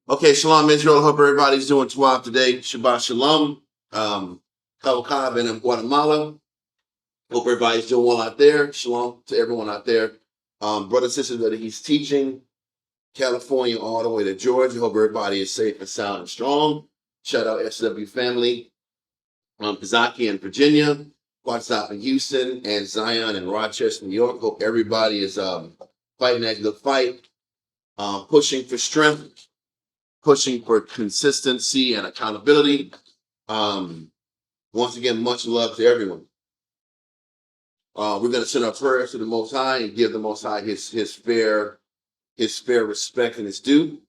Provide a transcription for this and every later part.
Okay, Shalom Israel. Hope everybody's doing Tawaf today. Shabbat Shalom. Kawakab in Guatemala. Hope everybody's doing well out there. Shalom to everyone out there. Brothers and sisters that he's teaching, California all the way to Georgia. Hope everybody is safe and sound and strong. Shout out SW family. Pizaki in Virginia, WhatsApp in Houston, and Zion in Rochester, New York. Hope everybody is fighting that good fight, pushing for strength, pushing for consistency and accountability. Once again, much love to everyone. We're going to send our prayers to the Most High and give the Most High his fair respect and his due.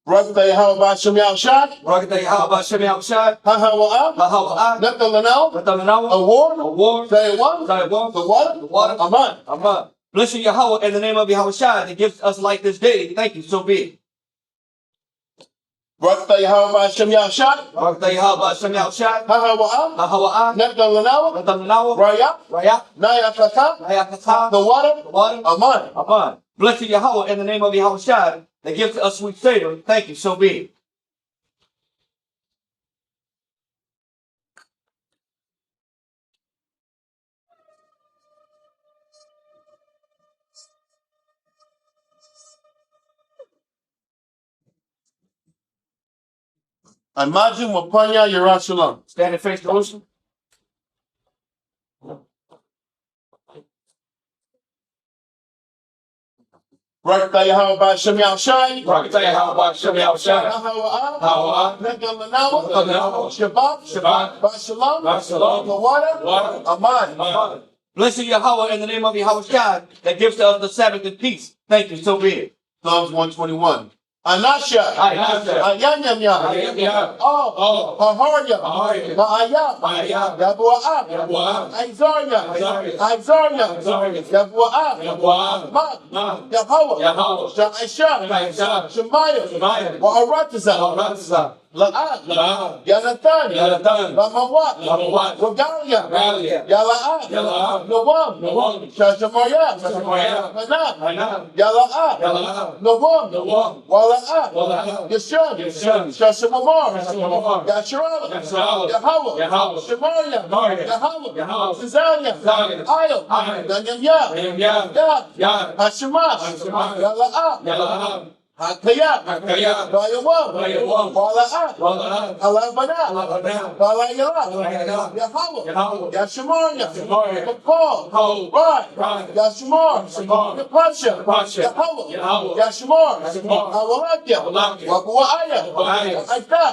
Barakatah Yahweh Shem Yahushai. Barakatah Yahweh Shem Yahushai. Ha-ha-wa'ah. Nothing award. Say one. The water. Aman. Bless you, Yahweh, in the name of Yahushai that gives us light this day. Thank you, so be it. Barakatah Yahweh Shem Yahushai. Barakatah Yahweh Shem Yahushai. Ha-ha-wa'ah. Nothing Raya. Nayakata. The water. Aman. Bless you, Yahweh, in the name of Yahushai that gives us sweet savor. Thank you, so be it. Imagine Wapanya Yerushalayim. Stand and face the ocean. Barakatah Yahweh Shem Yahushai. Barakatah Yahweh Shem Yahushai. Ha-ha-wa'ah. Shabbat. Shalom. The water. Aman. Bless you, Yahweh, in the name of Yahushai that gives to us the Sabbath in peace. Thank you, so be it. Psalms 121. Anasha. Ayanyamya. Oh. Haharya. Ma'ayah. Yabu'ah. Aizarya. Yabu'ah. Ma. Yahweh. Sha'isha. Shemaiah. Wa'aratiza. La'ad. Yanatan. Lamawat. Regalia. Yala'ad. Nawam. Shashamarya. Hanam. Yala'ad. Nawam. Wala'ad. Yashun. Shashamamar. Yasharala. Yahweh. Shemaria. Yahweh. Cesaria. Ayel. Danyamya. Yad. Hashemash. Yala'ad. Hakaya, Bayawam, Wala'at, Alabana, Balayala, Yahweh, Yashamanya, Paul, Rai, Yashamar, Yapasha, Yahweh, Yashamar, Awalakya, Wabuaya, Aita,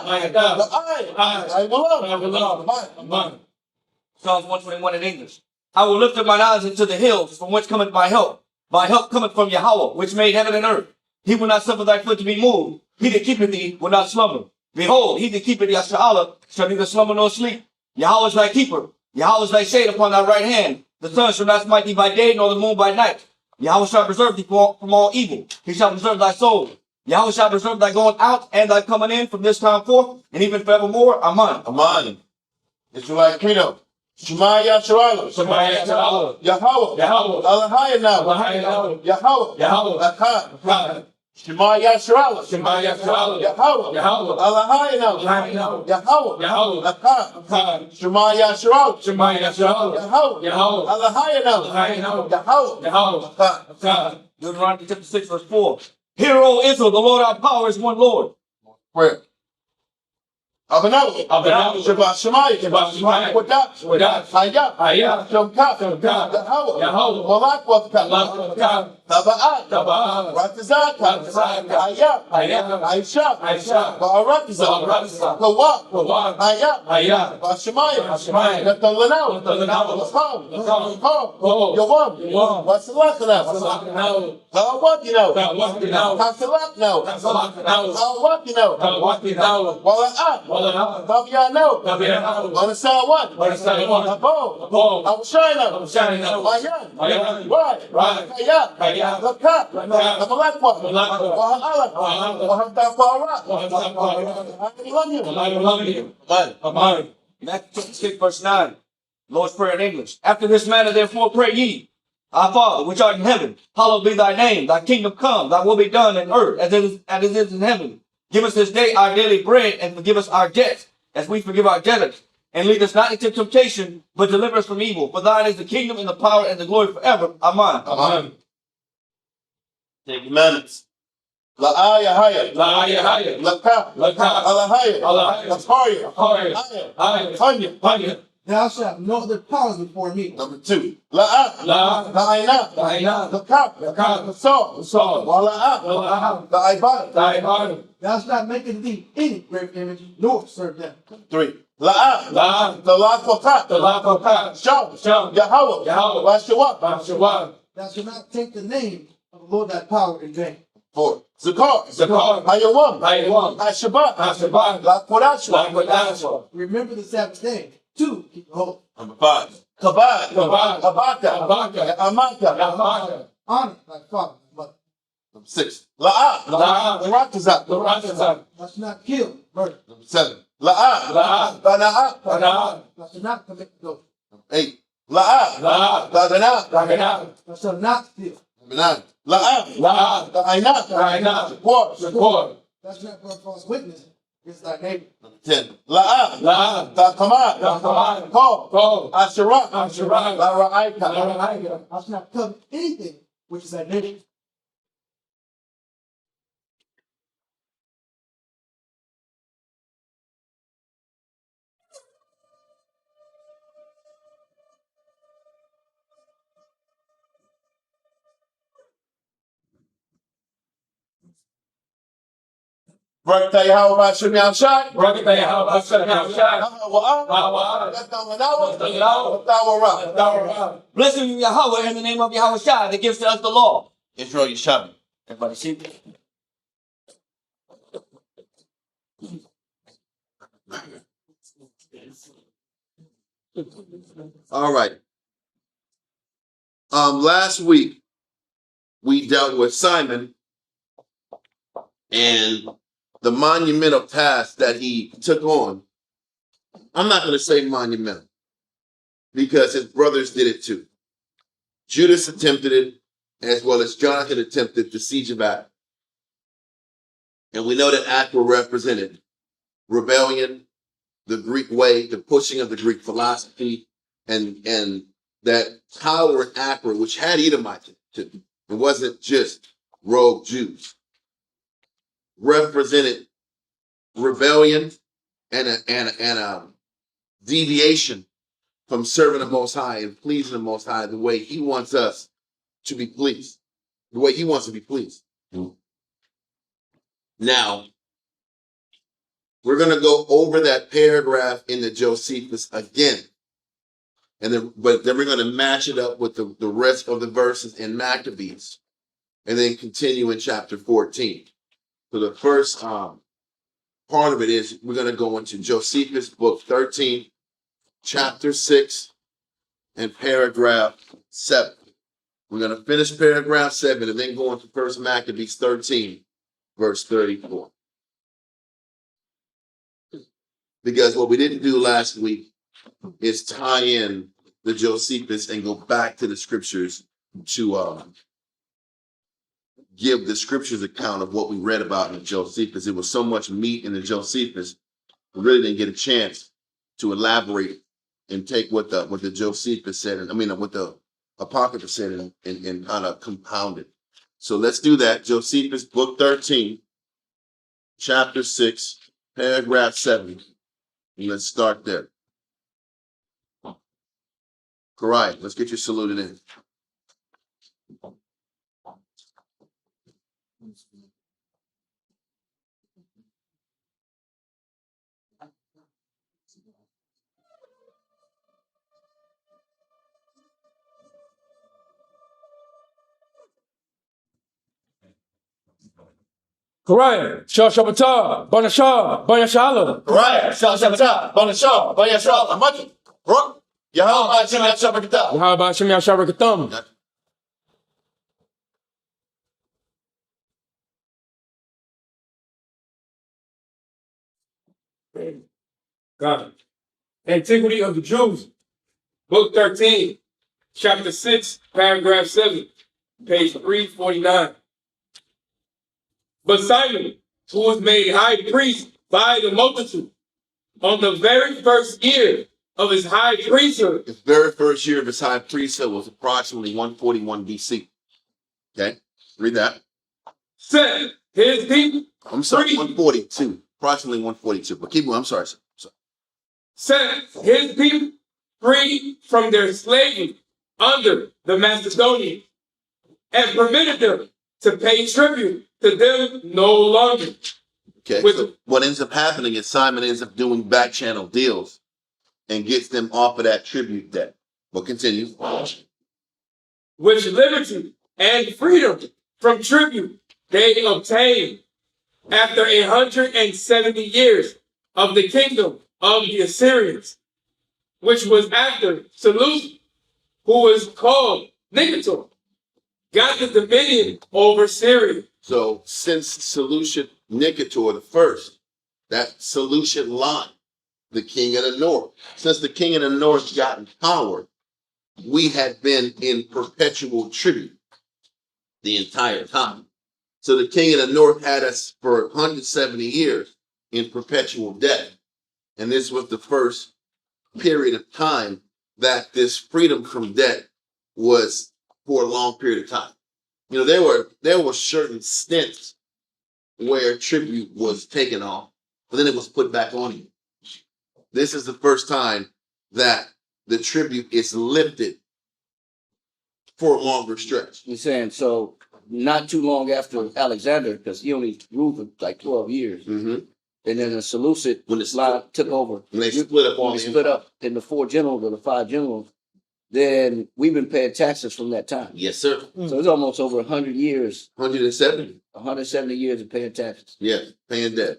the I love. Psalms 121 in English. I will lift up mine eyes into the hills, from whence cometh my help. My help cometh from Yahweh, which made heaven and earth. He will not suffer thy foot to be moved. He that keepeth thee will not slumber. Behold, he that keepeth Yasharala shall neither slumber nor sleep. Yahweh is thy keeper. Yahweh is thy shade upon thy right hand. The sun shall not smite thee by day, nor the moon by night. Yahweh shall preserve thee from all evil. He shall preserve thy soul. Yahweh shall preserve thy going out and thy coming in from this time forth, and even forevermore. Amen. Israelite Kingdom. Shema Yasharala. Yahweh. Alahaya now. Yahweh. Akkad. Shema Yasharala. Yahweh. Alahaya now. Yahweh. Akkad. Shema Yasharala. Yahweh. Alahaya now. Yahweh. Akkad. Deuteronomy chapter 6 verse 4. Hear, O Israel, the Lord our power is one Lord. Where? Abanaw, Shabbat Shemaiah, Wadat, Hayah, Shomkat, Yahweh, Malak Wakat, Taba'at, Ratizat, Hayah, Aisha, Ba'aratizat, Kawak, Hayah, Bashemaiah, Natalanaw, Lakam, Yawam, Wasalakana, Hawakino, Hasalakno, Hawakino, Wala'at, Fabiano, Manasawan, Abo, Awshina, Mayan, Right, Kaya, Lakah. Namalakwa. Wahalak. Wahamtapara. I love you. Amen. Matthew 26, verse 9. Lord's Prayer in English. After this manner, therefore, pray ye. Our Father, which art in heaven, hallowed be thy name. Thy kingdom come, thy will be done in earth as it is in heaven. Give us this day our daily bread, and forgive us our debts, as we forgive our debtors. And lead us not into temptation, but deliver us from evil. For thine is the kingdom and the power and the glory forever. Amen. Amen. Take commandments. La'aya haya. Lakah. Alahaya. Laparya. Haya. Tanya. Thou shalt have no other powers before me. Number 2. La'ah. La'ayna. Lakah. Lasal. Wala'ah. La'ibad. Thou shalt not make unto thee any graven image, nor serve them. 3. La'ah. Talak. Sham. Yahweh. Washawah. Thou shalt not take the name of the Lord thy power in vain. 4. Zakar. Hayawam. Hashabat. Lakwadash. Remember the Sabbath day to keep it holy. Number 5. Kabad. Abaka. Amaka. Honor thy father and mother. Number 6. La'ah. Ratazak. Thou shalt not kill, murder. Number 7. La'ah. Bana'ah. Thou shalt not commit adultery. Number 8. La'ah. Dadana. Thou shalt not steal. Number 9. La'ah. Ta'ayna. Support. Thou shalt not bear false witness against thy neighbor. Number 10. La'ah. Ta'kamad. Call. Asherah. La'ra'aika. Thou shalt not covet anything which is thy neighbor. Barakatah Yahweh Hashem Yahushai. Blessed be Yahweh in the name of Yahweh Shai that gives to us the law. Israel Yeshavi. Everybody see? All right. Last week we dealt with Simon and the monumental task that he took on. I'm not going to say monumental because his brothers did it too. Judas attempted it, as well as Jonathan attempted the siege of Acre. And we know that Acre represented rebellion, the Greek way, the pushing of the Greek philosophy, and that power in Acre, which had Edomites too. It wasn't just rogue Jews. Represented rebellion and a deviation from serving the Most High and pleasing the Most High the way He wants us to be pleased, the way He wants to be pleased. Now, we're going to go over that paragraph in the Josephus again, but then we're going to match it up with the rest of the verses in Maccabees, and then continue in chapter 14. So the first part of it is we're going to go into Josephus, book 13, chapter 6, and paragraph 7. We're going to finish paragraph 7 and then go into First Maccabees 13, verse 34. Because what we didn't do last week is tie in the Josephus and go back to the scriptures to give the scriptures account of what we read about in the Josephus. It was so much meat in the Josephus, we really didn't get a chance to elaborate and take what the Josephus said, what the Apocrypha said and kind of compound it. So let's do that. Josephus, book 13, chapter 6, paragraph 7. And let's start there. All right, let's get you saluted in. Correct. Shah Shabbatah, Banashah, Banashala. Right. Shabbat, Banashah, Banashah, Amati, Rock, Yahweh, Hashem, Shabbat. How about Shem Yasharakatham? God. Antiquity of the Jews, Book 13, Chapter 6, Paragraph 7, page 349. But Simon, who was made high priest by the multitude, on the very first year of his high priesthood. His very first year of his high priesthood was approximately 141 BC. Okay, read that. Set his people. I'm sorry, free. 142, approximately 142. But keep going. I'm sorry, sir. Set his people free from their slavery under the Macedonians, and permitted them to pay tribute to them no longer. Okay, so what ends up happening is Simon ends up doing back channel deals and gets them off of that tribute debt. But continue. Which liberty and freedom from tribute they obtained after 170 years of the kingdom of the Assyrians, which was after Seleucus, who was called Nicator, got the dominion over Syria. So since Seleucus Nicator the first, that Seleucid line, the king of the north, since the king of the north got in power, we had been in perpetual tribute the entire time. So the king of the north had us for 170 years in perpetual debt. And this was the first period of time that this freedom from debt was for a long period of time. You know, there were certain stints where tribute was taken off, but then it was put back on you. This is the first time that the tribute is lifted for a longer stretch. You're saying so not too long after Alexander, because he only ruled for like 12 years. Mm-hmm. And then the Seleucid When line took over. When they split up on the split up in the 4 generals or the 5 generals, then we've been paying taxes from that time. Yes, sir. So it's almost over 100 years. 170. 170 years of paying taxes. Yes, paying debt.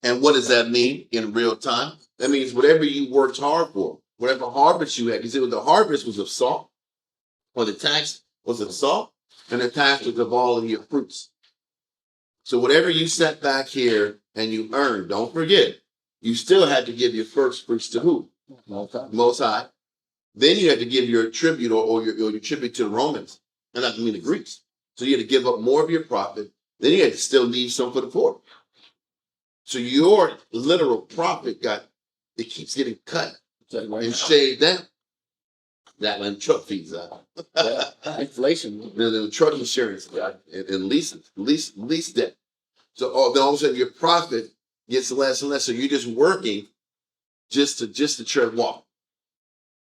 And what does that mean in real time? That means whatever you worked hard for, whatever harvest you had, because the harvest was of salt, or the tax was of salt, and the tax was of all of your fruits. So whatever you set back here and you earned, don't forget, you still had to give your first fruits to who? Most High. Then you had to give your tribute or your tribute to the Romans, and not the Greeks. So you had to give up more of your profit. Then you had to still leave some for the poor. So your literal profit it keeps getting cut and shaved down. That when truck fees out. Inflation. The truck insurance and lease debt. So then all of a sudden your profit gets less and less. So you're just working just to tread water.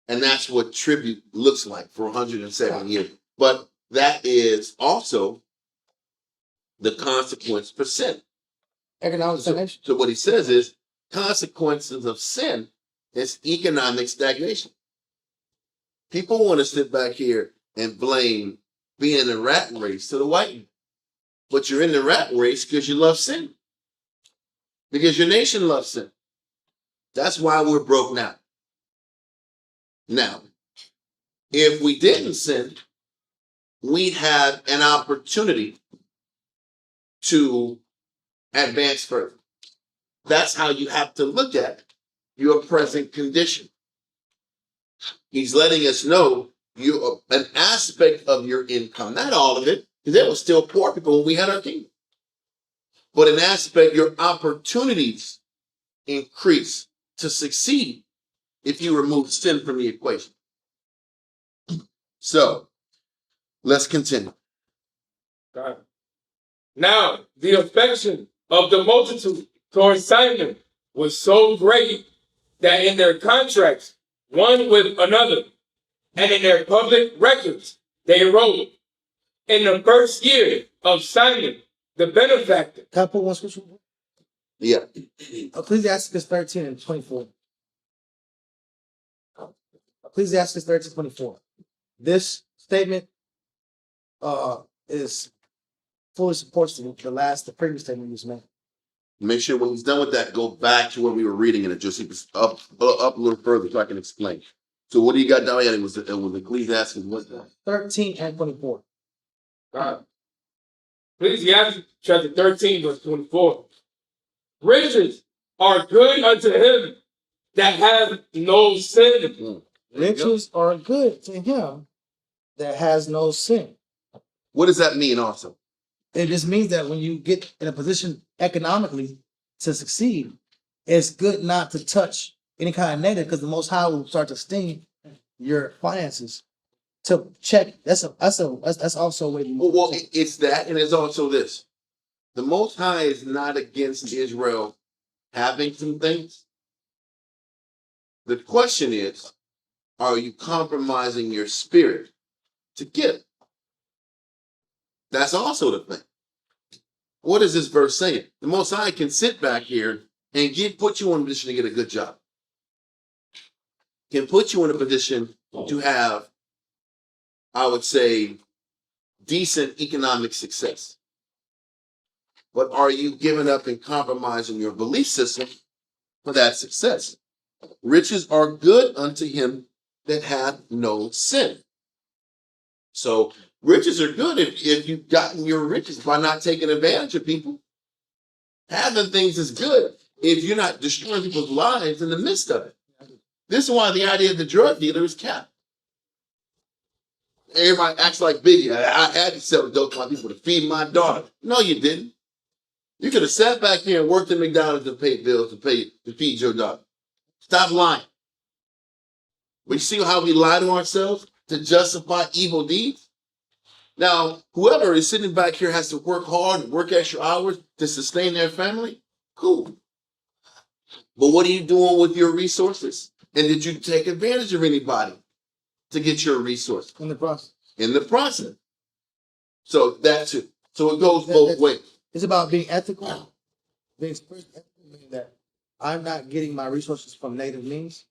And that's what tribute looks like for 170 years. But that is also the consequence for sin. Economic stagnation. So what he says is consequences of sin is economic stagnation. People want to sit back here and blame being in the rat race to the white man. But you're in the rat race because you love sin. Because your nation loves sin. That's why we're broke now. Now, if we didn't sin, we'd have an opportunity to advance further. That's how you have to look at your present condition. He's letting us know an aspect of your income, not all of it, because there were still poor people when we had our kingdom. But an aspect, your opportunities increase to succeed if you remove sin from the equation. So, let's continue. Now, the affection of the multitude towards Simon was so great that in their contracts, one with another, and in their public records, they wrote, in the first year of Simon, the benefactor. Can I put one scripture? Yeah. Ecclesiastes 13 and 24. Ecclesiastes 13, 24. This statement is fully supports the previous statement you just made. Make sure when he's done with that, go back to where we were reading and just up a little further so I can explain. So what do you got down here? It was Ecclesiastes. What's that? 13 and 24. Ecclesiastes chapter 13, verse 24. Riches are good unto him that have no sin. Riches are good to him that has no sin. What does that mean also? It just means that when you get in a position economically to succeed, it's good not to touch any kind of negative because the Most High will start to sting your finances. To check, that's also a way to Well, it's that, and it's also this. The Most High is not against Israel having some things. The question is, are you compromising your spirit to get it? That's also the thing. What is this verse saying? The Most High can sit back here and put you in a position to get a good job. Can put you in a position to have, I would say, decent economic success. But are you giving up and compromising your belief system for that success? Riches are good unto him that hath no sin. So riches are good if you've gotten your riches by not taking advantage of people. Having things is good if you're not destroying people's lives in the midst of it. This is why the idea of the drug dealer is capped. Everybody acts like Biggie. I had to sell dope to my people to feed my daughter. No, you didn't. You could have sat back here and worked at McDonald's to pay bills to feed your daughter. Stop lying. We see how we lie to ourselves to justify evil deeds. Now, whoever is sitting back here has to work hard and work extra hours to sustain their family. Cool. But what are you doing with your resources? And did you take advantage of anybody to get your resources? in the process. In the process. So that's it. So it goes both ways. It's about being ethical. Being spiritually ethical meaning that I'm not getting my resources from negative means.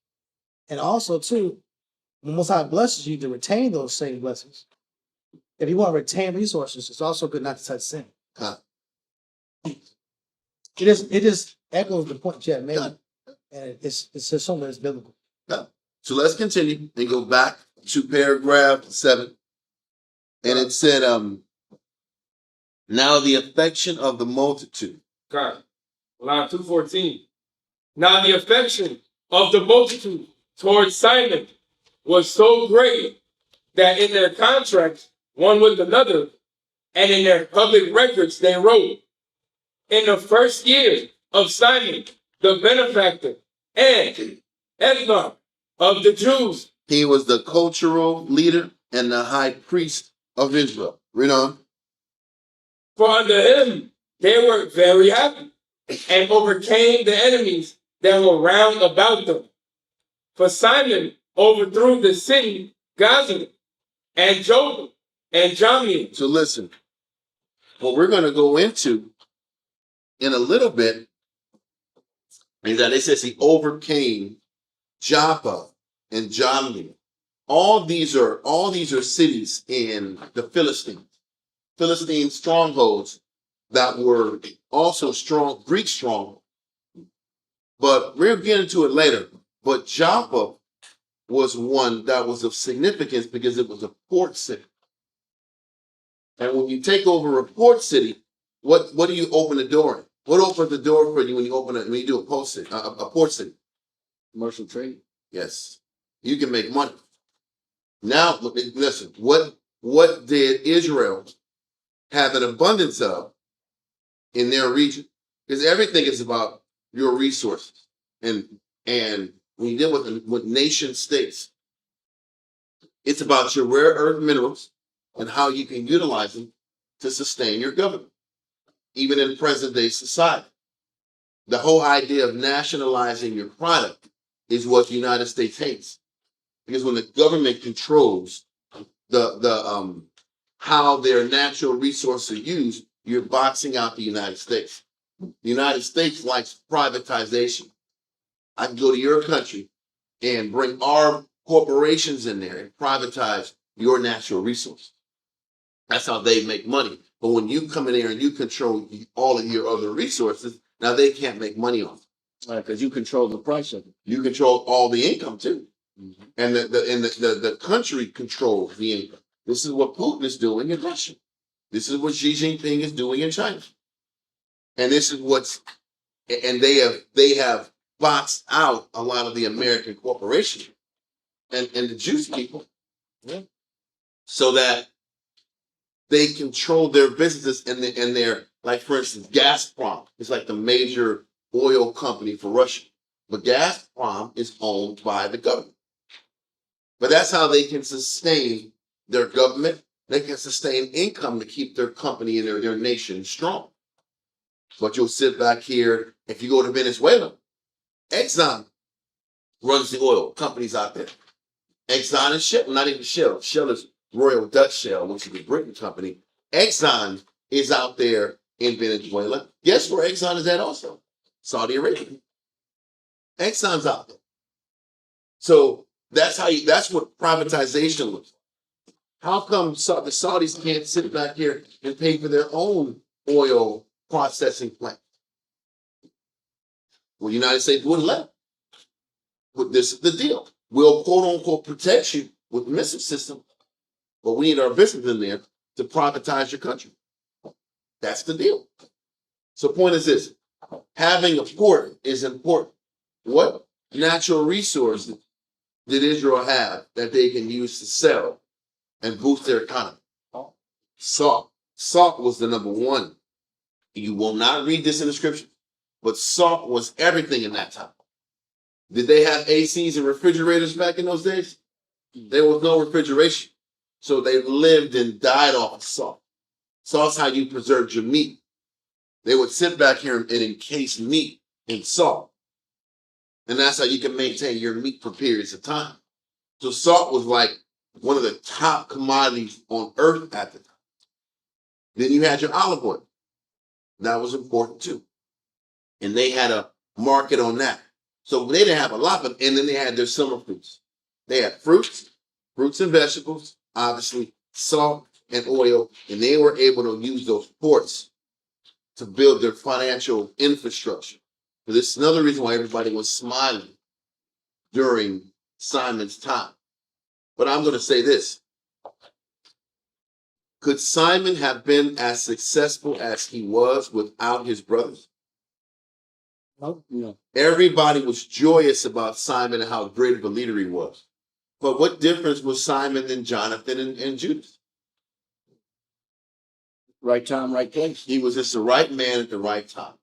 And also, too, when Most High blesses you to retain those same blessings, if you want to retain resources, it's also good not to touch sin. Huh. It just echoes the point you had made. And it's just something that's biblical. Yeah. So let's continue and go back to paragraph 7. And it said, now the affection of the multitude. God. Line 214. Now the affection of the multitude towards Simon was so great that in their contracts, one with another, and in their public records, they wrote, in the first year of Simon, the benefactor and ethnarch of the Jews. He was the cultural leader and the high priest of Israel. Read on. For under him they were very happy and overcame the enemies that were round about them. For Simon overthrew the city Gaza and Jobab and Jamnia. So listen, what we're going to go into in a little bit is that it says he overcame Joppa and Jamnia. All these are cities in the Philistine strongholds that were also strong, Greek strong. But we'll get into it later. But Joppa was one that was of significance because it was a port city. And when you take over a port city, what do you open the door in? What opens the door for you when you do a port city? A port city? Commercial trade. Yes. You can make money. Now, listen, what did Israel have an abundance of in their region? Because everything is about your resources. And when you deal with nation states, it's about your rare earth minerals and how you can utilize them to sustain your government, even in present day society. The whole idea of nationalizing your product is what the United States hates. Because when the government controls the how their natural resources are used, you're boxing out the United States. The United States likes privatization. I can go to your country and bring our corporations in there and privatize your natural resources. That's how they make money. But when you come in there and you control all of your other resources, now they can't make money on it. Because you control the price of it. You control all the income too. Mm-hmm. And the country controls the income. This is what Putin is doing in Russia. This is what Xi Jinping is doing in China. And this is what's and they have boxed out a lot of the American corporations and the Jewish people, so that they control their businesses and their, like, for instance, Gazprom is like the major oil company for Russia, but Gazprom is owned by the government. But that's how they can sustain their government. They can sustain income to keep their company and their nation strong. But you'll sit back here, if you go to Venezuela, Exxon runs the oil companies out there. Exxon and Shell, not even Shell. Shell is Royal Dutch Shell, which is a Britain company. Exxon is out there in Venezuela. Guess where Exxon is at also? Saudi Arabia. Exxon's out there. So that's what privatization looks like. How come the Saudis can't sit back here and pay for their own oil processing plant? Well, the United States wouldn't let them. But this is the deal. We'll quote unquote protect you with the missile system, but we need our business in there to privatize your country. That's the deal. So point is this: having a port is important. What natural resources did Israel have that they can use to sell and boost their economy? Salt. Salt was the number one. You will not read this in the scripture, but salt was everything in that time. Did they have ACs and refrigerators back in those days? There was no refrigeration. So they lived and died off of salt. Salt's how you preserved your meat. They would sit back here and encase meat in salt. And that's how you can maintain your meat for periods of time. So salt was like one of the top commodities on earth at the time. Then you had your olive oil. That was important too. And they had a market on that. So they didn't have a lot, and then they had their summer fruits. They had fruits and vegetables, obviously, salt and oil, and they were able to use those ports to build their financial infrastructure. So this is another reason why everybody was smiling during Simon's time. But I'm going to say this. Could Simon have been as successful as he was without his brothers? No. Everybody was joyous about Simon and how great of a leader he was. But what difference was Simon and Jonathan and Judas? Right time, right place. He was just the right man at the right time.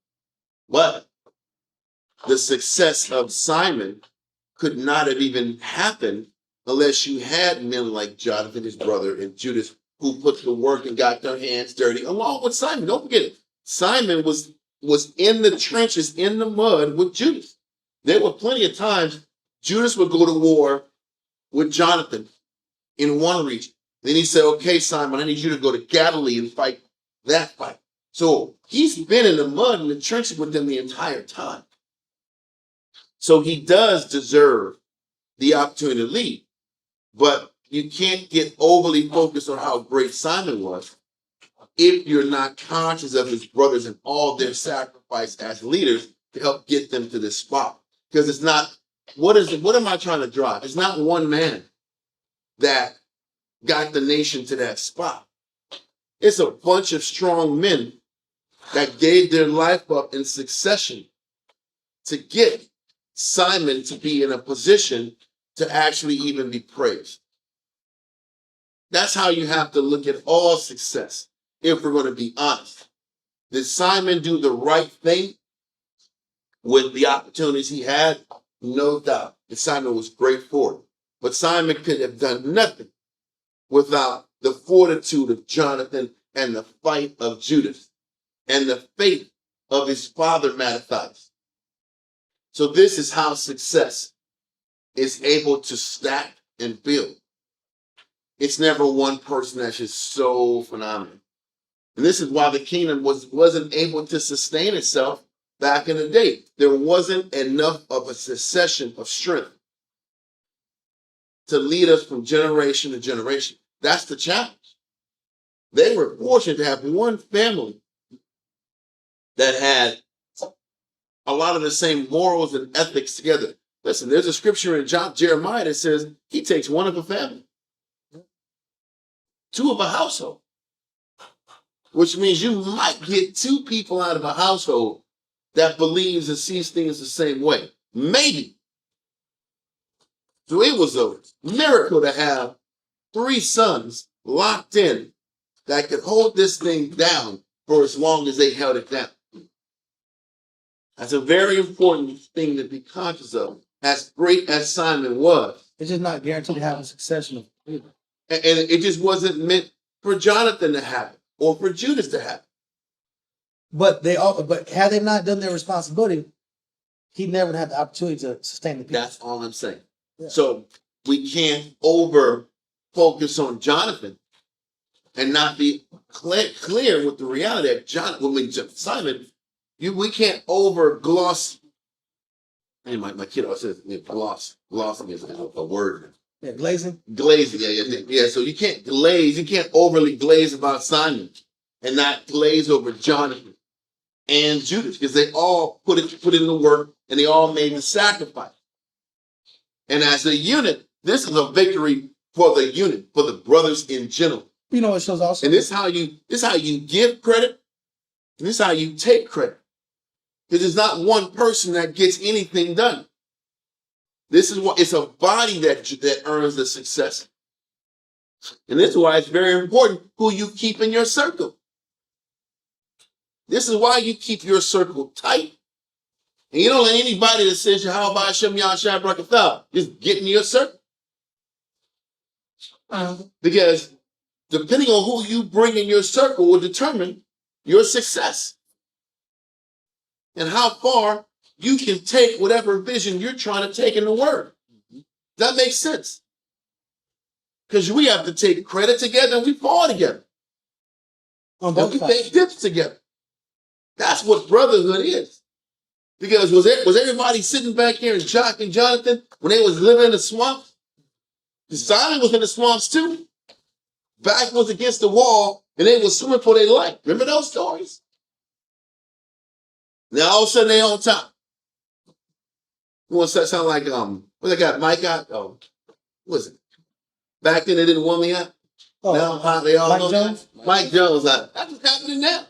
But the success of Simon could not have even happened unless you had men like Jonathan, his brother, and Judas, who put the work and got their hands dirty, along with Simon. Don't forget it. Simon was in the trenches, in the mud with Judas. There were plenty of times Judas would go to war with Jonathan in one region. Then he said, okay, Simon, I need you to go to Galilee and fight that fight. So he's been in the mud and the trenches with them the entire time. So he does deserve the opportunity to lead. But you can't get overly focused on how great Simon was if you're not conscious of his brothers and all their sacrifice as leaders to help get them to this spot. Because it's not, what am I trying to drive? It's not one man that got the nation to that spot. It's a bunch of strong men that gave their life up in succession to get Simon to be in a position to actually even be praised. That's how you have to look at all success, if we're going to be honest. Did Simon do the right thing with the opportunities he had? No doubt. And Simon was great for it. But Simon could have done nothing without the fortitude of Jonathan and the fight of Judas and the faith of his father Mattathias. So this is how success is able to stack and build. It's never one person that's just so phenomenal. And this is why the kingdom wasn't able to sustain itself back in the day. There wasn't enough of a succession of strength to lead us from generation to generation. That's the challenge. They were fortunate to have one family that had a lot of the same morals and ethics together. Listen, there's a scripture in Jeremiah that says he takes one of a family, two of a household, which means you might get two people out of a household that believes and sees things the same way. Maybe. So it was a miracle to have 3 sons locked in that could hold this thing down for as long as they held it down. That's a very important thing to be conscious of. As great as Simon was, It's just not guaranteed to have a succession of people. and it just wasn't meant for Jonathan to have it or for Judas to have it. But had they not done their responsibility, he never had the opportunity to sustain the people. That's all I'm saying. Yeah. So we can't over focus on Jonathan and not be clear with the reality that Simon, we can't over gloss. And my kid always says glossing is a word. Yeah, glazing. Glazing, yeah. So you can't overly glaze about Simon and not glaze over Jonathan and Judas, because they all put in the work and they all made the sacrifice. And as a unit, this is a victory for the unit, for the brothers in general. You know, it shows also. And this is how you give credit, and this is how you take credit. Because it's not one person that gets anything done. It's a body that earns the success. And this is why it's very important who you keep in your circle. This is why you keep your circle tight. And you don't let anybody that says, how about Shem Yah Shai Brakatha, just get in your circle. Because depending on who you bring in your circle will determine your success and how far you can take whatever vision you're trying to take in the word. That makes sense. Because we have to take credit together and we fall together. On And both we sides. take dips together. That's what brotherhood is. Because was everybody sitting back here and Jock and Jonathan when they was living in the swamps? Simon was in the swamps too. Back was against the wall and they was swimming for their life. Remember those stories? Now all of a sudden they on top. You want to sound like what that guy Mike got? Oh, what was it? Back then they didn't want me out. Oh, Now they all Mike know Jones? that. Mike Jones. That's what's happening now.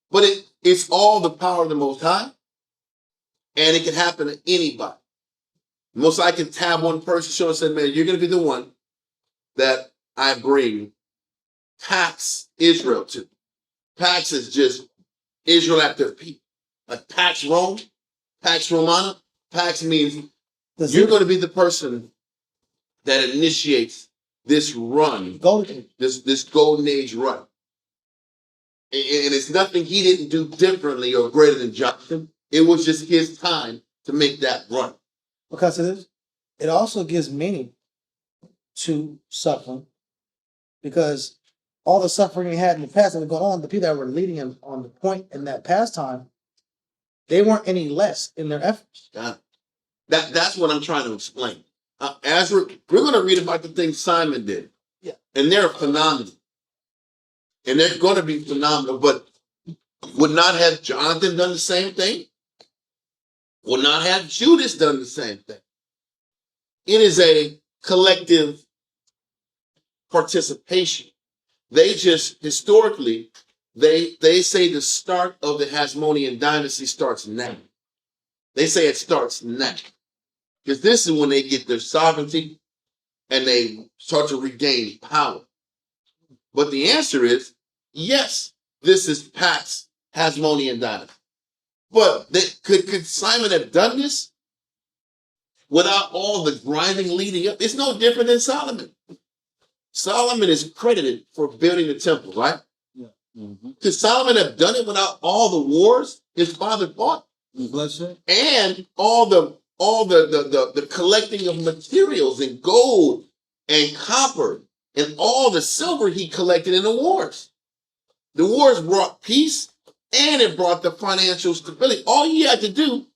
But it's all the power of the Most High, and it can happen to anybody. Most I can tab one person, show and say, "Man, you're going to be the one that I bring Pax Israel to." Pax is just Israel at their peak. Like Pax Rome, Pax Romana. Pax means you're going to be the person that initiates this run, this golden age run. And it's nothing he didn't do differently or greater than Jonathan. It was just his time to make that run. Because it also gives meaning to suffering. Because all the suffering he had in the past that was going on, the people that were leading him on the point in that past time, they weren't any less in their efforts. That's what I'm trying to explain. As we're going to read about the things Simon did. Yeah. And they're phenomenal. And they're going to be phenomenal. But would not have Jonathan done the same thing? Would not have Judas done the same thing? It is a collective participation. They just, historically, they say the start of the Hasmonean dynasty starts now. They say it starts now. Because this is when they get their sovereignty and they start to regain power. But the answer is, yes, this is Pax Hasmonean dynasty. But could Simon have done this without all the grinding leading up? It's no different than Solomon. Solomon is credited for building the temple, right? Yeah. Mm-hmm. Could Solomon have done it without all the wars his father fought? Bloodshed. And all the collecting of materials and gold and copper and all the silver he collected in the wars. The wars brought peace and it brought the financial stability. All he had to do,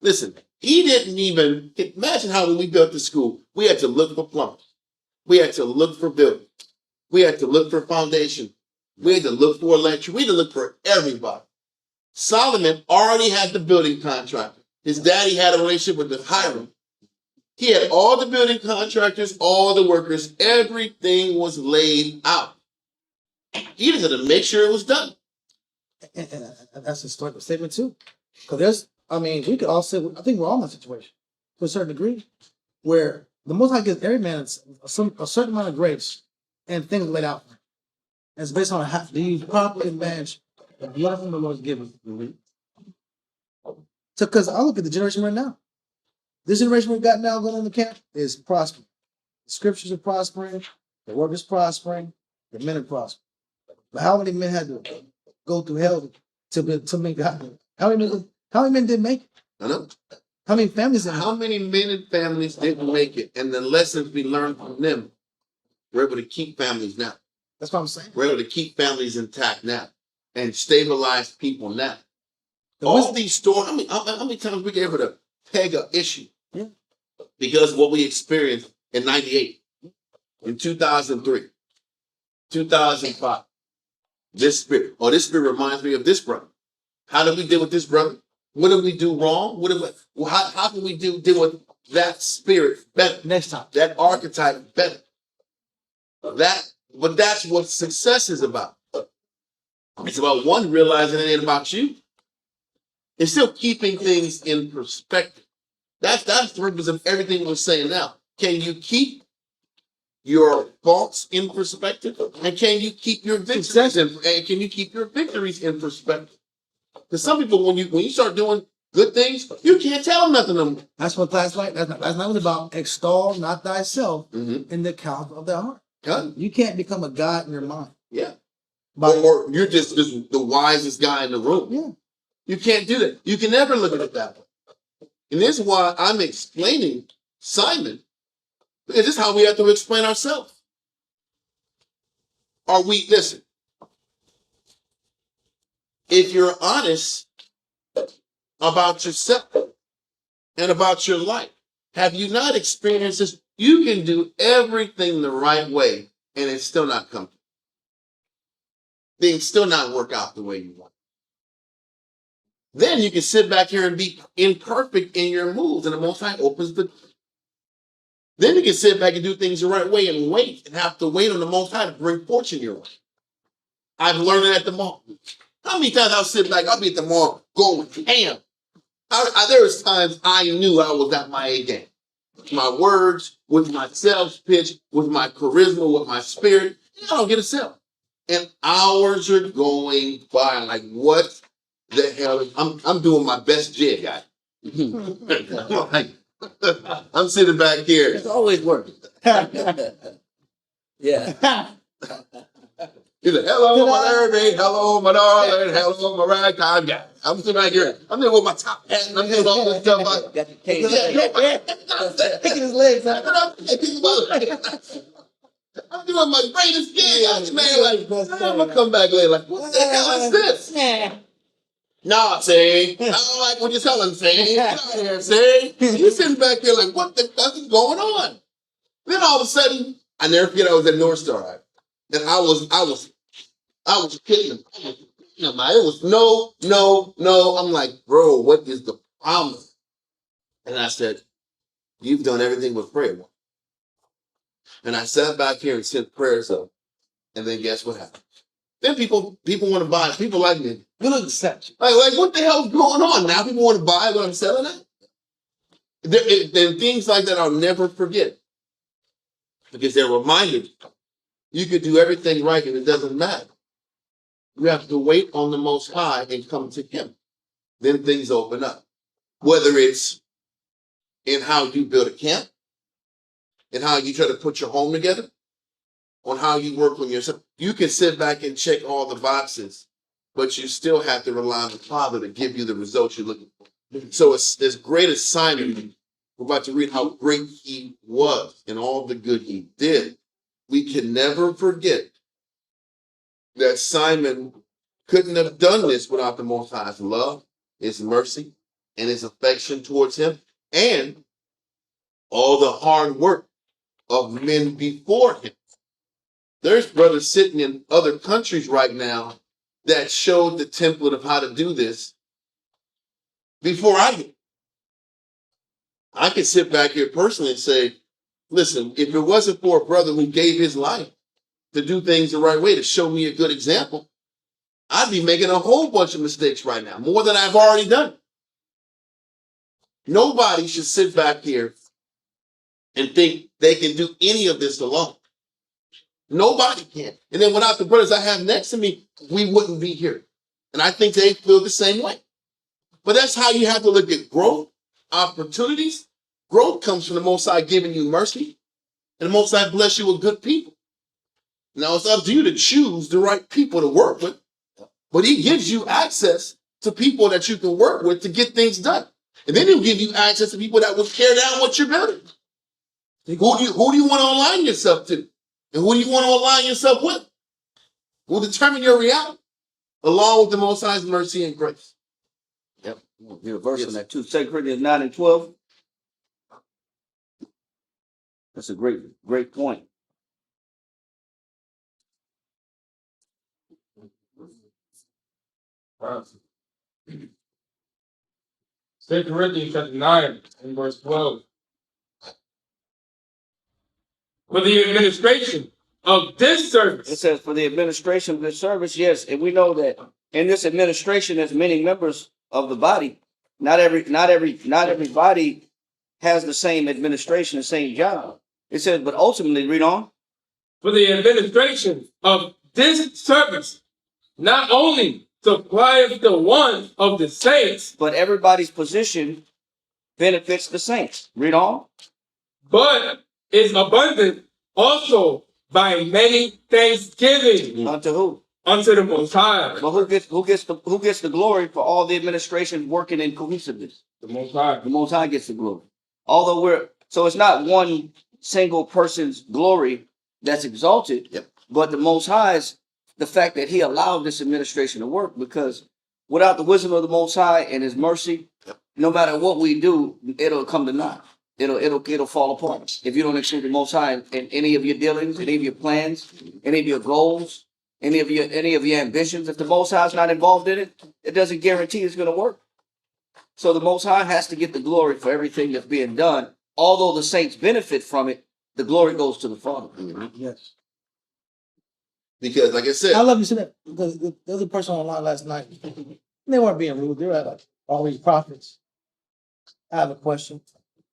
listen, he didn't even, imagine how when we built the school, we had to look for plumbers. We had to look for buildings. We had to look for foundation. We had to look for electric. We had to look for everybody. Solomon already had the building contractor. His daddy had a relationship with the Hiram. He had all the building contractors, all the workers. Everything was laid out. He just had to make sure it was done. And that's a historical statement too. Because we could all say, I think we're all in that situation to a certain degree, where the Most High gives every man a certain amount of grace and things laid out for him. And it's based on how do you properly manage the blessing the Lord's given. So, because I look at the generation right now, this generation we've got now going on in the camp is prospering. The scriptures are prospering, the work is prospering, the men are prospering. But how many men had to go through hell to make it happen? How many men didn't make it? I know. How many families didn't How many men and families didn't make it? And the lessons we learned from them, we're able to keep families now. That's what I'm saying. We're able to keep families intact now and stabilize people now. All these stories, how many times we get able to peg an issue? Yeah. Because what we experienced in 98, in 2003, 2005, this spirit reminds me of this brother. How did we deal with this brother? What did we do wrong? How can we deal with that spirit better? Next time. That archetype better. But that's what success is about. It's about one, realizing it ain't about you. It's still keeping things in perspective. That's the purpose of everything we're saying now. Can you keep your faults in perspective? And can you keep your victories in perspective? Because some people, when you start doing good things, you can't tell them nothing no more. That's what last night. That's not about extol not thyself in the count of the heart. Yeah. You can't become a God in your mind. Yeah. Or you're just the wisest guy in the room. Yeah. You can't do that. You can never look at it that way. And this is why I'm explaining Simon, because this is how we have to explain ourselves. Listen, if you're honest about yourself and about your life, have you not experienced this? You can do everything the right way and it's still not come. Things still not work out the way you want. Then you can sit back here and be imperfect in your moves, and the Most High opens the door. Then you can sit back and do things the right way and wait, and have to wait on the Most High to bring fortune your way. I've learned it at the mall. How many times I'll sit back, I'll be at the mall going ham. There was times I knew I was at my A game. With my words, with my sales pitch, with my charisma, with my spirit, I don't get a sale. And hours are going by. Like, what the hell? I'm doing my best jig, guy. I'm sitting back here. It's always working. Yeah. He's like, hello, my baby, hello, my darling, hello, my ragtime guy. I'm sitting back here. I'm there with my top hat, and I'm doing all this stuff. Got the case. Picking his legs out. I'm doing my greatest gig, man. Like, I'm gonna come back later. Like, what the hell is this? Nah, see, I don't like what you're telling, see. Get out of here, see. You sitting back here like, what the fuck is going on? Then all of a sudden, I never forget I was at North Star, right? And I was kidding him. It was no. I'm like, bro, what is the problem? And I said, you've done everything with prayer. And I sat back here and sent prayers up. And then guess what happened? Then people want to buy. People like me. Good exception. Like, what the hell's going on? Now people want to buy what I'm selling at? Then things like that I'll never forget. Because they're reminded you could do everything right and it doesn't matter. You have to wait on the Most High and come to Him. Then things open up. Whether it's in how you build a camp, in how you try to put your home together, on how you work on yourself. You can sit back and check all the boxes, but you still have to rely on the Father to give you the results you're looking for. So it's this great assignment. We're about to read how great He was and all the good He did. We can never forget that Simon couldn't have done this without the Most High's love, His mercy, and His affection towards Him, and all the hard work of men before him. There's brothers sitting in other countries right now that showed the template of how to do this before I did. I can sit back here personally and say, listen, if it wasn't for a brother who gave his life to do things the right way, to show me a good example, I'd be making a whole bunch of mistakes right now, more than I've already done. Nobody should sit back here and think they can do any of this alone. Nobody can. And then without the brothers I have next to me, we wouldn't be here. And I think they feel the same way. But that's how you have to look at growth, opportunities. Growth comes from the Most High giving you mercy, and the Most High bless you with good people. Now it's up to you to choose the right people to work with, but He gives you access to people that you can work with to get things done. And then He'll give you access to people that will tear down what you're building. Who do you want to align yourself to? And who do you want to align yourself with? Will determine your reality, along with the Most High's mercy and grace. Yep. Here's a verse on that too. 2 Corinthians 9 and 12. That's a great point. Second Corinthians chapter 9 and verse 12. For the administration of this service. It says for the administration of this service, yes, and we know that in this administration there's many members of the body. Not everybody has the same administration, the same job. It says, but ultimately, read on. For the administration of this service, not only supplieth the one of the saints, But everybody's position benefits the saints. Read on. but is abundant also by many thanksgiving Unto who? unto the Most High. But who gets the glory for all the administration working in cohesiveness? The Most High. The Most High gets the glory. Although it's not one single person's glory that's exalted, Yep. but the Most High's, the fact that He allowed this administration to work, because without the wisdom of the Most High and His mercy, Yep. no matter what we do, it'll come to naught. It'll fall apart if you don't include the Most High in any of your dealings, any of your plans, any of your goals, any of your ambitions. If the Most High is not involved in it, it doesn't guarantee it's going to work. So the Most High has to get the glory for everything that's being done. Although the saints benefit from it, the glory goes to the Father. Mhm. Yes. Because, like I said, I love you said that because there was a person online last night. They weren't being rude. They were like, "Are we prophets?" I have a question.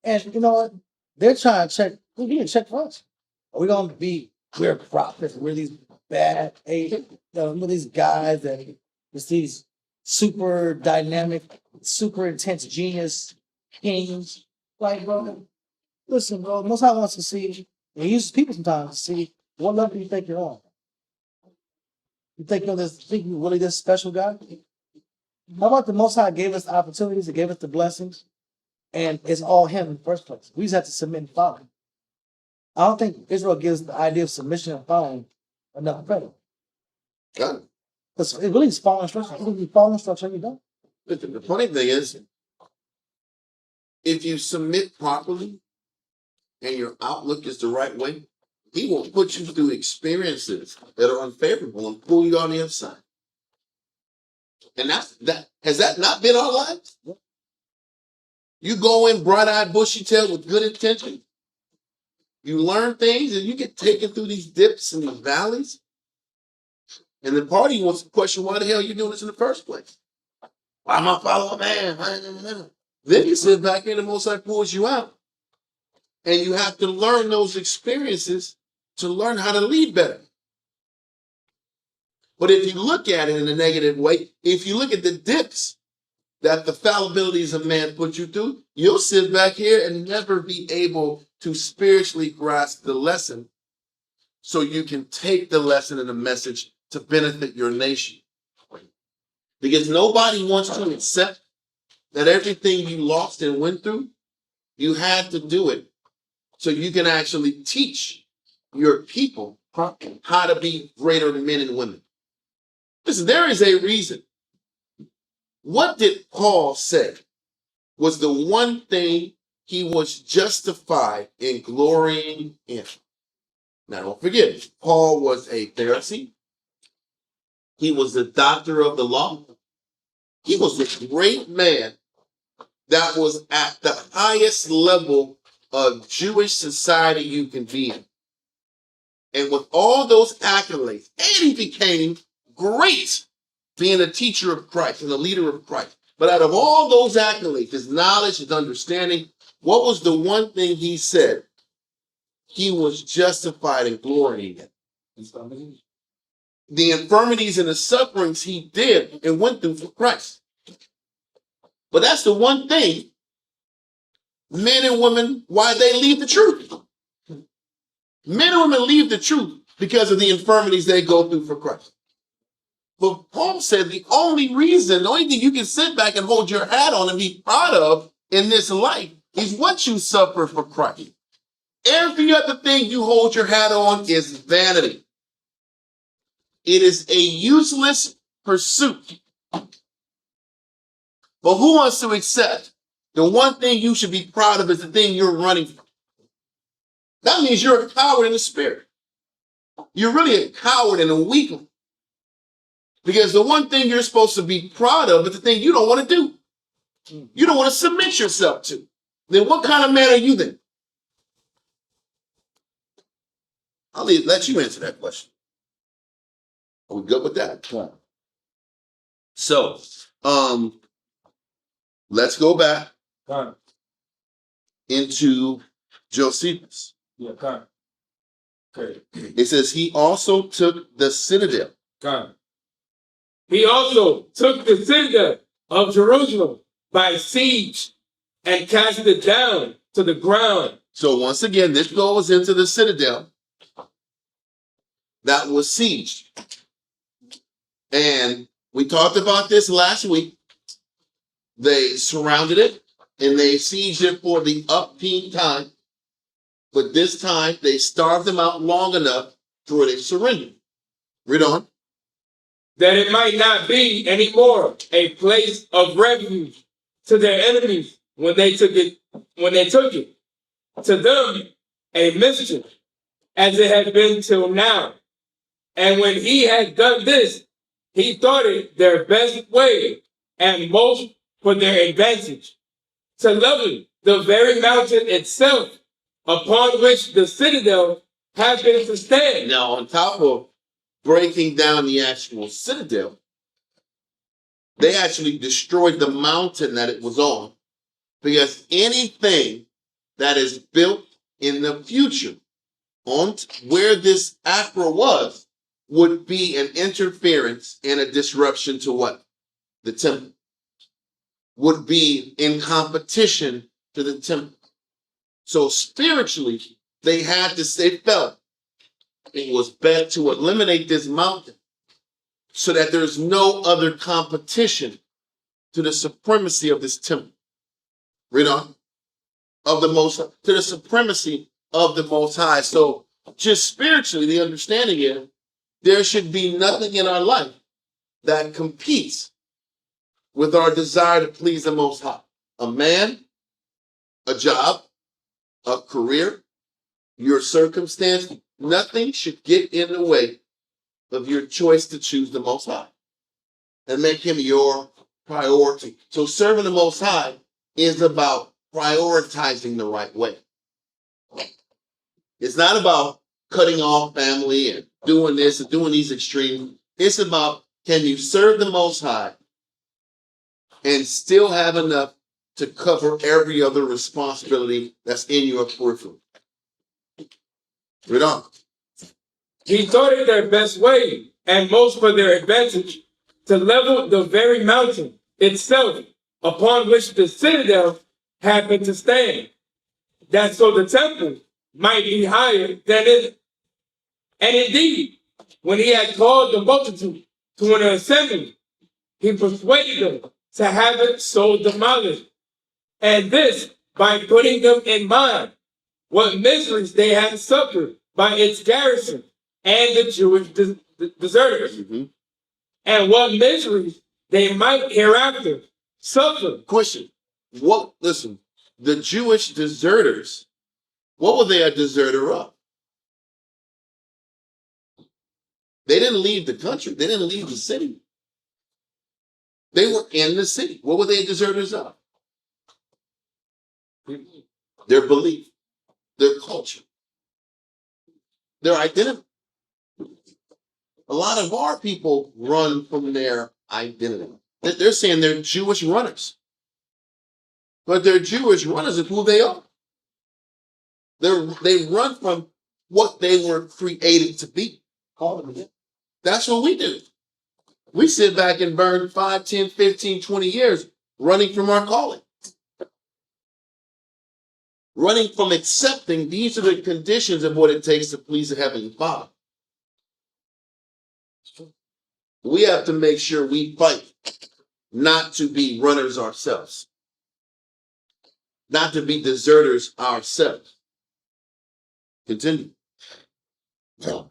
And you know what? They're trying to check. We need to check for us. Are we going to be, we're prophets? We're these bad, we're these guys that just these super dynamic, super intense genius kings. Like, bro, listen, bro, Most High wants to see, and he uses people sometimes to see what level you think you're on. You think you're really this special guy? How about the Most High gave us the opportunities, He gave us the blessings, and it's all Him in the first place. We just have to submit and follow Him. I don't think Israel gives the idea of submission and following enough credit. God, Because it really is following instruction. If you follow instruction, you're done. the funny thing is, if you submit properly and your outlook is the right way, He will put you through experiences that are unfavorable and pull you on the other side. And that has that not been our lives? You go in bright-eyed, bushy-tailed with good intention. You learn things and you get taken through these dips and these valleys. And the party wants to question why the hell you doing this in the first place. Why am I following man? Then you sit back here and the Most High pulls you out. And you have to learn those experiences to learn how to lead better. But if you look at it in a negative way, if you look at the dips that the fallibilities of man put you through, you'll sit back here and never be able to spiritually grasp the lesson so you can take the lesson and the message to benefit your nation. Because nobody wants to accept that everything you lost and went through, you had to do it so you can actually teach your people how to be greater men and women. Listen, there is a reason. What did Paul say was the one thing he was justified in glorying in? Now, don't forget, Paul was a Pharisee. He was the doctor of the law. He was a great man that was at the highest level of Jewish society you can be in. And with all those accolades, and he became great being a teacher of Christ and a leader of Christ. But out of all those accolades, his knowledge, his understanding, what was the one thing he said he was justified and glorying in? The infirmities and the sufferings he did and went through for Christ. But that's the one thing men and women, why they leave the truth. Men and women leave the truth because of the infirmities they go through for Christ. But Paul said the only reason, the only thing you can sit back and hold your hat on and be proud of in this life is what you suffer for Christ. Every other thing you hold your hat on is vanity. It is a useless pursuit. But who wants to accept the one thing you should be proud of is the thing you're running from? That means you're a coward in the spirit. You're really a coward and a weakling. Because the one thing you're supposed to be proud of is the thing you don't want to do. You don't want to submit yourself to. Then what kind of man are you then? I'll let you answer that question. Are we good with that? So, let's go back into Josephus. Okay. It says he also took the citadel. He also took the citadel of Jerusalem by siege and cast it down to the ground. So once again, this goes into the citadel that was sieged. And we talked about this last week. They surrounded it and they sieged it for the upteen time. But this time they starved them out long enough to where they surrendered. Read on. That it might not be anymore a place of refuge to their enemies when they took it. To them, a mischief, as it had been till now. And when he had done this, he thought it their best way and most for their advantage, to level the very mountain itself upon which the citadel had been to stand. Now, on top of breaking down the actual citadel, they actually destroyed the mountain that it was on, because anything that is built in the future on where this Accra was would be an interference and a disruption to what? The temple. Would be in competition to the temple. So spiritually, they felt it was better to eliminate this mountain so that there's no other competition to the supremacy of this temple. Read on. To the supremacy of the Most High. So just spiritually, the understanding is there should be nothing in our life that competes with our desire to please the Most High. A man, a job, a career, your circumstance, nothing should get in the way of your choice to choose the Most High and make him your priority. So serving the Most High is about prioritizing the right way. It's not about cutting off family and doing this and doing these extremes. It's about, can you serve the Most High and still have enough to cover every other responsibility that's in your periphery? Read on. He thought it their best way and most for their advantage to level the very mountain itself upon which the citadel happened to stand, that so the temple might be higher than it. And indeed, when he had called the multitude to an assembly, he persuaded them to have it so demolished, and this by putting them in mind what miseries they had suffered by its garrison and the Jewish deserters, and what miseries they might hereafter suffer. Question. Listen, the Jewish deserters, what were they a deserter of? They didn't leave the country. They didn't leave the city. They were in the city. What were they deserters of? Their belief, their culture, their identity. A lot of our people run from their identity. They're saying they're Jewish runners. But they're Jewish runners of who they are. They run from what they were created to be. That's what we do. We sit back and burn 5, 10, 15, 20 years running from our calling. Running from accepting these are the conditions of what it takes to please the Heavenly Father. We have to make sure we fight not to be runners ourselves, not to be deserters ourselves. Continue.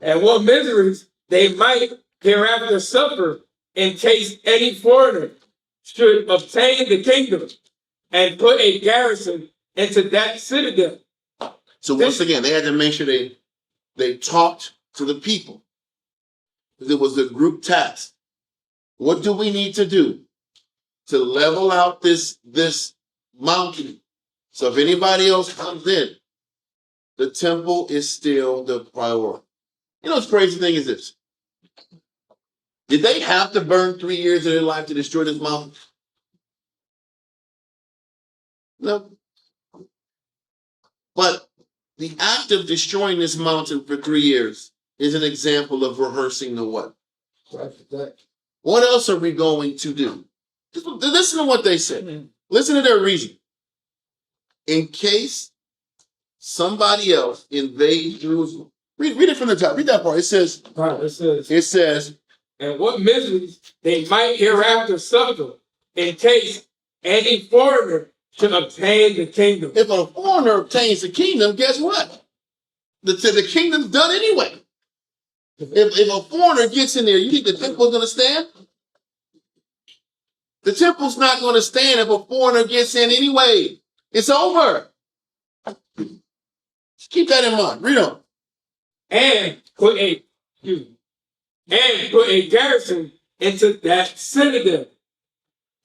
And what miseries they might hereafter suffer in case any foreigner should obtain the kingdom and put a garrison into that citadel. So once again, they had to make sure they talked to the people. It was a group task. What do we need to do to level out this mountain? So if anybody else comes in, the temple is still the priority. You know what's crazy thing is this? Did they have to burn 3 years of their life to destroy this mountain? No. But the act of destroying this mountain for 3 years is an example of rehearsing the what? What else are we going to do? Just listen to what they said. Listen to their reason. In case somebody else invades Jerusalem. Read it from the top. Read that part. It says, it says, and what miseries they might hereafter suffer in case any foreigner should obtain the kingdom. If a foreigner obtains the kingdom, guess what? The kingdom's done anyway. If a foreigner gets in there, you think the temple's going to stand? The temple's not going to stand if a foreigner gets in anyway. It's over. Just keep that in mind. Read on. And put a garrison into that citadel.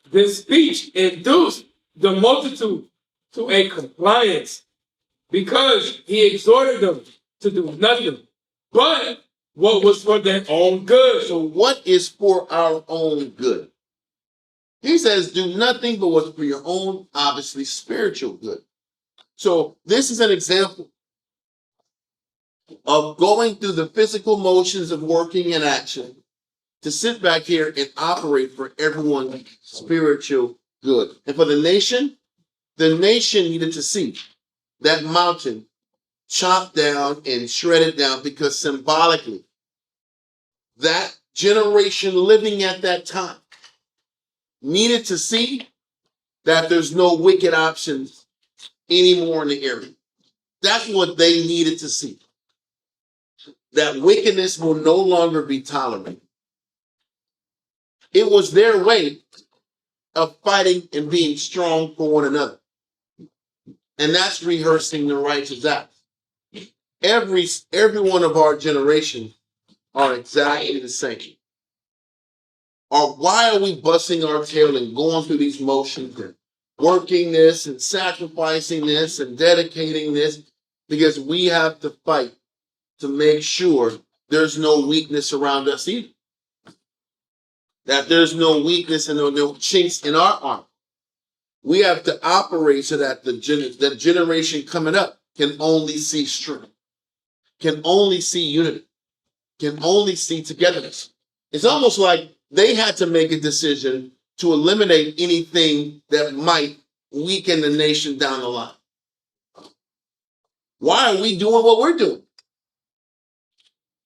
This speech induced the multitude to a compliance, because he exhorted them to do nothing but what was for their own good. So what is for our own good? He says, do nothing but what's for your own, obviously, spiritual good. So this is an example of going through the physical motions of working in action to sit back here and operate for everyone's spiritual good. And for the nation needed to see that mountain chopped down and shredded down, because symbolically, that generation living at that time needed to see that there's no wicked options anymore in the area. That's what they needed to see. That wickedness will no longer be tolerated. It was their way of fighting and being strong for one another. And that's rehearsing the righteous acts. Every one of our generations are exactly the same. Or why are we busting our tail and going through these motions and working this and sacrificing this and dedicating this? Because we have to fight to make sure there's no weakness around us either. That there's no weakness and no chinks in our armor. We have to operate so that the generation coming up can only see strength, can only see unity, can only see togetherness. It's almost like they had to make a decision to eliminate anything that might weaken the nation down the line. Why are we doing what we're doing?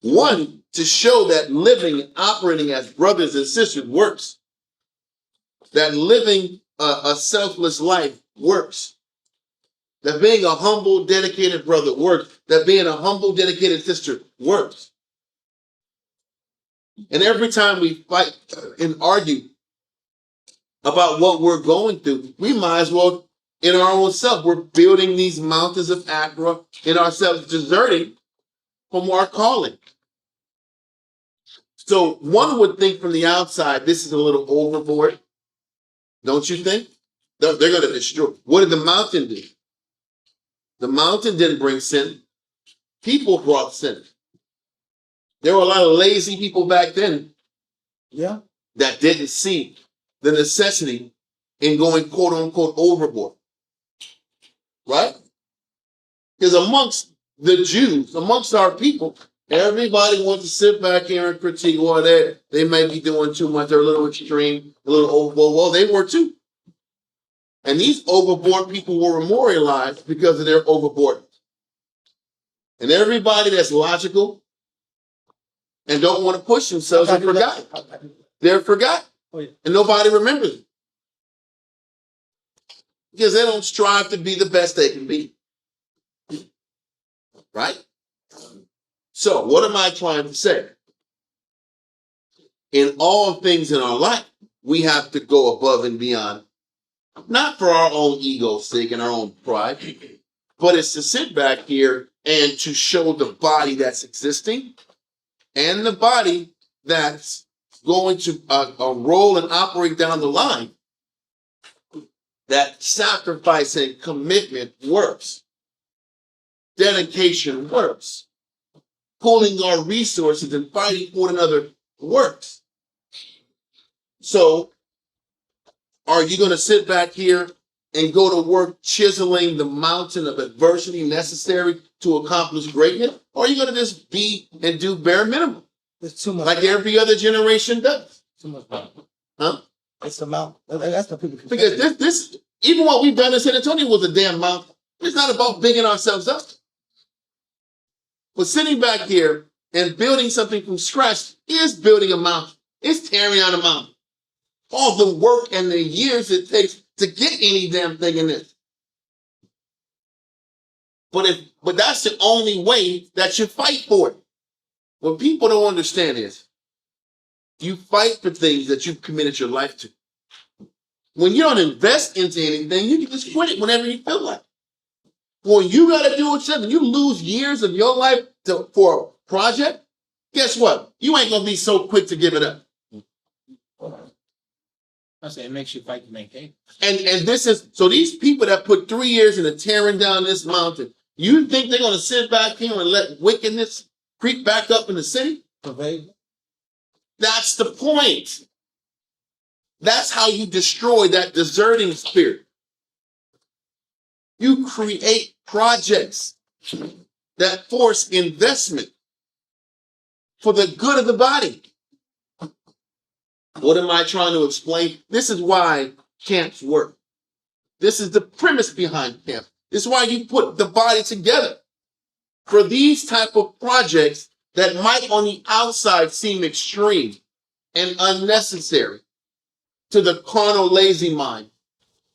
One, to show that living and operating as brothers and sisters works. That living a selfless life works. That being a humble, dedicated brother works. That being a humble, dedicated sister works. And every time we fight and argue about what we're going through, we might as well, in our own self, we're building these mountains of Accra in ourselves, deserting from our calling. So one would think from the outside, this is a little overboard. Don't you think? They're going to destroy. What did the mountain do? The mountain didn't bring sin. People brought sin. There were a lot of lazy people back then. Yeah. that didn't see the necessity in going quote unquote overboard. Right? Because amongst the Jews, amongst our people, everybody wants to sit back here and critique, well, they may be doing too much, they're a little extreme, a little overboard. Well, they were too. And these overboard people were memorialized because of their overboard. And everybody that's logical and don't want to push themselves are forgotten. They're forgotten. And nobody remembers it. Because they don't strive to be the best they can be. Right? So, what am I trying to say? In all things in our life, we have to go above and beyond, not for our own ego's sake and our own pride, but it's to sit back here and to show the body that's existing and the body that's going to roll and operate down the line that sacrifice and commitment works. Dedication works. Pulling our resources and fighting for one another works. So, are you going to sit back here and go to work chiseling the mountain of adversity necessary to accomplish greatness? Or are you going to just be and do bare minimum? It's too much. Like every other generation does. Too much. Huh? It's the mountain. That's what people can Because this, even what we've done in San Antonio was a damn mountain. It's not about bigging ourselves up. But sitting back here and building something from scratch is building a mountain. It's tearing down a mountain. All the work and the years it takes to get any damn thing in this. But that's the only way that you fight for it. What people don't understand is you fight for things that you've committed your life to. When you don't invest into anything, you can just quit it whenever you feel like. When you got to do something, you lose years of your life for a project, guess what? You ain't going to be so quick to give it up. I say it makes you fight to maintain. And this is, so these people that put 3 years into tearing down this mountain, you think they're going to sit back here and let wickedness creep back up in the city? That's the point. That's how you destroy that deserting spirit. You create projects that force investment for the good of the body. What am I trying to explain? This is why camps work. This is the premise behind camp. This is why you put the body together for these type of projects that might on the outside seem extreme and unnecessary to the carnal, lazy mind.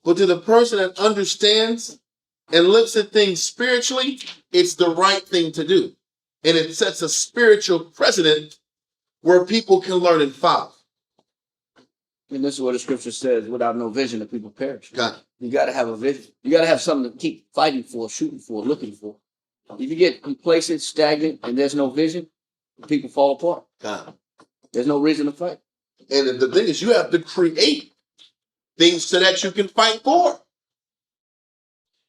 But to the person that understands and looks at things spiritually, it's the right thing to do. And it sets a spiritual precedent where people can learn and follow. And this is what the scripture says, without no vision, the people perish. Got it. You got to have a vision. You got to have something to keep fighting for, shooting for, looking for. If you get complacent, stagnant, and there's no vision, people fall apart. Got it. There's no reason to fight. And the thing is, you have to create things so that you can fight for.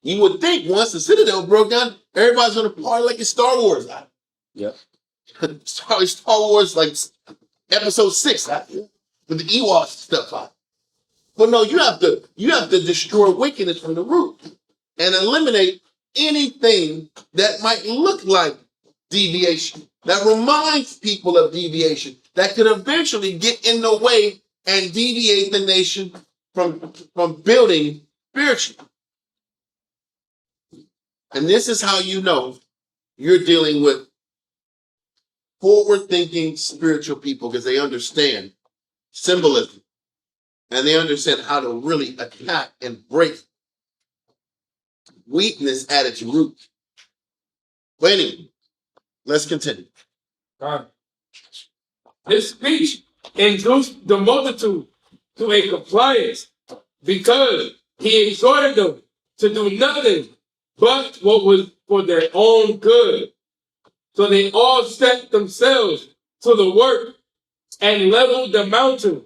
You would think once the Citadel broke down, everybody's going to party like it's Star Wars. Yep. Star Wars, like episode 6, with the Ewoks stuff on. But no, you have to destroy wickedness from the root and eliminate anything that might look like deviation, that reminds people of deviation, that could eventually get in the way and deviate the nation from building spiritually. And this is how you know you're dealing with forward-thinking spiritual people, because they understand symbolism and they understand how to really attack and break weakness at its root. But anyway, let's continue. His speech induced the multitude to a compliance because he exhorted them to do nothing but what was for their own good. So they all set themselves to the work and leveled the mountain.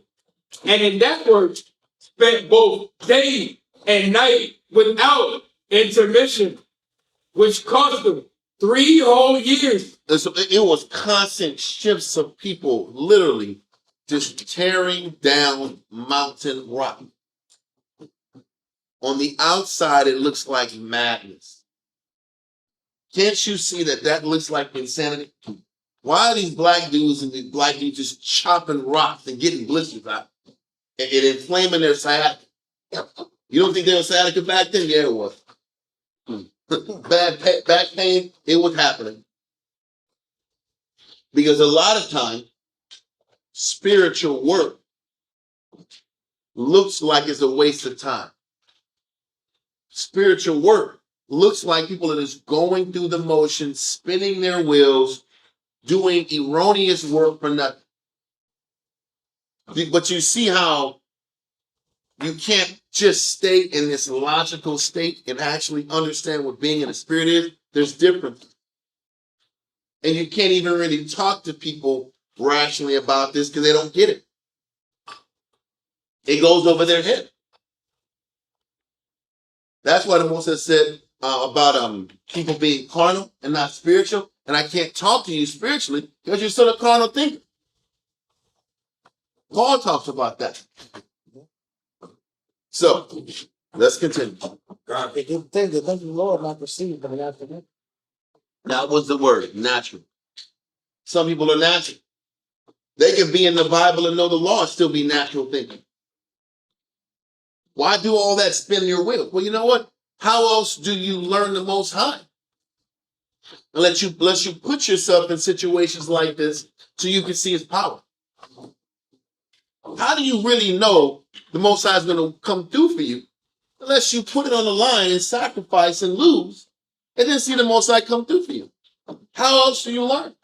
And in that work, spent both day and night without intermission, which cost them 3 whole years. And so it was constant shifts of people literally just tearing down mountain rock. On the outside, it looks like madness. Can't you see that that looks like insanity? Why are these black dudes and these black dudes just chopping rocks and getting blisters out and inflaming their sciatica? You don't think they were sciatica back then? Yeah, it was. Back pain, it was happening. Because a lot of time, spiritual work looks like it's a waste of time. Spiritual work looks like people that is going through the motions, spinning their wheels, doing erroneous work for nothing. But you see how you can't just stay in this logical state and actually understand what being in the spirit is. There's difference. And you can't even really talk to people rationally about this because they don't get it. It goes over their head. That's why the Moses said about people being carnal and not spiritual. And I can't talk to you spiritually because you're still a carnal thinker. Paul talks about that. So, let's continue. They do things that the Lord not perceive, but not forget. That was the word, natural. Some people are natural. They can be in the Bible and know the law and still be natural thinking. Why do all that spin your wheels? Well, you know what? How else do you learn the Most High? Unless you put yourself in situations like this so you can see his power. How do you really know the Most High is going to come through for you unless you put it on the line and sacrifice and lose and then see the Most High come through for you? How else do you learn?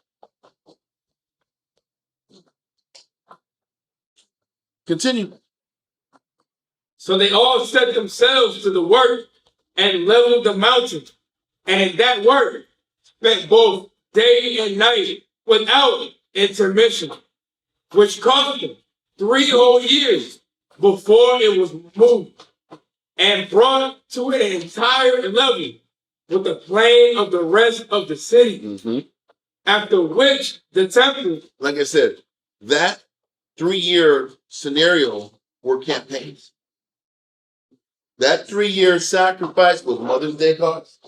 Continue. So they all set themselves to the work and leveled the mountain. And in that work spent both day and night without intermission, which cost them 3 whole years before it was moved and brought to an entire level with the plain of the rest of the city. Mm-hmm. After which the temple, like I said, that 3-year scenario were campaigns. That 3-year sacrifice was Mother's Day cards.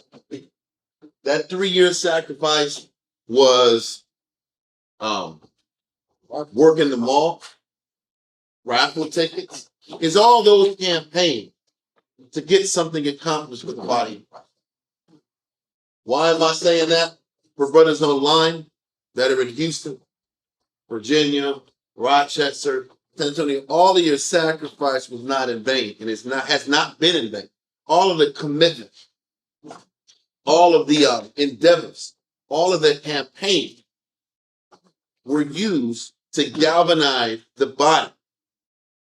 That 3-year sacrifice was working the mall, raffle tickets. It's all those campaigns to get something accomplished with the body. Why am I saying that? For brothers online that are in Houston, Virginia, Rochester, San Antonio, all of your sacrifice was not in vain, and has not been in vain. All of the commitment, all of the endeavors, all of the campaigns were used to galvanize the body,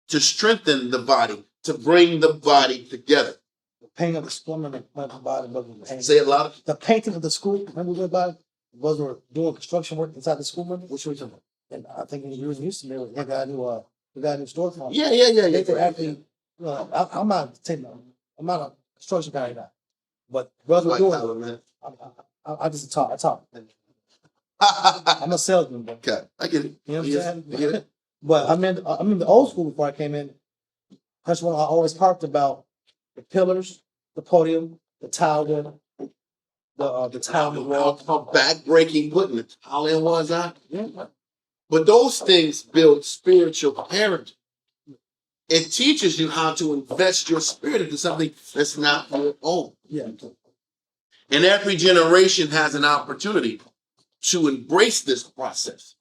to strengthen the body, to bring the body together. The painting of the school, remember the body wasn't painted. Say it louder. The painting of the school, remember the body? Was we doing construction work inside the school, remember? Which was, and I think when you were in Houston, they got a new storefront. Yeah. They were actually, I'm not a construction guy now, but brothers were doing it. Man. I just talk. I'm a salesman, bro. Okay, I get it. You know what I'm Yes, saying? I get it. But I'm in the old school before I came in. That's when I always harped about the pillars, the podium, the tower, the tower wall. How back-breaking putting it. How in was I? Yeah. But those things build spiritual character. It teaches you how to invest your spirit into something that's not your own. Yeah. And every generation has an opportunity to embrace this process.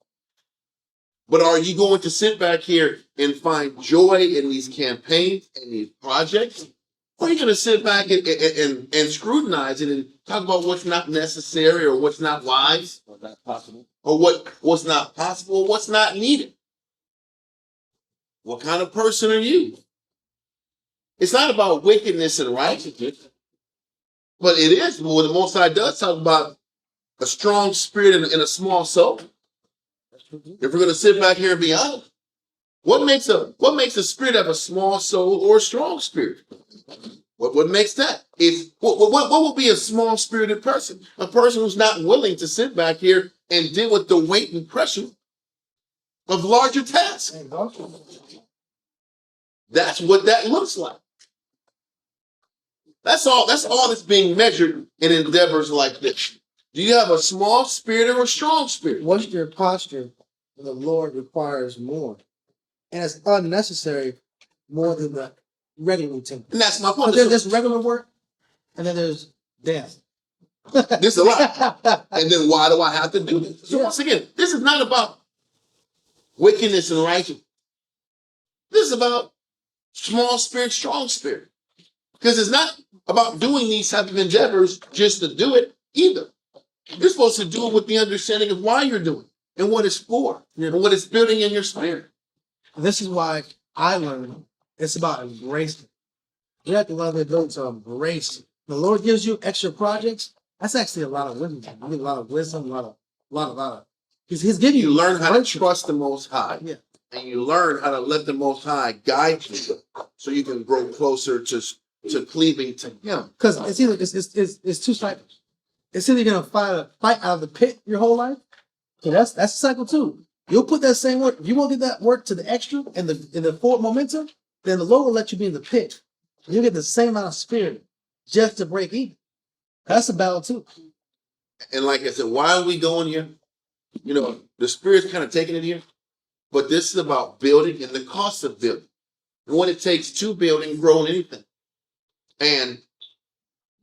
But are you going to sit back here and find joy in these campaigns and these projects? Or are you going to sit back and scrutinize it and talk about what's not necessary or what's not wise or not possible or what's not possible or what's not needed? What kind of person are you? It's not about wickedness and righteousness, but it is. Well, the Most High does talk about a strong spirit and a small soul. If we're going to sit back here and be honest, what makes a spirit have a small soul or a strong spirit? What makes that? What will be a small spirited person? A person who's not willing to sit back here and deal with the weight and pressure of larger tasks. That's what that looks like. That's all that's being measured in endeavors like this. Do you have a small spirit or a strong spirit? What's your posture when the Lord requires more? And it's unnecessary more than the regular routine. And that's my point. There's regular work and then there's death. This is a lot. And then why do I have to do this? So once again, this is not about wickedness and righteousness. This is about small spirit, strong spirit. Because it's not about doing these type of endeavors just to do it either. You're supposed to do it with the understanding of why you're doing it and what it's for and what it's building in your spirit. This is why I learned it's about embracing. You have to learn the ability to embrace. The Lord gives you extra projects. That's actually a lot of wisdom. You need a lot of wisdom, a lot of. He's giving You you learn how to trust the Most High. Yeah. And you learn how to let the Most High guide you so you can grow closer to cleaving to Him. Because it's either it's two cycles. It's either you're gonna fight out of the pit your whole life. So that's a cycle too. You'll put that same work. If you won't do that work to the extra and the forward momentum, then the Lord will let you be in the pit. You get the same amount of spirit just to break even. That's a battle too. And like I said, why are we going here? You know, the Spirit's kind of taking it here. But this is about building and the cost of building. And what it takes to build and grow anything. And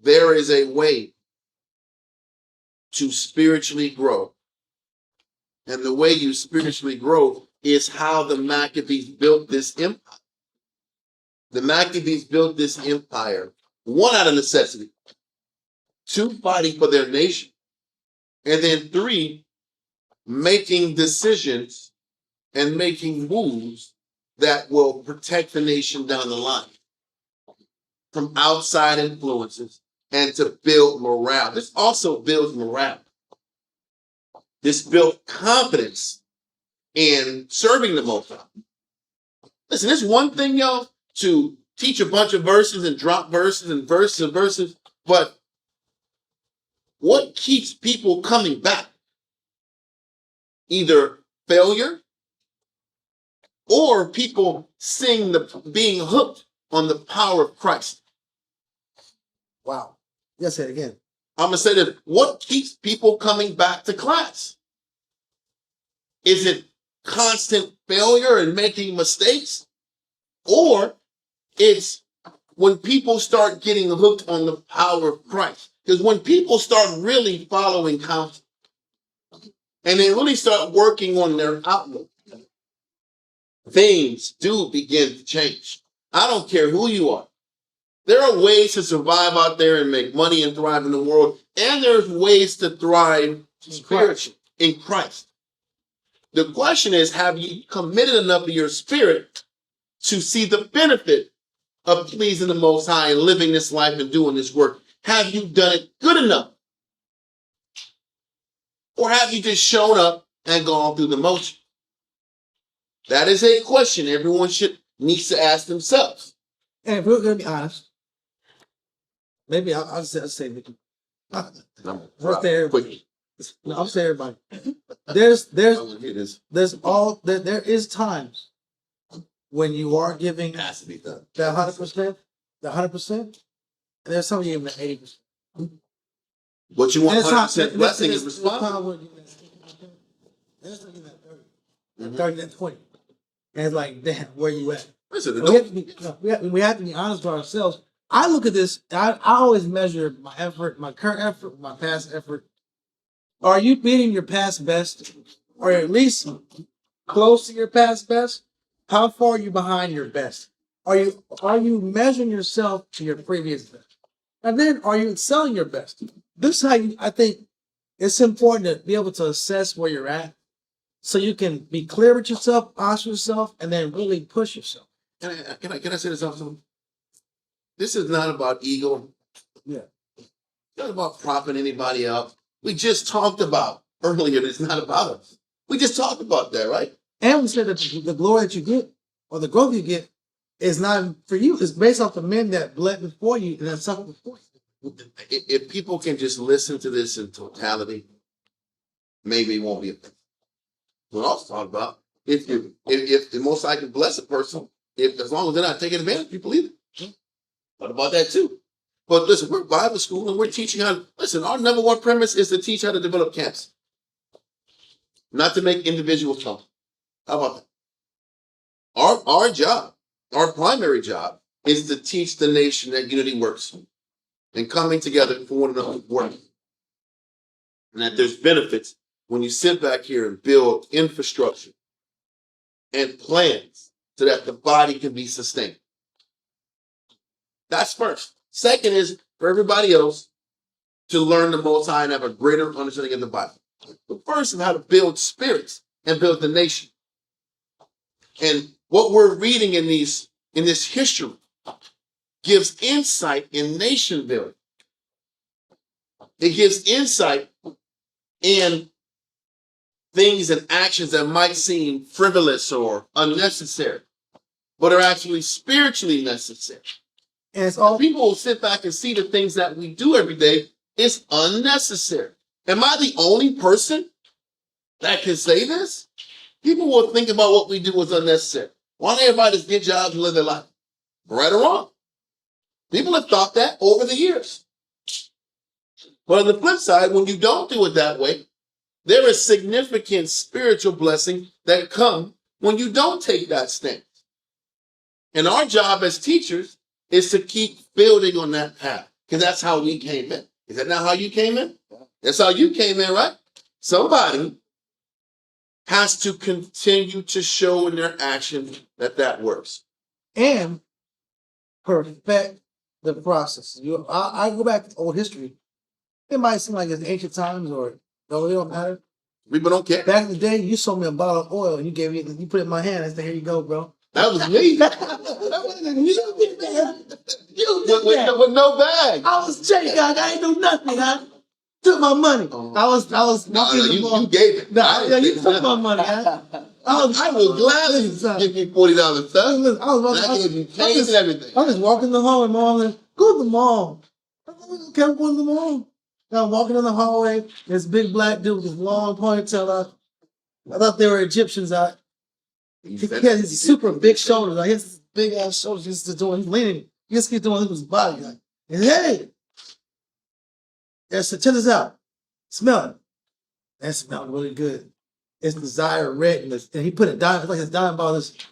there is a way to spiritually grow. And the way you spiritually grow is how the Maccabees built this empire. The Maccabees built this empire, one, out of necessity, two, fighting for their nation, and then three, making decisions and making moves that will protect the nation down the line from outside influences and to build morale. This also builds morale. This built confidence in serving the Most High. Listen, it's one thing, y'all, to teach a bunch of verses and drop verses and verses and verses, but what keeps people coming back? Either failure or people being hooked on the power of Christ. Wow. Yes, say it again. I'm going to say that what keeps people coming back to class? Is it constant failure and making mistakes? Or it's when people start getting hooked on the power of Christ? Because when people start really following counsel and they really start working on their outlook, things do begin to change. I don't care who you are. There are ways to survive out there and make money and thrive in the world. And there's ways to thrive spiritually in Christ. The question is, have you committed enough of your spirit to see the benefit of pleasing the Most High and living this life and doing this work? Have you done it good enough? Or have you just shown up and gone through the motion? That is a question everyone needs to ask themselves. And if we're going to be honest, maybe I'll say Vicky. First to everybody. No, I'll say everybody. There is times when you are giving It has to be done. that 100%, the 100%, and there's some of you giving that 80%. What you want And it's not- 100% blessing is there's responsible. time where you giving that 80%. There's some giving that 30, 30 and 20. And it's like, damn, where you at? Listen, We have to be honest with ourselves. I look at this, I always measure my effort, my current effort, my past effort. Are you beating your past best? Or at least close to your past best? How far are you behind your best? Are you measuring yourself to your previous best? And then are you excelling your best? This is how I think it's important to be able to assess where you're at so you can be clear with yourself, honest with yourself, and then really push yourself. Can I say this also? This is not about ego. Yeah. It's not about propping anybody up. We just talked about earlier, it's not about us. We just talked about that, right? And we said that the glory that you get or the growth you get is not for you. It's based off the men that bled before you and that suffered before you. If people can just listen to this in totality, maybe it won't be a thing. What else talk about if the Most High can bless a person, as long as they're not taking advantage of people either. What about that too? But listen, we're Bible school and we're teaching how to listen. Our number one premise is to teach how to develop camps, not to make individuals come. How about that? Our job, our primary job, is to teach the nation that unity works and coming together for one another works. And that there's benefits when you sit back here and build infrastructure and plans so that the body can be sustained. That's first. Second is for everybody else to learn the Most High and have a greater understanding of the Bible. But first is how to build spirits and build the nation. And what we're reading in this history gives insight in nation building. It gives insight in things and actions that might seem frivolous or unnecessary, but are actually spiritually necessary. And it's all People will sit back and see the things that we do every day is unnecessary. Am I the only person that can say this? People will think about what we do as unnecessary. Why don't everybody just get jobs and live their life? Right or wrong? People have thought that over the years. But on the flip side, when you don't do it that way, there is significant spiritual blessing that come when you don't take that stance. And our job as teachers is to keep building on that path, because that's how we came in. Is that not how you came in? That's how you came in, right? Somebody has to continue to show in their action that works. and perfect the process. I go back to old history. It might seem like it's ancient times or no, it don't matter. People don't care. Back in the day, you sold me a bottle of oil and you gave me, you put it in my hand. I said, "Here you go, bro." That was me. You did that. You did that. With no bag. I was checking. I ain't do nothing. I took my money. I was. No, you gave it. No, you took my money. I will gladly give you $40, son. I gave you change and everything. I was walking the hallway. Mom, like, go to the mall. I kept going to the mall. Now I'm walking in the hallway. This big black dude with this long ponytail. I thought they were Egyptians. He had these super big shoulders. Like, he has this big ass shoulders. He's just doing. He's leaning. He just keeps doing his body. Like, hey, check this out. Smell it. That smells really good. It's Desire Red, and he put a dime. It's like his dime ball. Just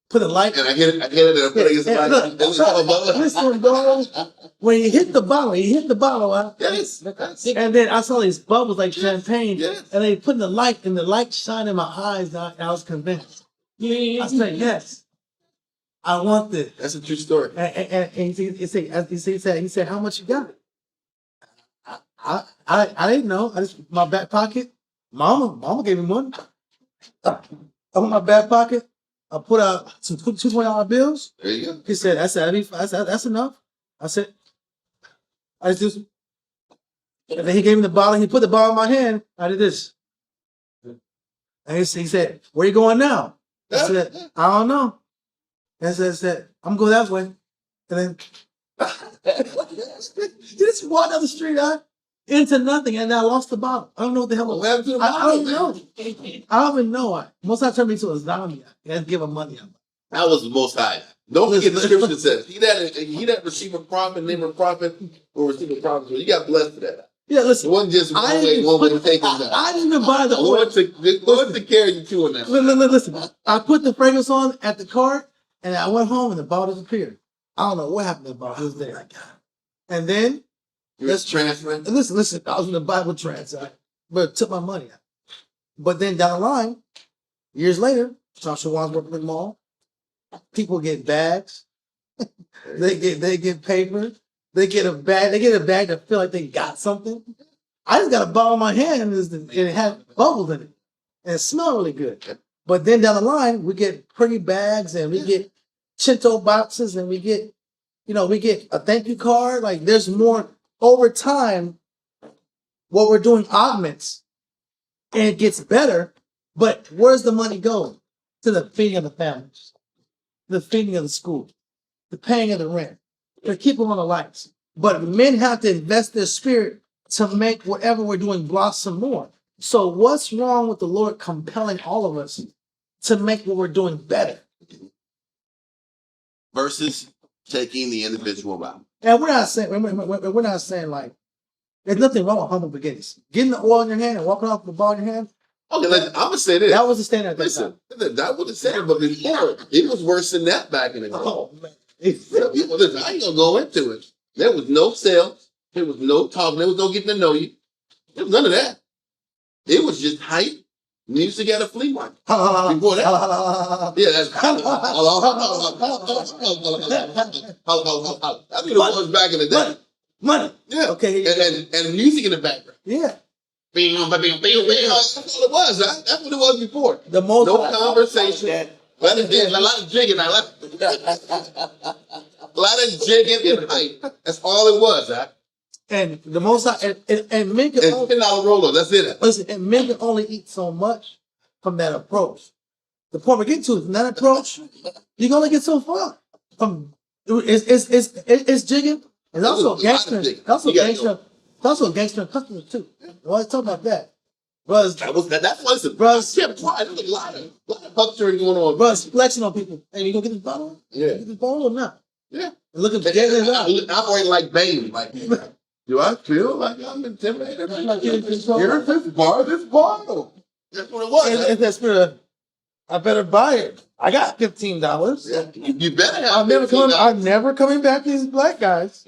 put a light. And I hit it, and I put it against the light. Listen, dog. When you hit the bottle, huh? Yes. And then I saw these bubbles like champagne, Yes. and they put the light, and the light shined in my eyes, and I was convinced. I said, "Yes, I want this." That's a true story. And he said, "How much you got?" I didn't know. I just my back pocket. Mama gave me money. I put my back pocket. I put out some $20 bills. There you go. He said, that's enough. I said, I just, and then he gave me the bottle. He put the bottle in my hand. I did this. And he said, "Where you going now?" I said, "I don't know." And I said, "I'm going that way." And then he just walked down the street, into nothing, and I lost the bottle. I don't know what the hell. What happened to the I bottle, don't know. I don't even know. Most of the time, turned me into a zombie. I had to give him money. That was the Most High. Don't forget the scripture says, he that receive a prophet, name a prophet, will receive a prophet. You got blessed for that. Yeah, It listen. wasn't just one way to take it down. I didn't even buy the oil. Lord took care of you too on that. Listen, I put the fragrance on at the cart, and I went home, and the bottle disappeared. I don't know what happened to the bottle. It was there. And then, You're just transferring. listen, I was in the Bible trance, but it took my money out. But then down the line, years later, Joshua Wan's working in the mall. People get bags. they get paper. They get a bag. They get a bag to feel like they got something. I just got a bottle in my hand, and it had bubbles in it, and it smelled really good. But then down the line, we get pretty bags, and we get Chinto boxes, and we get a thank you card. Like, there's more over time. What we're doing augments, and it gets better. But where's the money going? To the feeding of the families, the feeding of the school, the paying of the rent, to keep them on the lights. But men have to invest their spirit to make whatever we're doing blossom more. So what's wrong with the Lord compelling all of us to make what we're doing better. Versus taking the individual out. And we're not saying like there's nothing wrong with humble beginnings. Getting the oil in your hand and walking off with the ball in your hand. Okay, I'm gonna say this. That was the standard at that Listen, time. that was the standard, but before it was worse than that back in the day. Oh man. Listen, I ain't gonna go into it. There was no sales. There was no talking. There was no getting to know you. There was none of that. It was just hype. Music at a flea market. Before that, yeah, that's that's what it was back in the day. Money. Yeah, Okay. and music in the background. Yeah. That's all it was. That's what it was before. The most No conversation. A lot of jigging. A lot of jigging and hype. That's all it was. And the most and men can only $10 roller. That's it. listen, and men can only eat so much from that approach. The point we're getting to is from that approach, you can only get so far. From it's jigging. It's also gangster. It's also gangster. It's also gangster customers too. We always talk about that. Brothers, That's listen. brothers, There's a lot of huckstering going on. brothers flexing on people. Hey, you gonna get this bottle? Yeah. Get this bottle or not? Yeah. And look at the I'm already like Bane. Like, do I feel like I'm intimidated? Here's this bottle. That's what it was. It's that spirit of, I better buy it. I got $15. Yeah. You better have I'm never coming back to these black guys.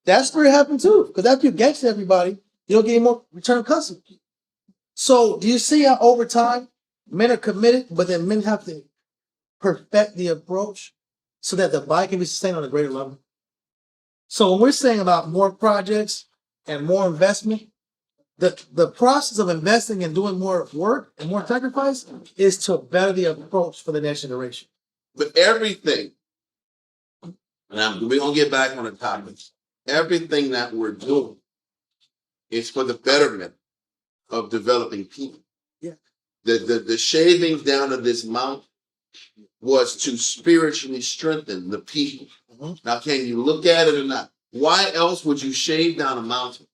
That spirit happened too. Because after you gangster everybody, you don't get any more return customers. So do you see how over time men are committed, but then men have to perfect the approach so that the body can be sustained on a greater level? So when we're saying about more projects and more investment, the process of investing and doing more work and more sacrifice is to better the approach for the next generation. But everything, and we're going to get back on the topic, everything that we're doing is for the betterment of developing people. Yeah. The shavings down of this mountain was to spiritually strengthen the people. Mhm. Now, can you look at it or not? Why else would you shave down a mountain?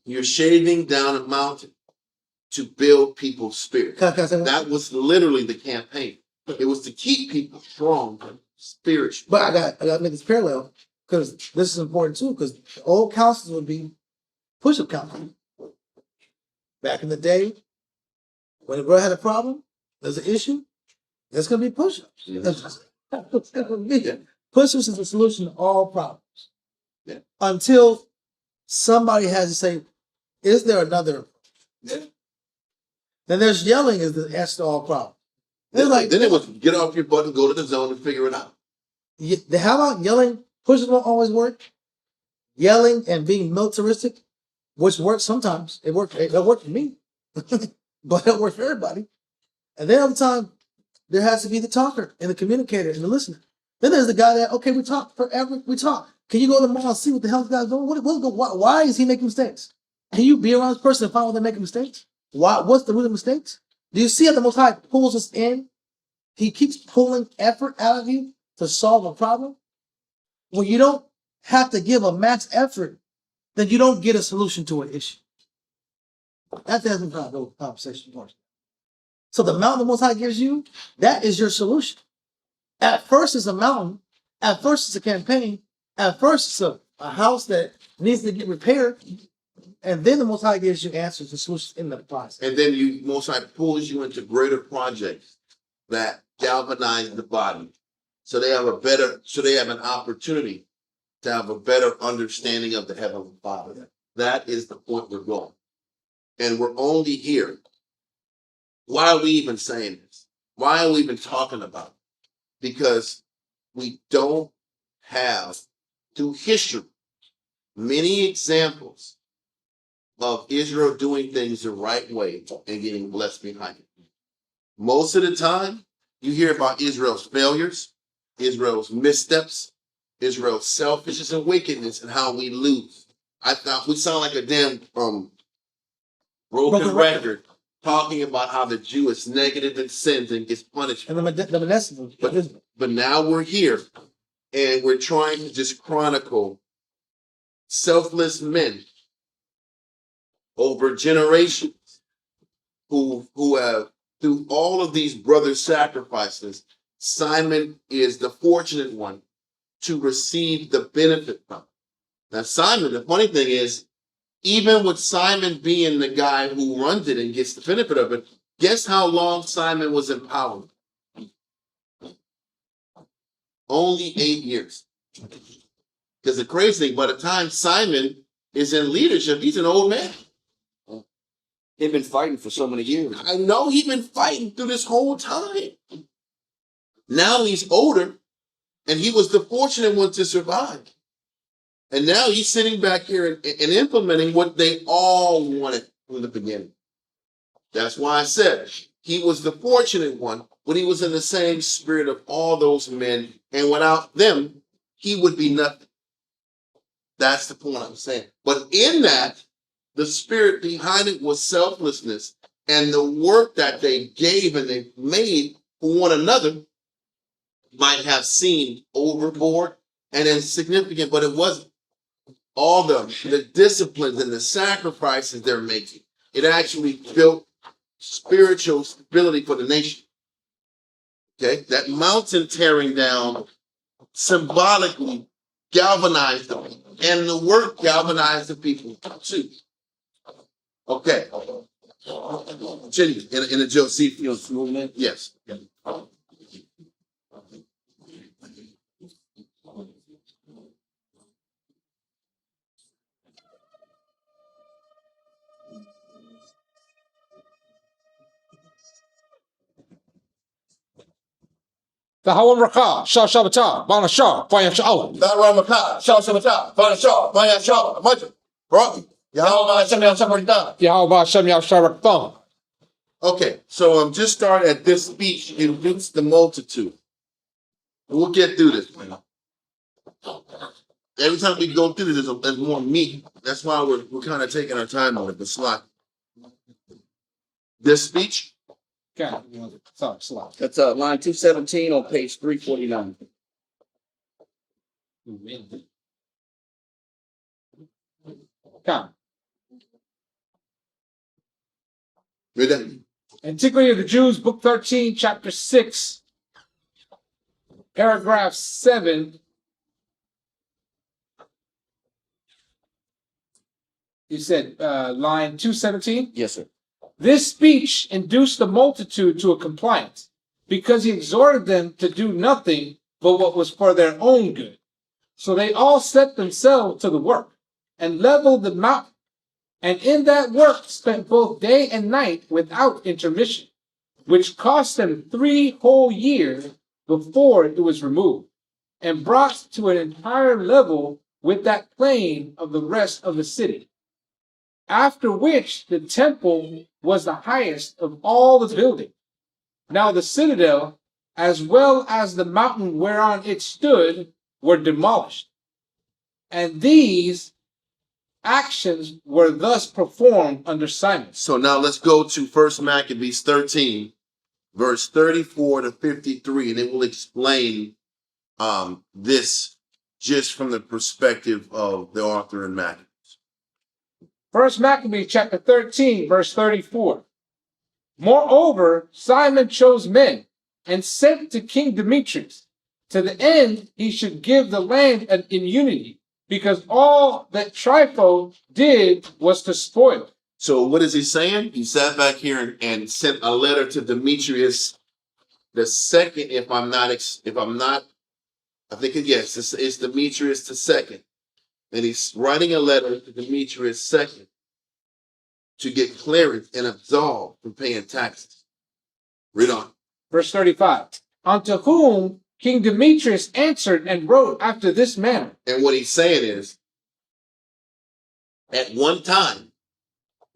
You're shaving down a mountain to build people's spirit. Can I say one? That was literally the campaign. It was to keep people strong spiritually. But I got to make this parallel because this is important too. Because old counselors would be push-up counselors. Back in the day, when a girl had a problem, there's an issue, there's going to be push-ups. That's gonna be. Push-ups is the solution to all problems. Yeah. Until somebody has to say, is there another? Yeah. Then there's yelling is the answer to all problems. Then Then it was get off your butt and go to the zone and figure it out. How about yelling? Push-ups won't always work. Yelling and being militaristic, which works sometimes. It worked for me, but it works for everybody. And then over time, there has to be the talker and the communicator and the listener. Then there's the guy that, okay, we talk forever. We talk. Can you go to the mall and see what the hell this guy's doing? Why is he making mistakes? Can you be around this person and find out they're making mistakes? What's the root of mistakes? Do you see how the Most High pulls us in? He keeps pulling effort out of you to solve a problem. When you don't have to give a max effort, then you don't get a solution to an issue. That doesn't drive the conversation. So the mountain the Most High gives you, that is your solution. At first it's a mountain. At first it's a campaign. At first it's a house that needs to get repaired. And then the Most High gives you answers and solutions in the process. And then you Most High pulls you into greater projects that galvanize the body. So they have an opportunity to have a better understanding of the Heavenly Father. That is the point we're going. And we're only here. Why are we even saying this? Why are we even talking about it? Because we don't have, through history, many examples of Israel doing things the right way and getting blessed behind it. Most of the time, you hear about Israel's failures, Israel's missteps, Israel's selfishness and wickedness, and how we lose. I thought we sound like a damn broken record talking about how the Jew is negative and sins and gets punished. And the Manasseh. But now we're here and we're trying to just chronicle selfless men over generations who have through all of these brothers' sacrifices, Simon is the fortunate one to receive the benefit from it. Now, Simon, the funny thing is, even with Simon being the guy who runs it and gets the benefit of it, guess how long Simon was in power? Only 8 years. Because the crazy thing, by the time Simon is in leadership, he's an old man. They've been fighting for so many years. I know he's been fighting through this whole time. Now he's older, and he was the fortunate one to survive. And now he's sitting back here and implementing what they all wanted from the beginning. That's why I said he was the fortunate one, but he was in the same spirit of all those men, and without them, he would be nothing. That's the point I'm saying. But in that, the spirit behind it was selflessness, and the work that they gave and they made for one another might have seemed overboard and insignificant, but it wasn't. All the disciplines and the sacrifices they're making, it actually built spiritual stability for the nation. Okay, that mountain tearing down symbolically galvanized them, and the work galvanized the people too. Okay, continue in the Josephus movement. Yes. The Hawan Raka, Shah Shabata, Bana Shah, Bayan Sha'ala. Yahweh Shem Yah Sharak Thumb. Okay, so I'm just starting at this speech against the multitude. We'll get through this. Every time we go through this, there's more meat. That's why we're kind of taking our time on it. The slot. This speech. Okay, sorry, slide. That's line 217 on page 349. Okay. Read that. Antiquity of the Jews, Book 13, Chapter 6, Paragraph 7. You said line 217? Yes, sir. This speech induced the multitude to a compliance, because he exhorted them to do nothing but what was for their own good. So they all set themselves to the work and leveled the mountain, and in that work spent both day and night without intermission, which cost them 3 whole years before it was removed, and brought to an entire level with that plain of the rest of the city. After which the temple was the highest of all the buildings. Now the citadel, as well as the mountain whereon it stood, were demolished. And these actions were thus performed under Simon. So now let's go to 1 Maccabees 13, verse 34 to 53, and it will explain this just from the perspective of the author in Maccabees. 1 Maccabees chapter 13, verse 34. Moreover, Simon chose men and sent to King Demetrius, to the end he should give the land in unity, because all that Trypho did was to spoil it. So what is he saying? He sat back here and sent a letter to Demetrius the second, I think it's Demetrius the second. And he's writing a letter to Demetrius II to get clearance and absolved from paying taxes. Read on. Verse 35. Unto whom King Demetrius answered and wrote after this manner. And what he's saying is, at one time,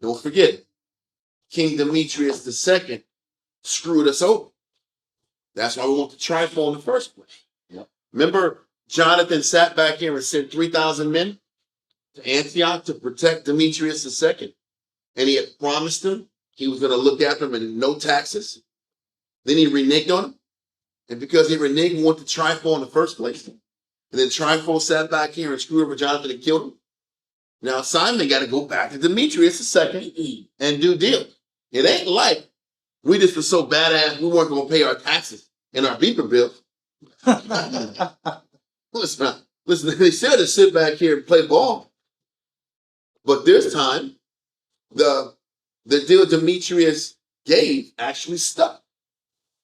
don't forget it, King Demetrius II screwed us over. That's why we want the Trypho in the first place. Yep. Remember, Jonathan sat back here and sent 3,000 men to Antioch to protect Demetrius II. And he had promised him he was going to look after him and no taxes. Then he reneged on him. And because he reneged, he wanted the Trypho in the first place. And then Trypho sat back here and screwed over Jonathan and killed him. Now Simon got to go back to Demetrius II and do deal. It ain't like We just were so badass, we weren't going to pay our taxes and our beeper bills. Listen, they said to sit back here and play ball. But this time, the deal Demetrius gave actually stuck.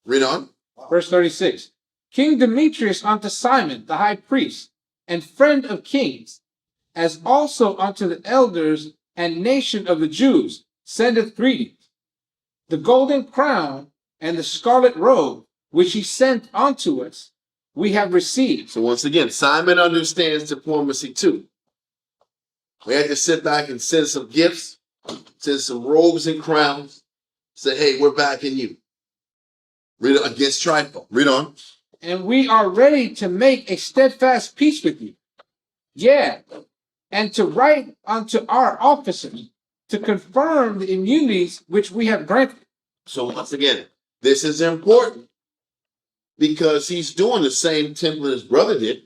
Read on. Verse 36. King Demetrius unto Simon, the high priest, and friend of kings, as also unto the elders and nation of the Jews, sendeth greetings. The golden crown and the scarlet robe, which he sent unto us, we have received. So once again, Simon understands diplomacy too. We had to sit back and send some gifts, send some robes and crowns, say, hey, we're backing you. Read on, against Trypho. Read on. And we are ready to make a steadfast peace with you. Yeah, and to write unto our officers to confirm the immunities which we have granted. So once again, this is important because he's doing the same template his brother did.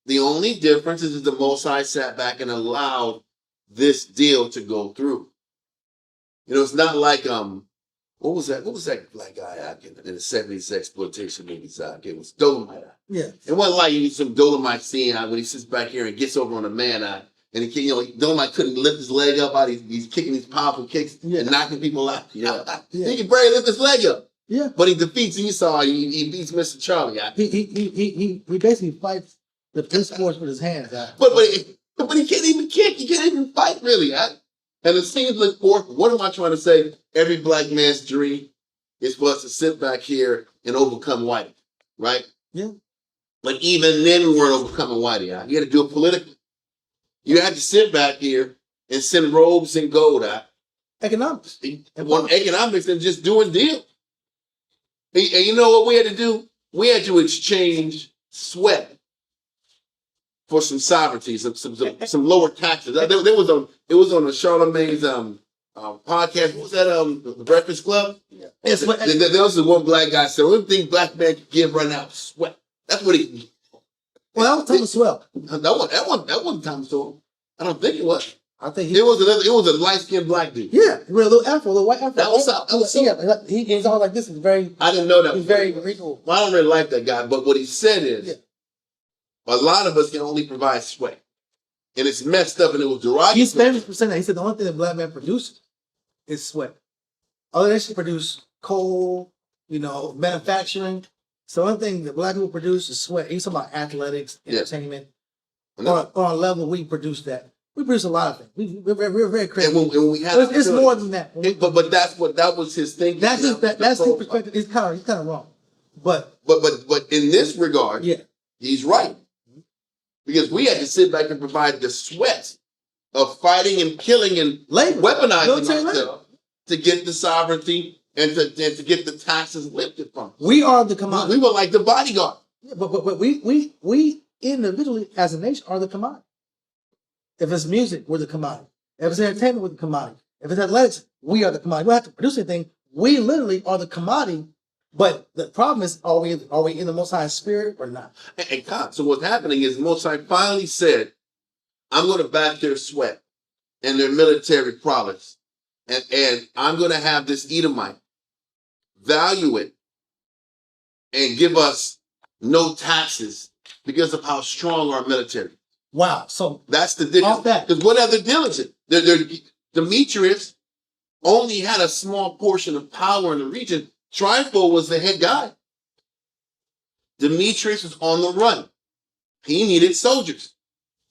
The only difference is that the Most High sat back and allowed this deal to go through. You know, it's not like what was that black guy acting in the 70s exploitation movie? It was Dolomite. Yeah. It wasn't like you some Dolomite scene when he sits back here and gets over on a man eye. And he, Dolomite couldn't lift his leg up out. He's kicking these powerful kicks and knocking people out. Yeah. He can barely lift his leg up. Yeah. But he defeats Esau. He beats Mr. Charlie. He basically fights the police force with his hands. But he can't even kick. He can't even fight really. And the scenes look forth. What am I trying to say? Every black man's dream is for us to sit back here and overcome white, right? Yeah. But even then, we weren't overcoming whitey. You had to do it politically. You had to sit back here and send robes and gold out. Economics. Economics and just doing deals. And you know what we had to do? We had to exchange sweat for some sovereignty, some lower taxes. It was on the Charlemagne's podcast. What was that? The Breakfast Club. Yeah. There was one black guy said, "One thing black man can give right now is sweat." That's what he. Well, that was Thomas Swell. That wasn't Thomas Swell. I don't think it was. I think it was a light skinned black dude. Yeah, with a little afro, a little white afro. That was yeah. He's all like this. Is very. I didn't know that. He's very regal. Well, I don't really like that guy, but what he said is, a lot of us can only provide sweat, and it's messed up, and it was derogatory. He's famous for saying that. He said the only thing that black man produces is sweat. Other nations produce coal, manufacturing. So one thing that black people produce is sweat. He's talking about athletics, entertainment. On a level, we produce that. We produce a lot of things. We're very creative. And when we have it's more than that. But that was his thinking. That's his perspective. He's kind of wrong. But in this regard, he's right. Because we had to sit back and provide the sweat of fighting and killing and weaponizing ourselves to get the sovereignty and to get the taxes lifted from us. We are the commodity. We were like the bodyguard. Yeah, but we individually as a nation are the commodity. If it's music, we're the commodity. If it's entertainment, we're the commodity. If it's athletics, we are the commodity. We don't have to produce anything. We literally are the commodity. But the problem is, are we in the Most High spirit or not? And God, so what's happening is the Most High finally said, I'm going to back their sweat and their military prowess. And I'm going to have this Edomite value it and give us no taxes because of how strong our military is. Wow. So that's the difference. Because what other deal is it? Demetrius only had a small portion of power in the region. Trypho was the head guy. Demetrius was on the run. He needed soldiers.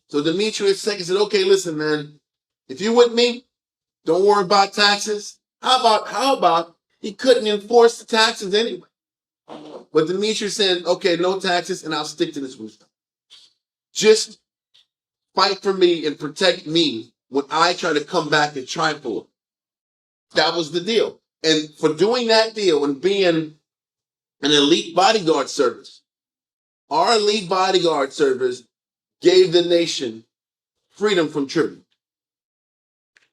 So Demetrius said, okay, listen, man, if you're with me, don't worry about taxes. How about he couldn't enforce the taxes anyway? But Demetrius said, okay, no taxes, and I'll stick to this wisdom. Just fight for me and protect me when I try to come back and Trypho. That was the deal. And for doing that deal and being an elite bodyguard service, our elite bodyguard service gave the nation freedom from tribute.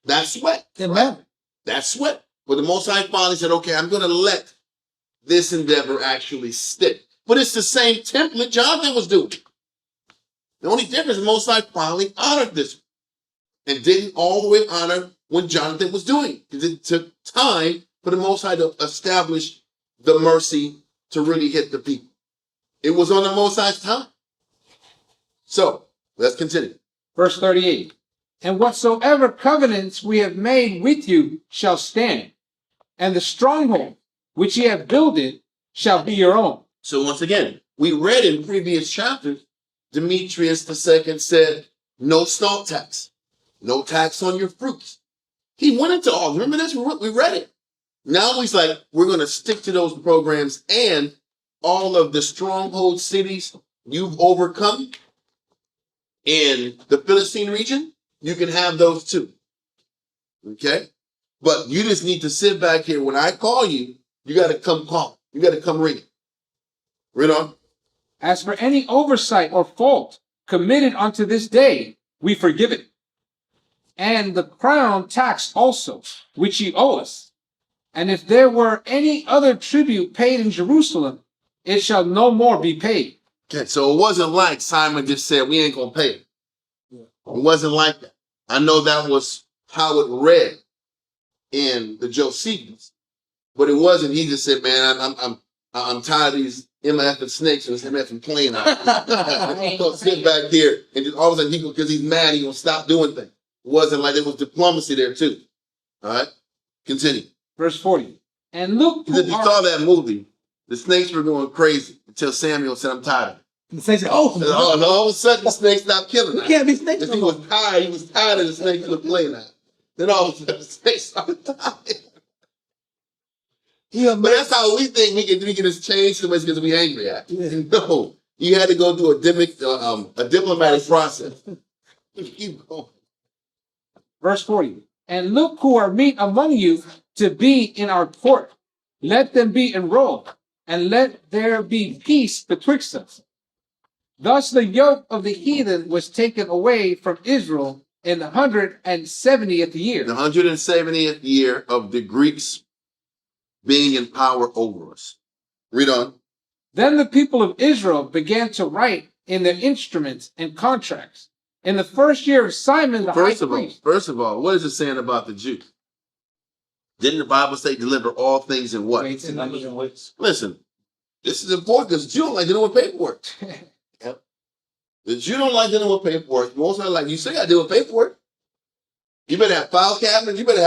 That's sweat. Right? That's sweat. But the Most High finally said, okay, I'm going to let this endeavor actually stick. But it's the same template Jonathan was doing. The only difference is Most High finally honored this and didn't all the way honor when Jonathan was doing it. Because it took time for the Most High to establish the mercy to really hit the people. It was on the Most High's time. So let's continue. Verse 38. And whatsoever covenants we have made with you shall stand, and the stronghold which ye have builded shall be your own. So once again, we read in previous chapters, Demetrius II said, no salt tax, no tax on your fruits. He went into all, remember this? We read it. Now he's like, we're going to stick to those programs, and all of the stronghold cities you've overcome in the Philistine region, you can have those too. Okay? But you just need to sit back here. When I call you, you got to come call. You got to come ring. Read on. As for any oversight or fault committed unto this day, we forgive it. And the crown tax also, which ye owe us. And if there were any other tribute paid in Jerusalem, it shall no more be paid. Okay, so it wasn't like Simon just said, we ain't going to pay it. It wasn't like that. I know that was how it read in the Josephus, but it wasn't. He just said, man, I'm tired of these MF snakes and this MF playing out. I'm going to sit back here and just all of a sudden, because he's mad, he's going to stop doing things. It wasn't like there was diplomacy there too. All right, continue. Verse 40. And look, If you saw that movie, the snakes were going crazy until Samuel said, I'm tired of it. And the snake said, oh, And all of a sudden, the snake stopped killing we him. can't be snakes If no he more. was tired, he was tired of the snake in the play now. Then all of a sudden, the snake started dying. Yeah, But that's how we think we can just change the ways because we angry at. Yeah. No, you had to go through a diplomatic process. Keep going. Verse 40. And look who are meet among you to be in our court. Let them be enrolled, and let there be peace betwixt us. Thus the yoke of the heathen was taken away from Israel in the 170th year. The 170th year of the Greeks being in power over us. Read on. Then the people of Israel began to write in their instruments and contracts. In the first year of Simon the high priest. First of all, what is it saying about the Jews? Didn't the Bible say deliver all things in what? Weights and numbers and weights. Listen, this is important because Jews don't like dealing with paperwork. Yep. The Jew don't like dealing with paperwork. Most of them like, you say I deal with paperwork. You better have file cabinets. You better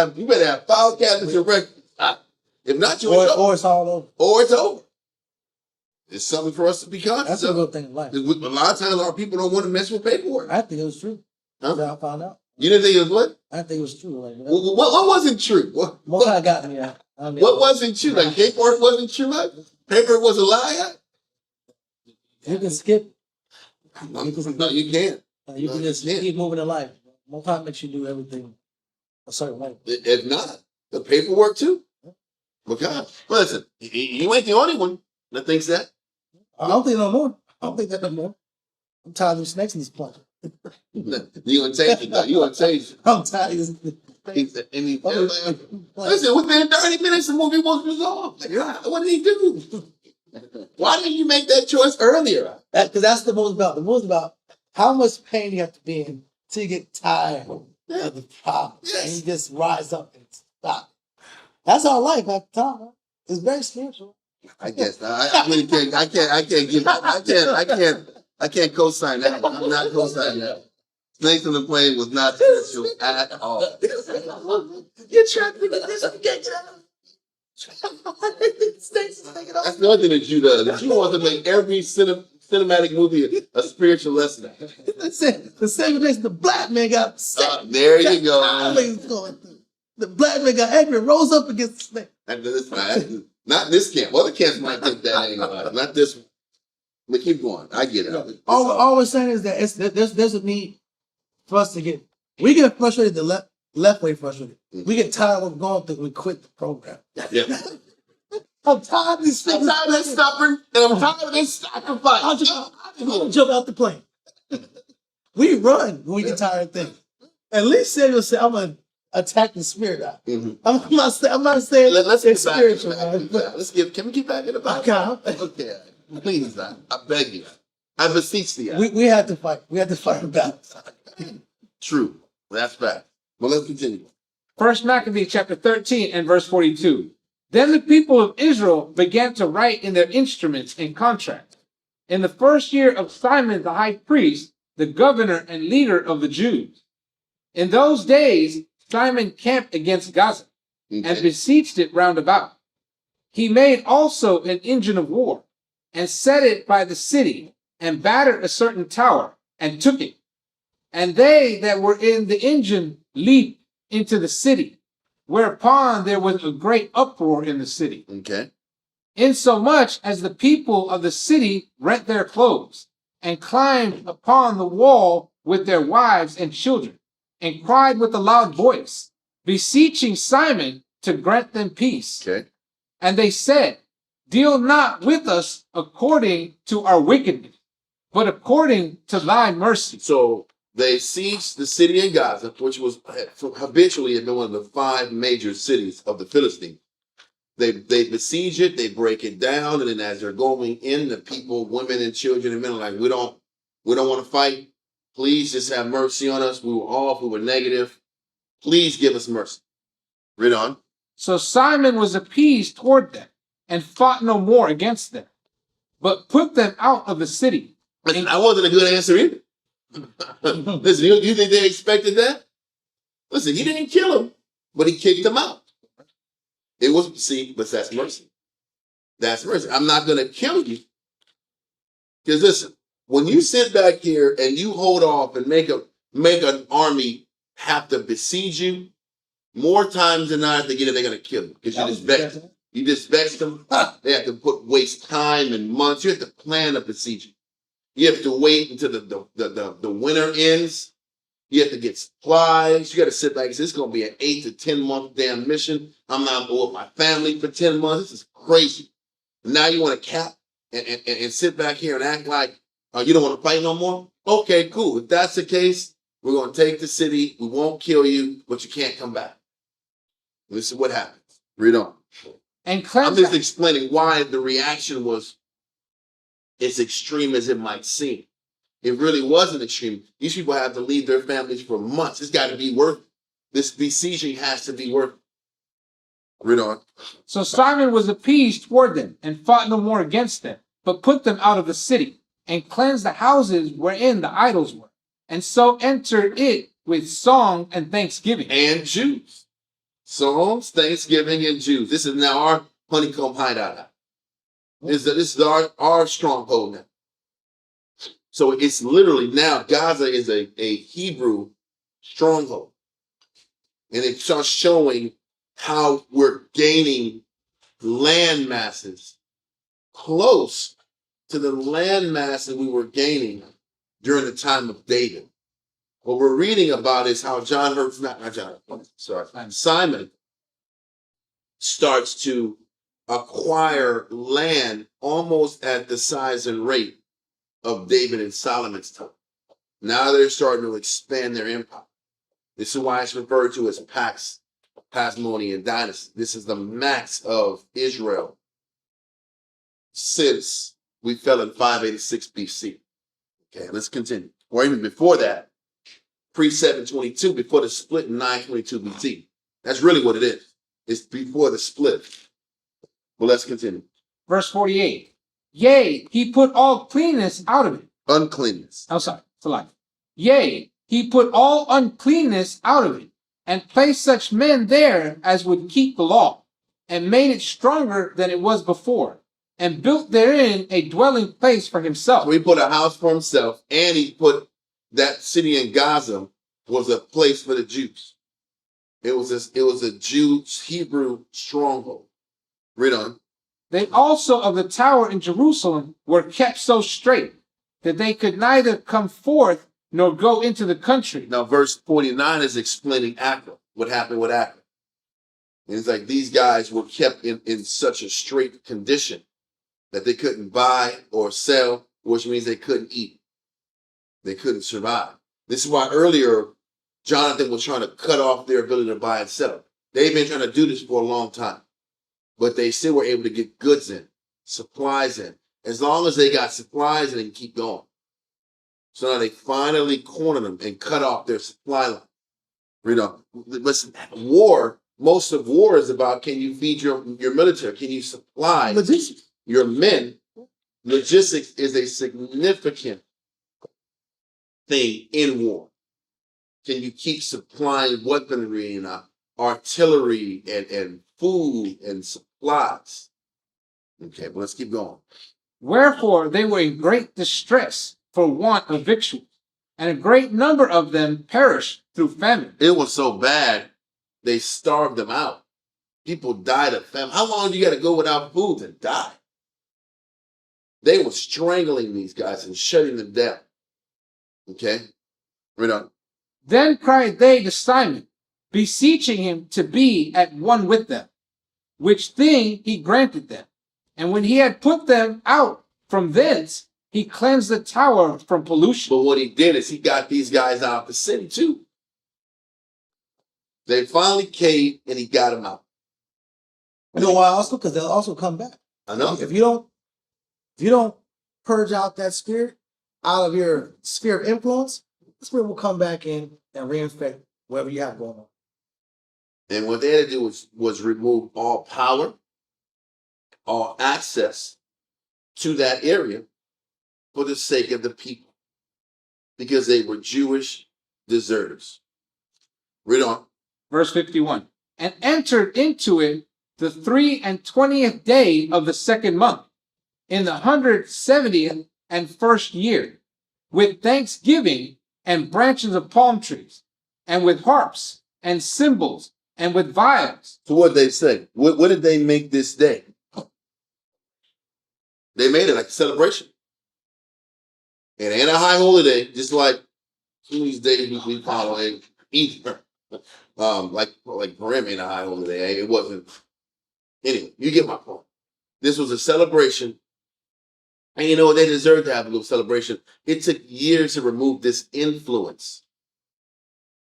have file cabinets and records. If not, or it's all over. Or it's over. It's something for us to be conscious That's a of. good thing in life. A lot of times our people don't want to mess with paperwork. I think it was true. Huh? Until I found out. You didn't think it was what? I think it was true. Like, What wasn't true? most I got me. I mean, What wasn't true? Like paperwork wasn't true? Like paperwork was a lie? you can skip. No, you can't. You can just Yeah. keep moving in life. Most time makes you do everything a certain way. If not, the paperwork too. Because, listen, you ain't the only one that thinks that. I don't think no more. I don't think that no more. I'm tired of them snakes in this place. You gonna change it though. You gonna change it. I'm tired of this. Listen, within 30 minutes, the movie was resolved. Like, what did he do? Why didn't you make that choice earlier? Because that's the movie's about. The movie's about how much pain you have to be in till you get tired of the problem. Yes. And you just rise up and stop. That's our life at the time. Huh? It's very spiritual. I guess I really can't. I can't co-sign that. I'm not co-signing that. Snakes on the Plane was not spiritual at all. You're trying to get this. You can't get out. Snakes is taking off. That's the other thing that you does. The Jew wants to make every cinematic movie a spiritual lesson. The same reason the black man got sick. There you go. Going through. The black man got angry and rose up against the snake. And this, not this camp. Other camps might think that ain't right. Not this one. But keep going. I get it. All we're saying is that there's a need for us to get. We get frustrated the left way frustrated. We get tired of what we're going through. We quit the program. Yeah. I'm tired of this. I'm tired of this stubborn, and I'm tired of this sacrifice. I'll jump out the plane. We run when we get tired of things. At least Samuel said, "I'm gonna attack the spirit out." Mm-hmm. I'm not saying Let's it's get back. spiritual. Can we get back in the Bible? Okay. Please, I beg you. I beseech thee. We had to fight. We had to fight the battle. True. That's fact. But let's continue. First Maccabees chapter 13 and verse 42. Then the people of Israel began to write in their instruments and contracts. In the first year of Simon the high priest, the governor and leader of the Jews. In those days, Simon camped against Gaza and besieged it round about. He made also an engine of war and set it by the city and battered a certain tower and took it. And they that were in the engine leaped into the city, whereupon there was a great uproar in the city. Okay. Insomuch as the people of the city rent their clothes and climbed upon the wall with their wives and children and cried with a loud voice, beseeching Simon to grant them peace. Okay. And they said, deal not with us according to our wickedness, but according to thy mercy. So they sieged the city of Gaza, which was habitually had been one of the 5 major cities of the Philistines. They besiege it, they break it down, and then as they're going in, the people, women and children and men are like, we don't want to fight. Please just have mercy on us. We were off, we were negative. Please give us mercy. Read on. So Simon was appeased toward them and fought no more against them, but put them out of the city. Listen, that wasn't a good answer either. Listen, you think they expected that? Listen, he didn't kill him, but he kicked them out. It was, but that's mercy. That's mercy. I'm not going to kill you. Because listen, when you sit back here and you hold off and make an army have to besiege you, more times than not, they're going to kill you. Because you just vexed them. They have to waste time and months. You have to plan a besieging. You have to wait until the winter ends. You have to get supplies. You got to sit back and say, it's going to be an 8 to 10 month damn mission. I'm not with my family for 10 months. This is crazy. Now you want to cap and sit back here and act like you don't want to fight no more? Okay, cool. If that's the case, we're going to take the city. We won't kill you, but you can't come back. This is what happens. Read on. And I'm just explaining why the reaction was as extreme as it might seem. It really wasn't extreme. These people have to leave their families for months. It's got to be worth it. This besieging has to be worth it. Read on. So Simon was appeased toward them and fought no more against them, but put them out of the city and cleansed the houses wherein the idols were, and so entered it with song and thanksgiving. And Jews. Songs, thanksgiving, and Jews. This is now our honeycomb hideout. This is our stronghold now. So it's literally now Gaza is a Hebrew stronghold. And it starts showing how we're gaining land masses close to the land masses we were gaining during the time of David. What we're reading about is how Simon starts to acquire land almost at the size and rate of David and Solomon's time. Now they're starting to expand their empire. This is why it's referred to as Pax, Pasmonian dynasty. This is the max of Israel since we fell in 586 BC. Okay, let's continue. Or even before that, pre-722, before the split in 922 BC. That's really what it is. It's before the split. Well, let's continue. Verse 48. Yea, he put all cleanness out of it. Uncleanness. Oh, sorry. It's a lie. Yea, he put all uncleanness out of it, and placed such men there as would keep the law, and made it stronger than it was before, and built therein a dwelling place for himself. So he put a house for himself, and he put that city in Gaza was a place for the Jews. It was a Jews Hebrew stronghold. Read on. They also of the tower in Jerusalem were kept so straight that they could neither come forth nor go into the country. Now, verse 49 is explaining Acca, what happened with Acca. And it's like these guys were kept in such a straight condition that they couldn't buy or sell, which means they couldn't eat. They couldn't survive. This is why earlier Jonathan was trying to cut off their ability to buy and sell. They've been trying to do this for a long time, but they still were able to get goods in, supplies in. As long as they got supplies, they can keep going. So now they finally cornered them and cut off their supply line. You know, listen, war most of war is about, can you feed your military? Can you supply Logistics. your men? Logistics is a significant thing in war. Can you keep supplying weaponry and artillery and food and supplies? Okay, but let's keep going. Wherefore they were in great distress for want of victuals, and a great number of them perished through famine. It was so bad, they starved them out. People died of famine. How long do you got to go without food to die? They were strangling these guys and shutting them down. Okay? Read on. Then cried they to Simon, beseeching him to be at one with them, which thing he granted them. And when he had put them out from thence, he cleansed the tower from pollution. But what he did is he got these guys out of the city too. They finally caved and he got them out. You know why also? Because they'll also come back. I know. If you don't purge out that spirit out of your sphere of influence, the spirit will come back in and reinfect whatever you have going on. And what they had to do was remove all power, all access to that area for the sake of the people, because they were Jewish deserters. Read on. Verse 51. And entered into it the 23rd day of the second month, in the 170th and first year, with thanksgiving and branches of palm trees, and with harps and cymbals, and with viols. So what did they say? What did they make this day? They made it like a celebration. It ain't a high holiday, just like some of these days we follow Easter. Like Purim ain't a high holiday. It wasn't. Anyway, you get my point. This was a celebration. And you know what? They deserved to have a little celebration. It took years to remove this influence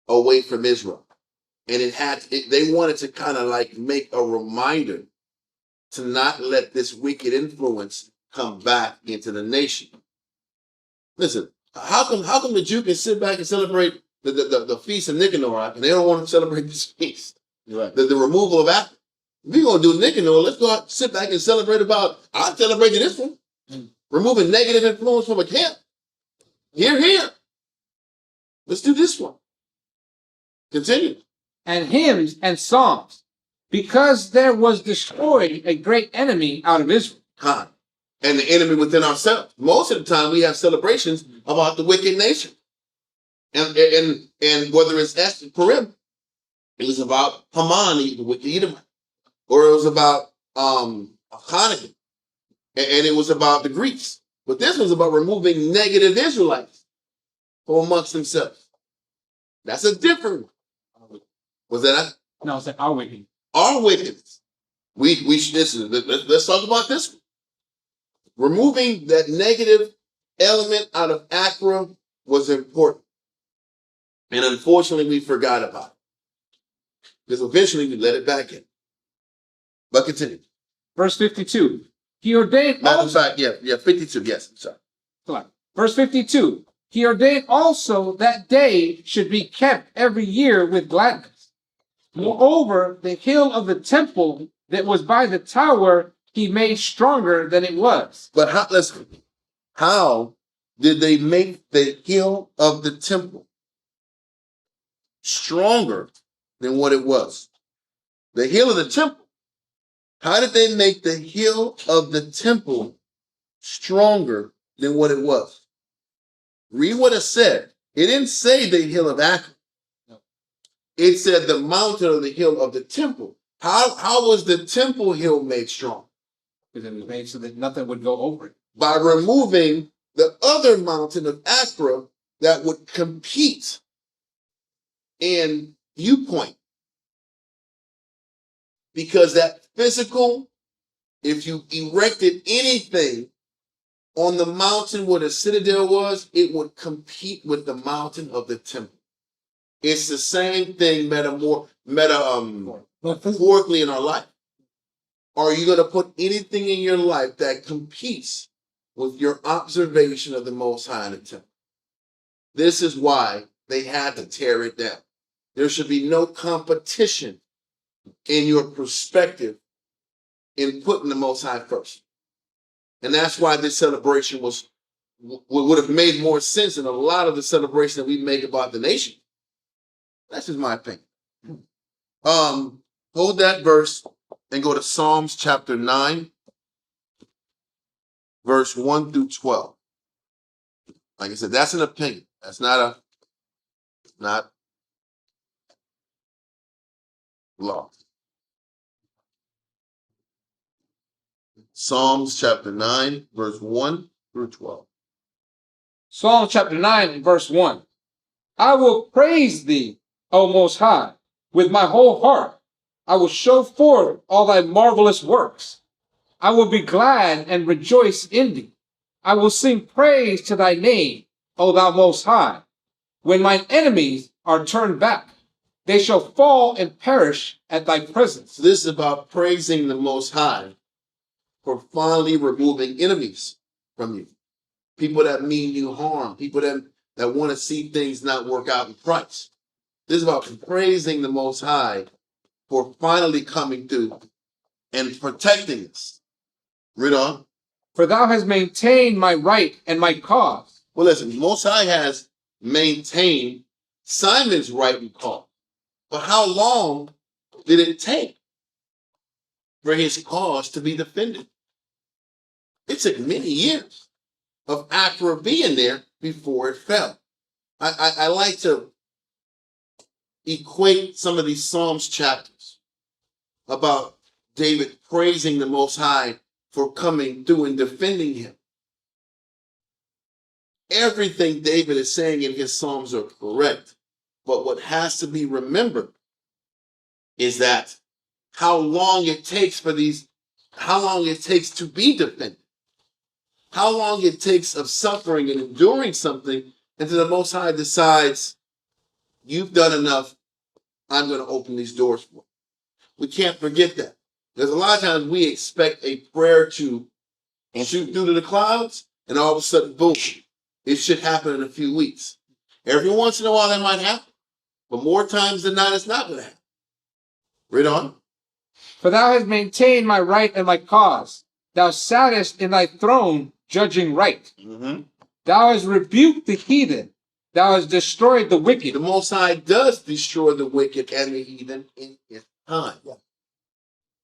away from Israel. And they wanted to kind of like make a reminder to not let this wicked influence come back into the nation. Listen, how come the Jew can sit back and celebrate the feast of Nicanor and they don't want to celebrate this feast? Right. The removal of Africa. If we're gonna do Nicanor, let's go out, sit back and celebrate I celebrated this one. Removing negative influence from a camp. Here. Let's do this one. Continue. And hymns and psalms, because there was destroyed a great enemy out of Israel. And the enemy within ourselves. Most of the time we have celebrations about the wicked nation. And whether it's Esther Purim, it was about Haman, the wicked Edomite. Or it was about Hanukkah. And it was about the Greeks. But this was about removing negative Israelites from amongst themselves. That's a different one. Was that No, it's like our wicked. our wickedness? Let's talk about this one. Removing that negative element out of Accra was important. And unfortunately, we forgot about it. Because eventually we let it back in. But continue. Verse 52. He ordained Matter of fact, 52, yes, I'm sorry. Verse 52. He ordained also that day should be kept every year with gladness. Moreover, the hill of the temple that was by the tower he made stronger than it was. But how did they make the hill of the temple stronger than what it was? The hill of the temple. How did they make the hill of the temple stronger than what it was? Read what it said. It didn't say the hill of Accra. No. It said the mountain of the hill of the temple. How was the temple hill made strong? Because it was made so that nothing would go over it. By removing the other mountain of Accra that would compete in viewpoint. Because that physical, if you erected anything on the mountain where the citadel was, it would compete with the mountain of the temple. It's the same thing metaphorically in our life. Are you going to put anything in your life that competes with your observation of the Most High in the temple? This is why they had to tear it down. There should be no competition in your perspective in putting the Most High first. And that's why this celebration would have made more sense than a lot of the celebration that we make about the nation. That's just my opinion. Hold that verse and go to Psalms chapter 9, verse 1 through 12. Like I said, that's an opinion. That's not law. Psalms chapter 9, verse 1 through 12. Psalm chapter 9 and verse 1. I will praise thee, O Most High, with my whole heart. I will show forth all thy marvelous works. I will be glad and rejoice in thee. I will sing praise to thy name, O thou Most High. When mine enemies are turned back, they shall fall and perish at thy presence. So this is about praising the Most High for finally removing enemies from you. People that mean you harm, people that want to see things not work out in Christ. This is about praising the Most High for finally coming through and protecting us. Read on. For thou hast maintained my right and my cause. Well, listen, Most High has maintained Simon's right and cause. But how long did it take for his cause to be defended? It took many years of Accra being there before it fell. I like to equate some of these Psalms chapters about David praising the Most High for coming through and defending him. Everything David is saying in his Psalms are correct. But what has to be remembered is that how long it takes to be defended. How long it takes of suffering and enduring something until the Most High decides, you've done enough, I'm going to open these doors for you. We can't forget that. Because a lot of times we expect a prayer to shoot through to the clouds, and all of a sudden, boom, it should happen in a few weeks. Every once in a while that might happen, but more times than not, it's not going to happen. Read on. For thou hast maintained my right and my cause. Thou sattest in thy throne, judging right. Mm-hmm. Thou hast rebuked the heathen. Thou hast destroyed the wicked. The Most High does destroy the wicked and the heathen in his time. Yeah.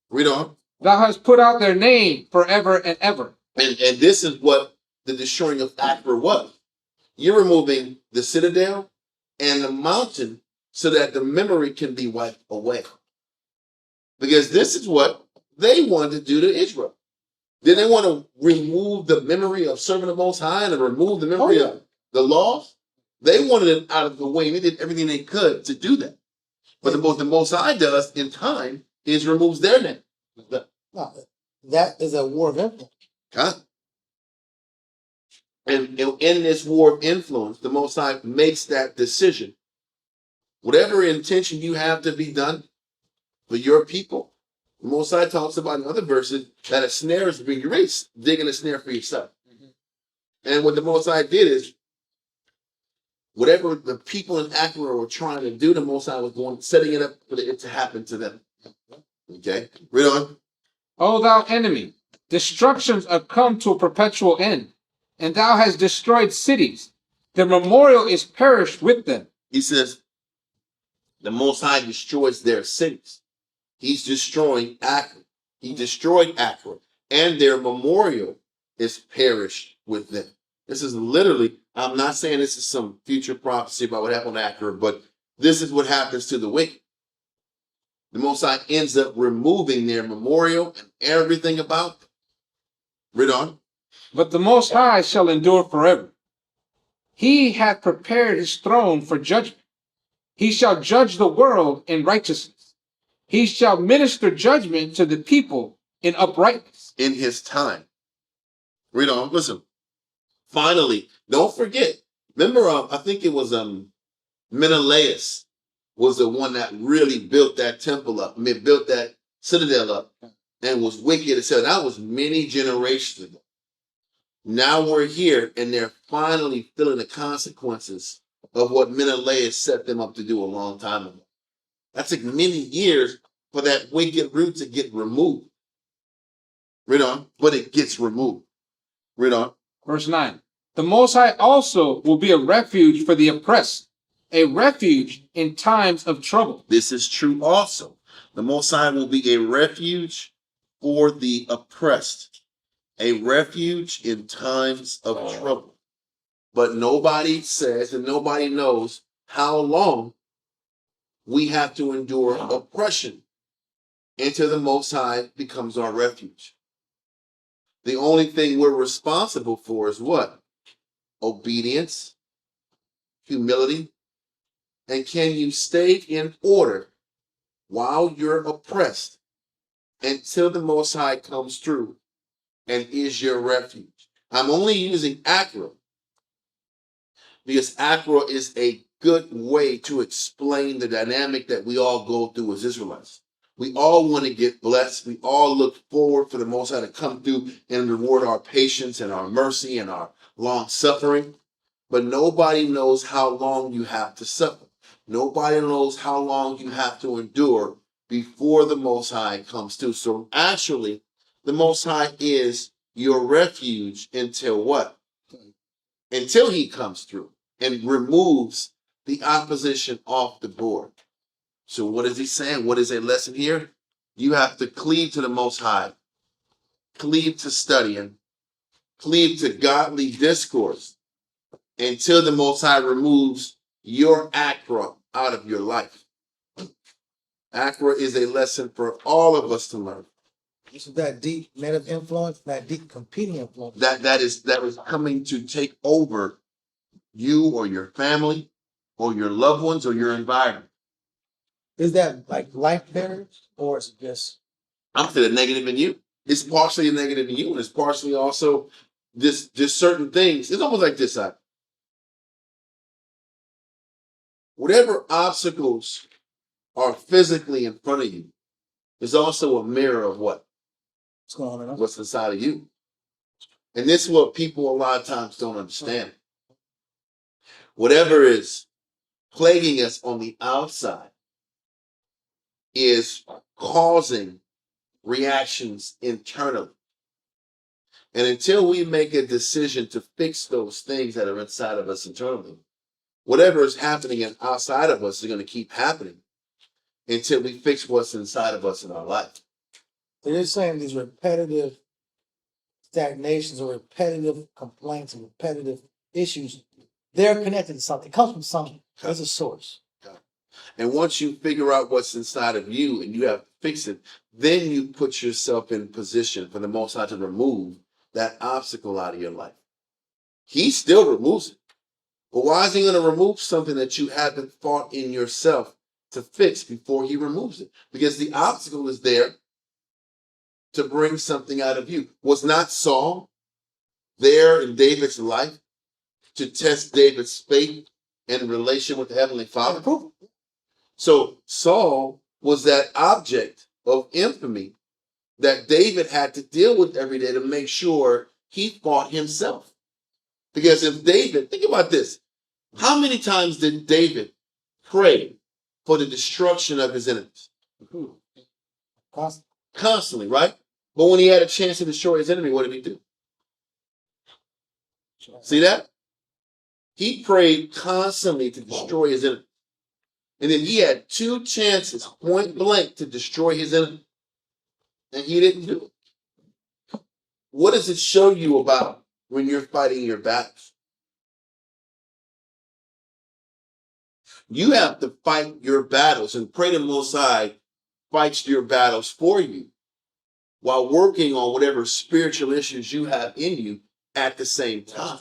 Read on. Thou hast put out their name forever and ever. And this is what the destroying of Accra was. You're removing the citadel and the mountain so that the memory can be wiped away. Because this is what they wanted to do to Israel. Did they want to remove the memory of serving the Most High and remove the memory of the laws? They wanted it out of the way. They did everything they could to do that. But what the Most High does in time is removes their name. No, that is a war of influence. Huh? And in this war of influence, the Most High makes that decision. Whatever intention you have to be done for your people, the Most High talks about in other verses that a snare is being raised, digging a snare for yourself. Mm-hmm. And what the Most High did is, whatever the people in Accra were trying to do, the Most High was setting it up for it to happen to them. Okay, read on. O thou enemy, destructions are come to a perpetual end, and thou hast destroyed cities. The memorial is perished with them. He says, the Most High destroys their cities. He's destroying Accra. He destroyed Accra, and their memorial is perished with them. This is literally, I'm not saying this is some future prophecy about what happened to Accra, but this is what happens to the wicked. The Most High ends up removing their memorial and everything about them. Read on. But the Most High shall endure forever. He hath prepared his throne for judgment. He shall judge the world in righteousness. He shall minister judgment to the people in uprightness. In his time. Read on. Listen. Finally, don't forget. Remember, I think it was Menelaus was the one that really built that temple up. I mean, built that citadel up and was wicked. So that was many generations ago. Now we're here and they're finally feeling the consequences of what Menelaus set them up to do a long time ago. That took many years for that wicked root to get removed. Read on. But it gets removed. Read on. Verse 9. The Most High also will be a refuge for the oppressed, a refuge in times of trouble. This is true also. The Most High will be a refuge for the oppressed, a refuge in times of trouble. But nobody says and nobody knows how long we have to endure oppression until the Most High becomes our refuge. The only thing we're responsible for is what? Obedience, humility, and can you stay in order while you're oppressed until the Most High comes through and is your refuge? I'm only using Acura because Acura is a good way to explain the dynamic that we all go through as Israelites. We all want to get blessed. We all look forward for the Most High to come through and reward our patience and our mercy and our long suffering. But nobody knows how long you have to suffer. Nobody knows how long you have to endure before the Most High comes through. So actually, the Most High is your refuge until what? Until he comes through and removes the opposition off the board. So what is he saying? What is a lesson here? You have to cleave to the Most High, cleave to studying, cleave to godly discourse until the Most High removes your Acra out of your life. Acra is a lesson for all of us to learn. This is that deep negative influence, that deep competing influence. That is coming to take over you or your family or your loved ones or your environment. Is that like life barriers, or is it just? I'm saying a negative in you. It's partially a negative in you, and it's partially also just certain things. It's almost like this. Whatever obstacles are physically in front of you is also a mirror of what? What's going on in us? What's inside of you. And this is what people a lot of times don't understand. Whatever is plaguing us on the outside is causing reactions internally. And until we make a decision to fix those things that are inside of us internally, whatever is happening outside of us is going to keep happening until we fix what's inside of us in our life. So you're saying these repetitive stagnations or repetitive complaints and repetitive issues, they're connected to something. It comes from something. There's a source. And once you figure out what's inside of you and you have to fix it, then you put yourself in position for the Most High to remove that obstacle out of your life. He still removes it. But why is he going to remove something that you haven't fought in yourself to fix before he removes it? Because the obstacle is there to bring something out of you. Was not Saul there in David's life to test David's faith and relation with the Heavenly Father? So Saul was that object of infamy that David had to deal with every day to make sure he fought himself. Because if David, think about this, how many times did David pray for the destruction of his enemies? Constantly, right? But when he had a chance to destroy his enemy, what did he do? See that? He prayed constantly to destroy his enemy. And then he had 2 chances, point blank, to destroy his enemy. And he didn't do it. What does it show you about when you're fighting your battles? You have to fight your battles and pray the Most High fights your battles for you while working on whatever spiritual issues you have in you at the same time.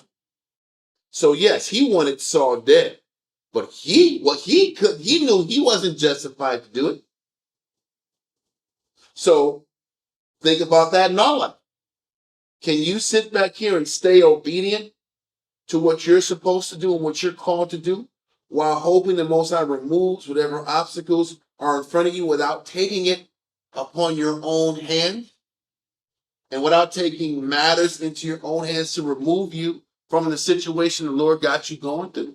So yes, he wanted Saul dead, but he knew he wasn't justified to do it. So think about that in our life. Can you sit back here and stay obedient to what you're supposed to do and what you're called to do while hoping the Most High removes whatever obstacles are in front of you without taking it upon your own hand and without taking matters into your own hands to remove you from the situation the Lord got you going through?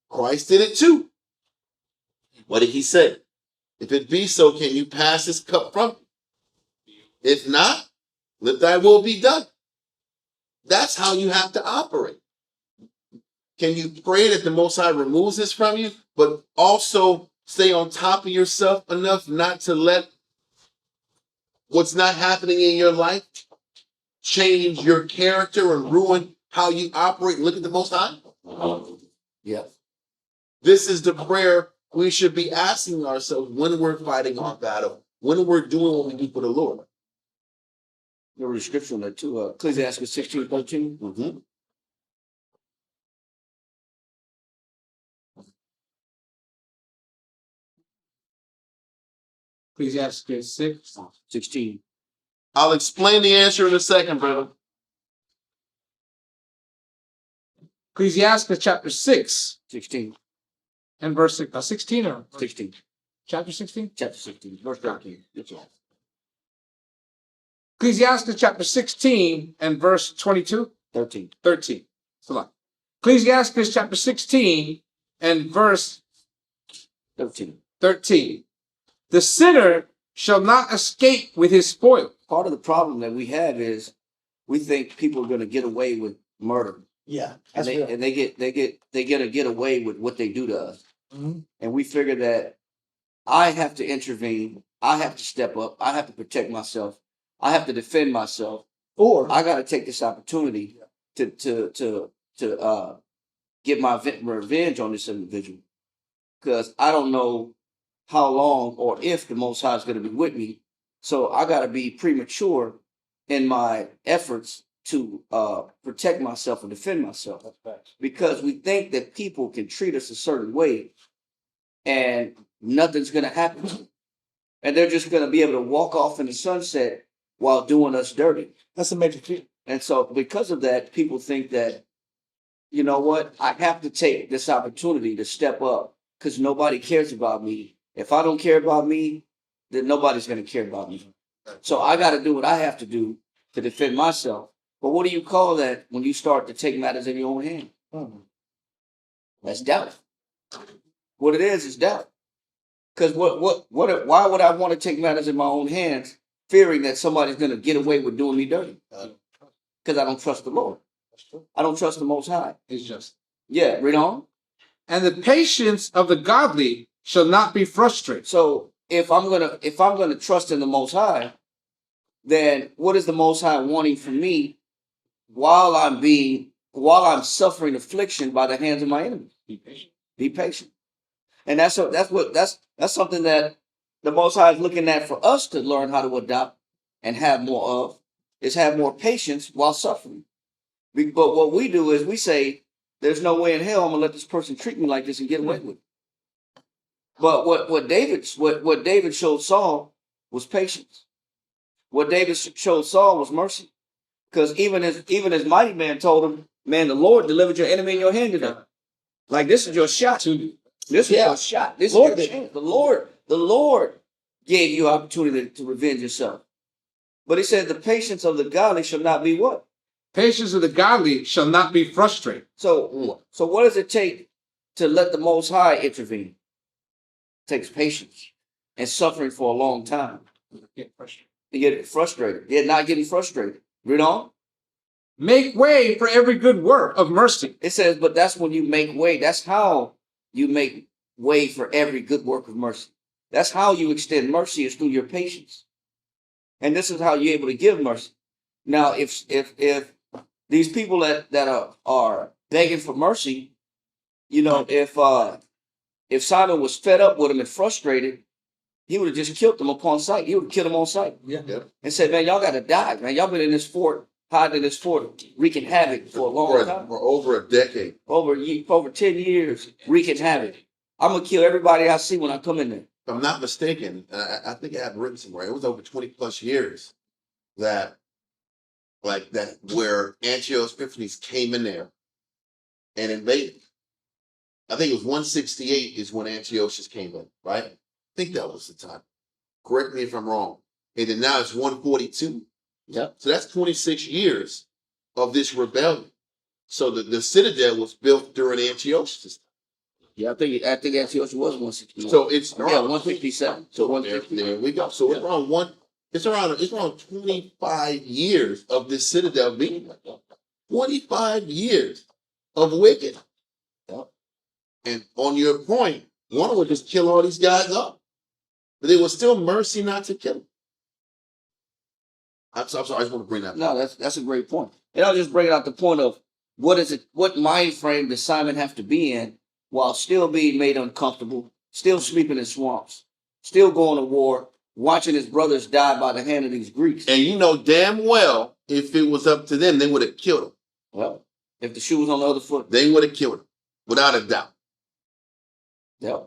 Christ did it too. What did he say? If it be so, can you pass this cup from me? If not, let thy will be done. That's how you have to operate. Can you pray that the Most High removes this from you, but also stay on top of yourself enough not to let what's not happening in your life change your character and ruin how you operate and look at the Most High? Yes. This is the prayer we should be asking ourselves when we're fighting our battle, when we're doing what we do for the Lord. There was a scripture on that too. Ecclesiastes 16:13. Mm-hmm. Ecclesiastes 6. 16. I'll explain the answer in a second, brother. Ecclesiastes chapter 6 16. and verse 16 or 16. chapter 16? Chapter 16. Verse 13. That's all. Ecclesiastes chapter 16 and verse 22? 13. 13. It's a lot. Ecclesiastes chapter 16 and verse 13. 13. The sinner shall not escape with his spoil. Part of the problem that we have is we think people are going to get away with murder. Yeah. And That's real. they get away with what they do to us. Mhm. And we figure that I have to intervene. I have to step up. I have to protect myself. I have to defend myself. Or I got to take this opportunity to get my revenge on this individual, because I don't know how long or if the Most High is going to be with me. So I got to be premature in my efforts to protect myself and defend myself, because we think that people can treat us a certain way and nothing's going to happen. And they're just going to be able to walk off in the sunset while doing us dirty. that's a major fear. And so because of that, people think that, you know what, I have to take this opportunity to step up because nobody cares about me. If I don't care about me, then nobody's going to care about me. So I got to do what I have to do to defend myself. But what do you call that when you start to take matters in your own hand? Mhm. That's doubt. What it is doubt. Because why would I want to take matters in my own hands, fearing that somebody's going to get away with doing me dirty? Because I don't trust the Lord. I don't trust the Most High. It's just. Yeah, read on. And the patience of the godly shall not be frustrated. So if I'm gonna trust in the Most High, then what is the Most High wanting from me while I'm suffering affliction by the hands of my enemies? Be patient. Be patient. And that's something that the Most High is looking at for us to learn how to adopt and have more of, is have more patience while suffering. But what we do is we say, there's no way in hell I'm gonna let this person treat me like this and get away with it. But what David showed Saul was patience. What David showed Saul was mercy. Because even as mighty man told him, man, the Lord delivered your enemy in your hand today. Like, this is your shot. This is your shot. This Lord is your chance. The Lord gave you opportunity to revenge yourself. But he said the patience of the godly shall not be what? Patience of the godly shall not be frustrated. So what does it take to let the Most High intervene? It takes patience and suffering for a long time. Get frustrated. You get frustrated. You're not getting frustrated. Read on. Make way for every good work of mercy. It says, but that's when you make way. That's how you make way for every good work of mercy. That's how you extend mercy, is through your patience. And this is how you're able to give mercy. Now, if these people that are begging for mercy, you know, if Simon was fed up with him and frustrated, he would have just killed them upon sight. He would have killed them on sight. Yeah. And said, man, y'all got to die, man. Y'all been in this fort, hiding in this fort, wreaking havoc for a long time. For over a decade. Over 10 years, wreaking havoc. I'm going to kill everybody I see when I come in there. If I'm not mistaken, I think I have written somewhere, it was over 20 plus years that where Antiochus Epiphanes came in there and invaded. I think it was 168 is when Antiochus came in, right? I think that was the time. Correct me if I'm wrong. And then now it's 142. Yep. So that's 26 years of this rebellion. So the citadel was built during Antiochus' time. Yeah, I think Antiochus was 160. So it's yeah, around 157. So there, 150. there we go. So it's around 25 years of this citadel being like that. 25 years of wicked. Yep. And on your point, one would just kill all these guys up. But there was still mercy not to kill them. I'm sorry, I just want to bring that up. No, that's a great point. And I'll just bring out the point of what mind frame does Simon have to be in while still being made uncomfortable, still sleeping in swamps, still going to war, watching his brothers die by the hand of these Greeks. And you know damn well if it was up to them, they would have killed him. Well, if the shoe was on the other foot, They would have killed him, without a doubt. yeah.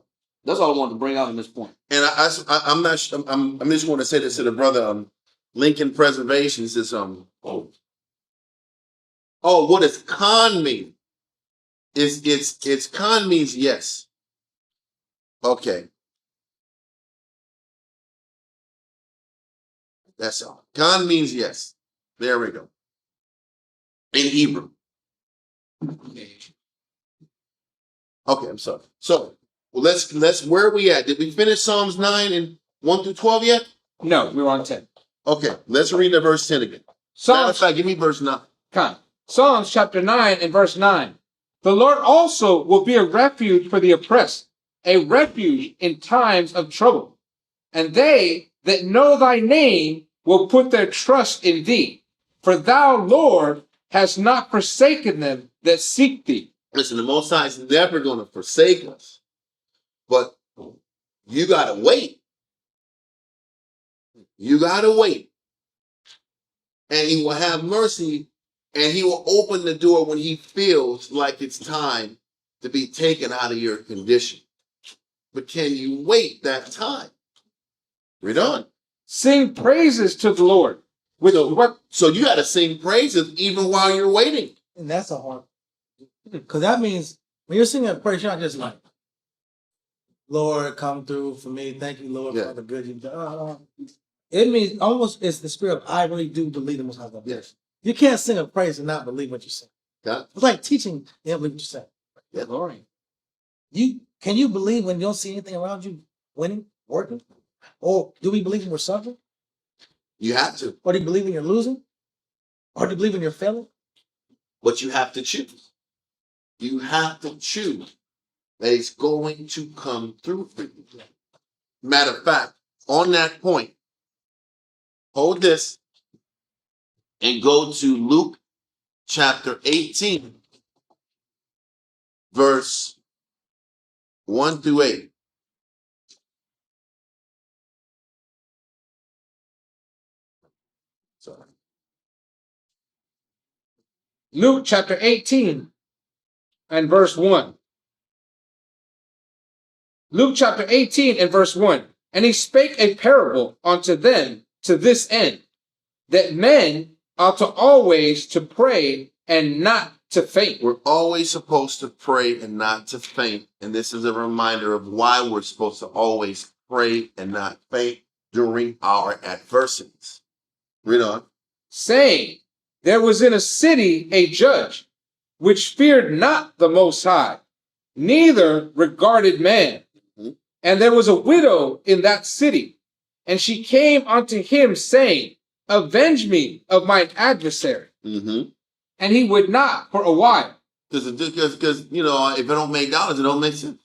That's all I wanted to bring out in this point. And I'm not. I'm just going to say this to the brother. Lincoln Preservation says, what does con mean? It's con means yes. Okay. That's all. Con means yes. There we go. In Hebrew. Okay, I'm sorry. So let's where are we at? Did we finish Psalms 9 and 1 through 12 yet? No, we were on 10. Okay, let's read the verse 10 again. Matter of Psalms, fact, give me verse 9. Psalms chapter 9 and verse 9. The Lord also will be a refuge for the oppressed, a refuge in times of trouble. And they that know thy name will put their trust in thee. For thou, Lord, hast not forsaken them that seek thee. Listen, the Most High is never going to forsake us. But you got to wait. You got to wait. And he will have mercy, and he will open the door when he feels like it's time to be taken out of your condition. But can you wait that time? Read on. Sing praises to the Lord. So you got to sing praises even while you're waiting. And that's a hard, because that means when you're singing a praise, you're not just like, Lord, come through for me. Thank you, Lord, Yeah. for the good you've done. It means almost it's the spirit of I really do believe the Most High God. Yes. You can't sing a praise and not believe what you sing. Yeah. It's like teaching, you don't believe what you say. Yeah. Glory. Can you believe when you don't see anything around you winning, working? Or do we believe when we're suffering? You have to. Or do you believe when you're losing? Or do you believe when you're failing? But you have to choose. You have to choose that it's going to come through for you. Matter of fact, on that point, hold this and go to Luke chapter 18, verse 1 through 8. Sorry. Luke chapter 18 and verse 1. Luke chapter 18 and verse 1. And he spake a parable unto them to this end, that men ought to always to pray and not to faint. We're always supposed to pray and not to faint. And this is a reminder of why we're supposed to always pray and not faint during our adversities. Read on. Saying, there was in a city a judge, which feared not the Most High, neither regarded man. And there was a widow in that city, and she came unto him, saying, avenge me of mine adversary. Mm-hmm. And he would not for a while. Because you know, if it don't make dollars, it don't make sense.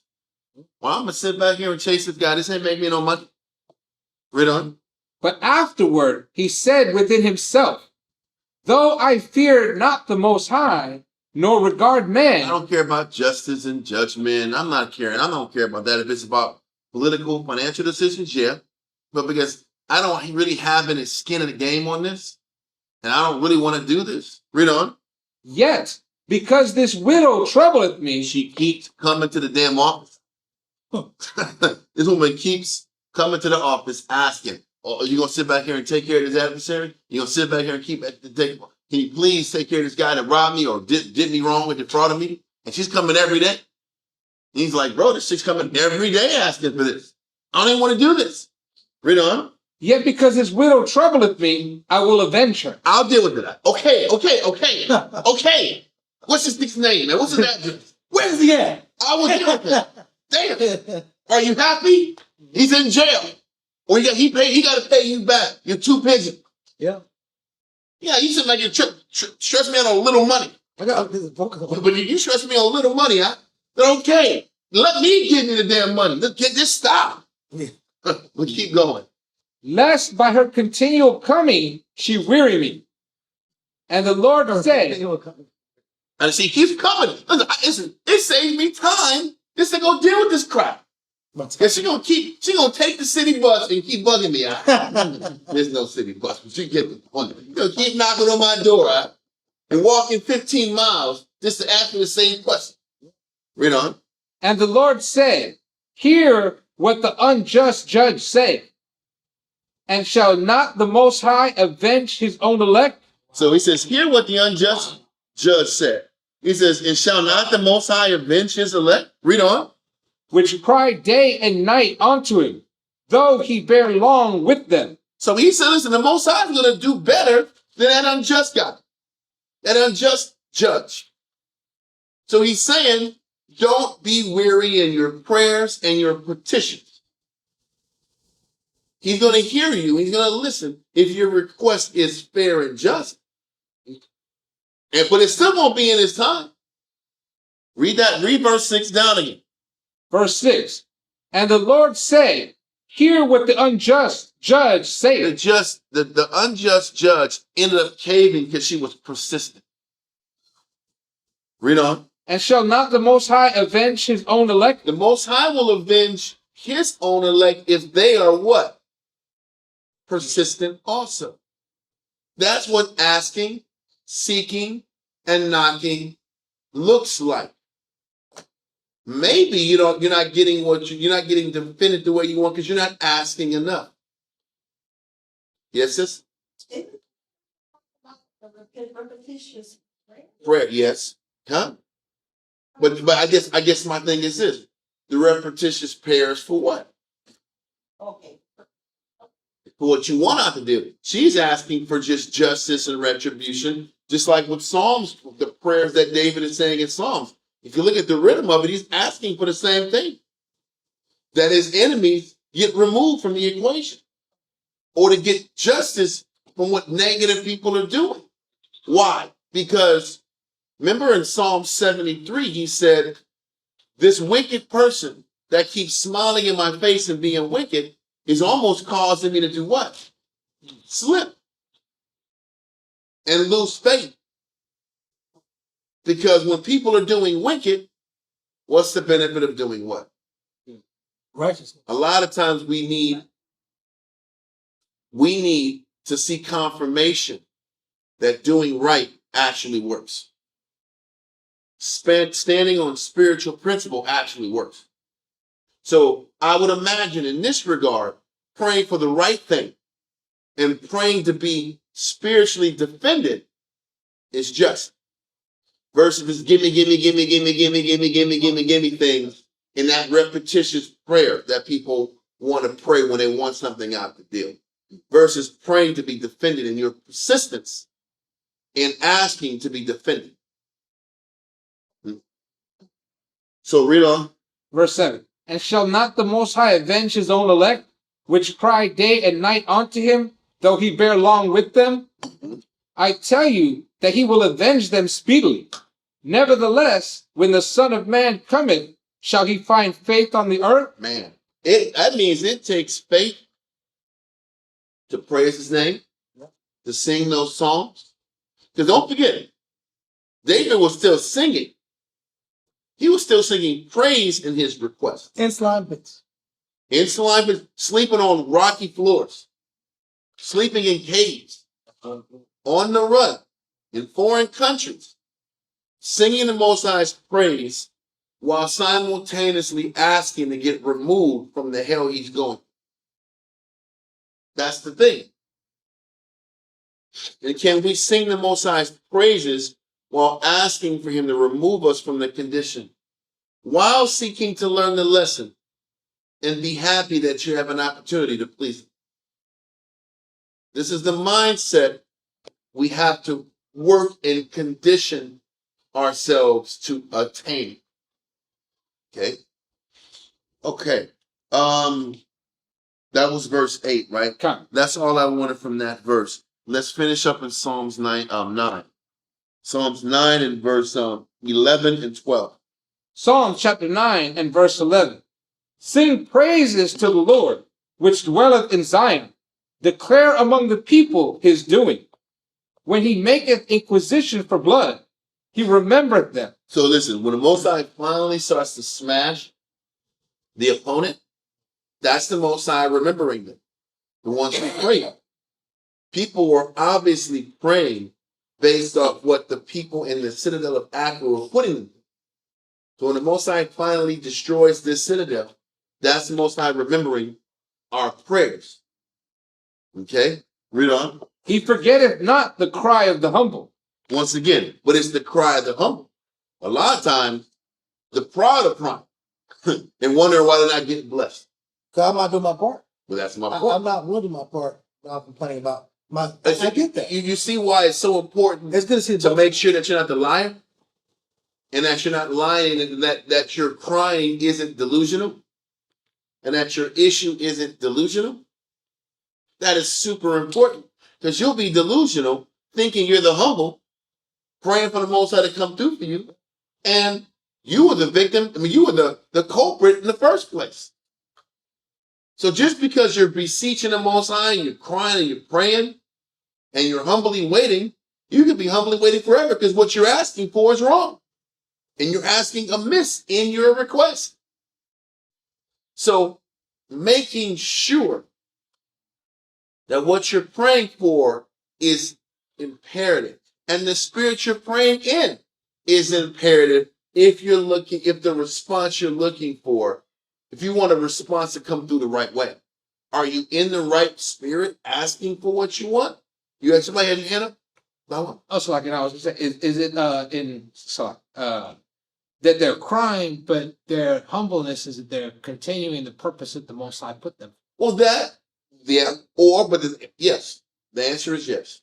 Well, I'm gonna sit back here and chase this guy. This ain't make me no money. Read on. But afterward he said within himself, though I fear not the Most High, nor regard I man. don't care about justice and judgment. I'm not caring. I don't care about that. If it's about political, financial decisions, yeah. But because I don't really have any skin in the game on this, and I don't really want to do this. Read on. Yet, because this widow troubleth me, She keeps coming to the damn office. This woman keeps coming to the office asking, oh, are you going to sit back here and take care of this adversary? You going to sit back here and can you please take care of this guy that robbed me or did me wrong with defrauding me? And she's coming every day. And he's like, bro, this chick's coming every day asking for this. I don't even want to do this. Read on. yet because this widow troubleth me, I will avenge her. I'll deal with that. Okay. Okay. What's this nigga's name, man? What's his address? Where's he at? I would do that. Damn. Are you happy? He's in jail. Or he got to pay you back your 2 pigeons. Yeah. Yeah, you seem like you stress me out on a little money. I got this vocal. But you stress me on a little money, then okay. Let me give you the damn money. Let's get this stop. Yeah. But keep going. Lest by her continual coming she weary me. And the Lord said, And see, he keeps coming. Listen, it saves me time just to go deal with this crap. Yeah, she gonna take the city bus and keep bugging me out. There's no city bus, but you get the point. She's gonna keep knocking on my door and walking 15 miles just to ask me the same question. Read on. and the Lord said, hear what the unjust judge saith. And shall not the Most High avenge his own elect? So he says, hear what the unjust judge said. He says, and shall not the Most High avenge his elect? Read on. Which cry day and night unto him, though he bear long with them. So he said, listen, the Most High is going to do better than that unjust guy, that unjust judge. So he's saying, don't be weary in your prayers and your petitions. He's going to hear you. He's going to listen if your request is fair and just. But it's still going to be in his time. Read verse 6 down again. Verse 6. And the Lord said, hear what the unjust judge saith. The unjust judge ended up caving because she was persistent. Read on. And shall not the Most High avenge his own elect? The Most High will avenge his own elect if they are what? Persistent also. That's what asking, seeking, and knocking looks like. Maybe you're not getting you're not getting defended the way you want because you're not asking enough. Yes, sis? Prayer, yes. Huh? But I guess my thing is this: the repetitious prayers for what? Okay. For what you want out to do. She's asking for just justice and retribution, just like with Psalms, the prayers that David is saying in Psalms. If you look at the rhythm of it, he's asking for the same thing. That his enemies get removed from the equation. Or to get justice from what negative people are doing. Why? Because remember in Psalm 73, he said, this wicked person that keeps smiling in my face and being wicked is almost causing me to do what? Slip. And lose faith. Because when people are doing wicked, what's the benefit of doing what? Righteousness. A lot of times we need to see confirmation that doing right actually works. Standing on spiritual principle actually works. So I would imagine in this regard, praying for the right thing and praying to be spiritually defended is just. Versus this give me things in that repetitious prayer that people want to pray when they want something out the deal. Versus praying to be defended in your persistence in asking to be defended. So read on. Verse 7. And shall not the Most High avenge his own elect, which cry day and night unto him, though he bear long with them? I tell you that he will avenge them speedily. Nevertheless, when the Son of Man cometh, shall he find faith on the earth? Man, that means it takes faith to praise his name, to sing those songs. Because don't forget, David was still singing. He was still singing praise in his request. In slime pits. In slime pits, sleeping on rocky floors, sleeping in caves, on the run, in foreign countries, singing the Most High's praise while simultaneously asking to get removed from the hell he's going. That's the thing. And can we sing the Most High's praises while asking for him to remove us from the condition, while seeking to learn the lesson and be happy that you have an opportunity to please him? This is the mindset we have to work and condition ourselves to attain. Okay. Okay. That was verse 8, right? Come. That's all I wanted from that verse. Let's finish up in Psalms 9. Psalms 9 and verse 11 and 12. Psalm chapter 9 and verse 11. Sing praises to the Lord, which dwelleth in Zion. Declare among the people his doing. When he maketh inquisition for blood, he remembereth them. So listen, when the Most High finally starts to smash the opponent, that's the Most High remembering them. The ones who pray. People were obviously praying based off what the people in the citadel of Acre were putting them. So when the Most High finally destroys this citadel, that's the Most High remembering our prayers. Okay? Read on. He forgetteth not the cry of the humble. Once again, but it's the cry of the humble. A lot of times, the proud are crying and wondering why they're not getting blessed. Cause I'm not doing my part. Well, that's my I'm point. not willing to do my part. I'm complaining about my. I get that. You see why it's so important It's good to see to both. make sure that you're not the liar, and that you're not lying, and that your crying isn't delusional, and that your issue isn't delusional. That is super important, because you'll be delusional thinking you're the humble, praying for the Most High to come through for you, and you were the victim. I mean, you were the culprit in the first place. So just because you're beseeching the Most High and you're crying and you're praying and you're humbly waiting, you could be humbly waiting forever, because what you're asking for is wrong. And you're asking amiss in your request. So making sure that what you're praying for is imperative, and the spirit you're praying in is imperative if the response you're looking for, if you want a response to come through the right way. Are you in the right spirit asking for what you want? You had somebody had your hand up? Also, like, I was saying, is it that they're crying, but their humbleness is that they're continuing the purpose that the Most High put them. Well, yes, the answer is yes.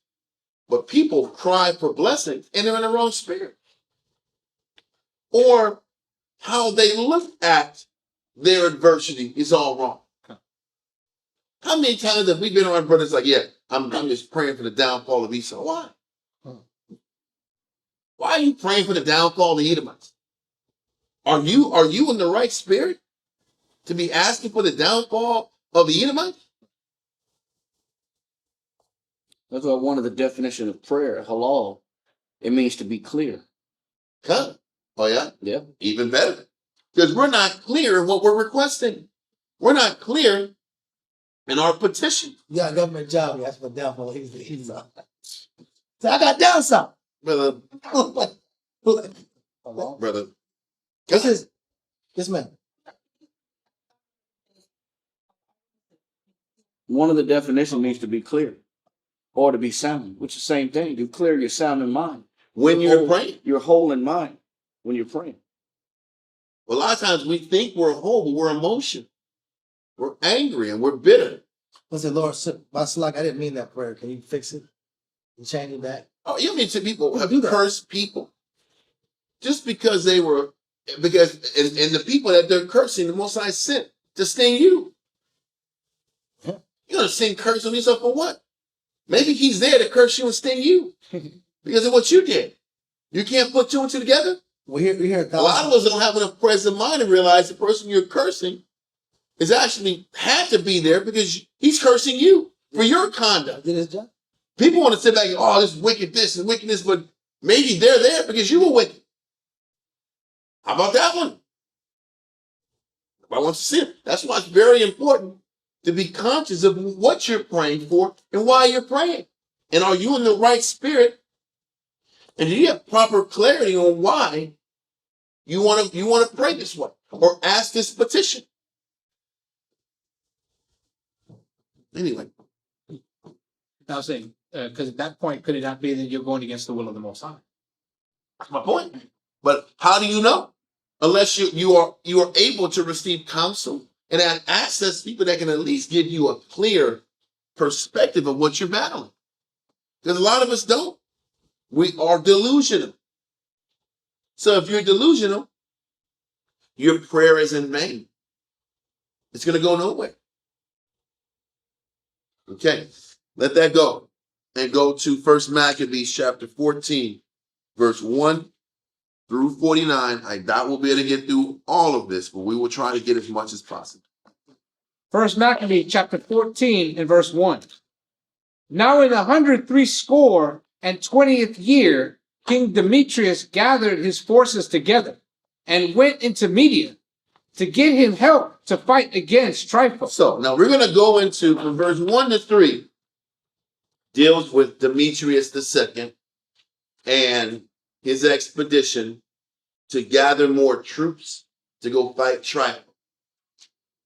But people cry for blessings and they're in the wrong spirit. Or how they look at their adversity is all wrong. Okay. How many times have we been around brothers like, yeah, I'm just praying for the downfall of Esau? Why? Why are you praying for the downfall of the Edomites? Are you in the right spirit to be asking for the downfall of the Edomites? That's why one of the definitions of prayer, halal, it means to be clear. Huh? Oh yeah? Yeah. Even better. Because we're not clear in what we're requesting. We're not clear in our petition. You got a government job. You ask for downfall. He's so I got down some. Brother. Brother. This is this man. One of the definitions means to be clear or to be sound, which is the same thing. To clear your sound in mind. When you're praying. You're whole in mind when you're praying. Well, a lot of times we think we're whole, but we're emotional. We're angry and we're bitter. I said, Lord, I didn't mean that prayer. Can you fix it? And change it back? Oh, you mean to people have Do that. cursed people just because and the people that they're cursing, the Most High sent to sting you. Yeah. You're gonna sing curse on yourself for what? Maybe he's there to curse you and sting you because of what you did. You can't put two and two together. We hear A lot of us don't have enough presence of mind to realize the person you're cursing is actually had to be there because he's cursing you for your conduct. Did his job. People want to sit back and, oh, this is wicked, this and wickedness, but maybe they're there because you were wicked. How about that one? I want to see it. That's why it's very important to be conscious of what you're praying for and why you're praying. And are you in the right spirit? And do you have proper clarity on why you want to pray this way or ask this petition? Anyway. I was saying, because at that point, could it not be that you're going against the will of the Most High? That's my point. But how do you know? Unless you are able to receive counsel and have access to people that can at least give you a clear perspective of what you're battling. Because a lot of us don't. We are delusional. So if you're delusional, your prayer is in vain. It's going to go nowhere. Okay, let that go. And go to 1 Maccabees chapter 14, verse 1 through 49. I doubt we'll be able to get through all of this, but we will try to get as much as possible. First Maccabees chapter 14 and verse 1. Now in 163 year, King Demetrius gathered his forces together and went into Media to get him help to fight against Trypho. So now we're going to go into, from verse 1 to 3, deals with Demetrius II and his expedition to gather more troops to go fight Trypho.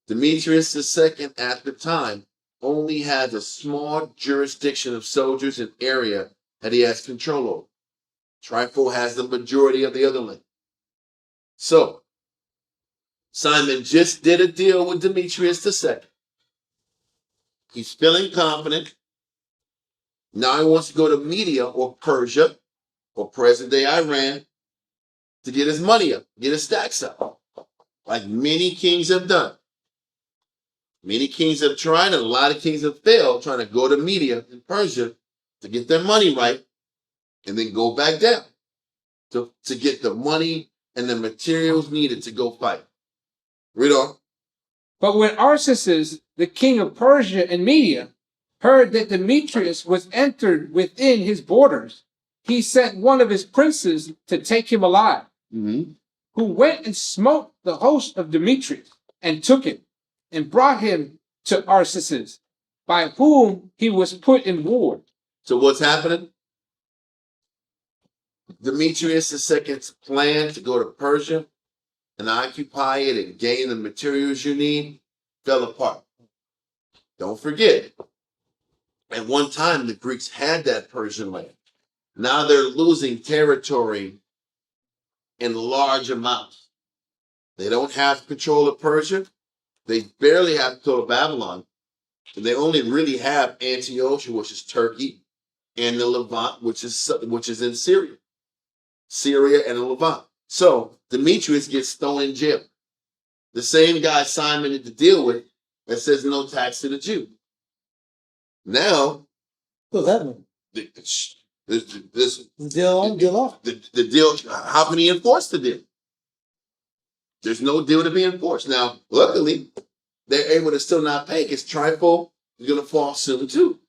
Demetrius II at the time only has a small jurisdiction of soldiers and area that he has control over. Trypho has the majority of the other land. So, Simon just did a deal with Demetrius II. He's feeling confident. Now he wants to go to Media or Persia or present-day Iran to get his money up, get his stacks up, like many kings have done. Many kings have tried, and a lot of kings have failed trying to go to Media in Persia to get their money right and then go back down to get the money and the materials needed to go fight. Read on. But when Arsaces, the king of Persia and Media, heard that Demetrius was entered within his borders, he sent one of his princes to take him alive, who went and smote the host of Demetrius and took him and brought him to Arsaces, by whom he was put in ward. So what's happening? Demetrius II's plan to go to Persia and occupy it and gain the materials you need fell apart. Don't forget, at one time the Greeks had that Persian land. Now they're losing territory in large amounts. They don't have control of Persia. They barely have control of Babylon. And they only really have Antiochia, which is Turkey, and the Levant, which is in Syria. Syria and the Levant. So Demetrius gets thrown in jail. The same guy Simon had to deal with that says no tax to the Jew. Now, What does that mean? this Deal on, deal off. the deal, how can he enforce the deal? There's no deal to be enforced. Now, luckily, they're able to still not pay because Trypho is going to fall soon too.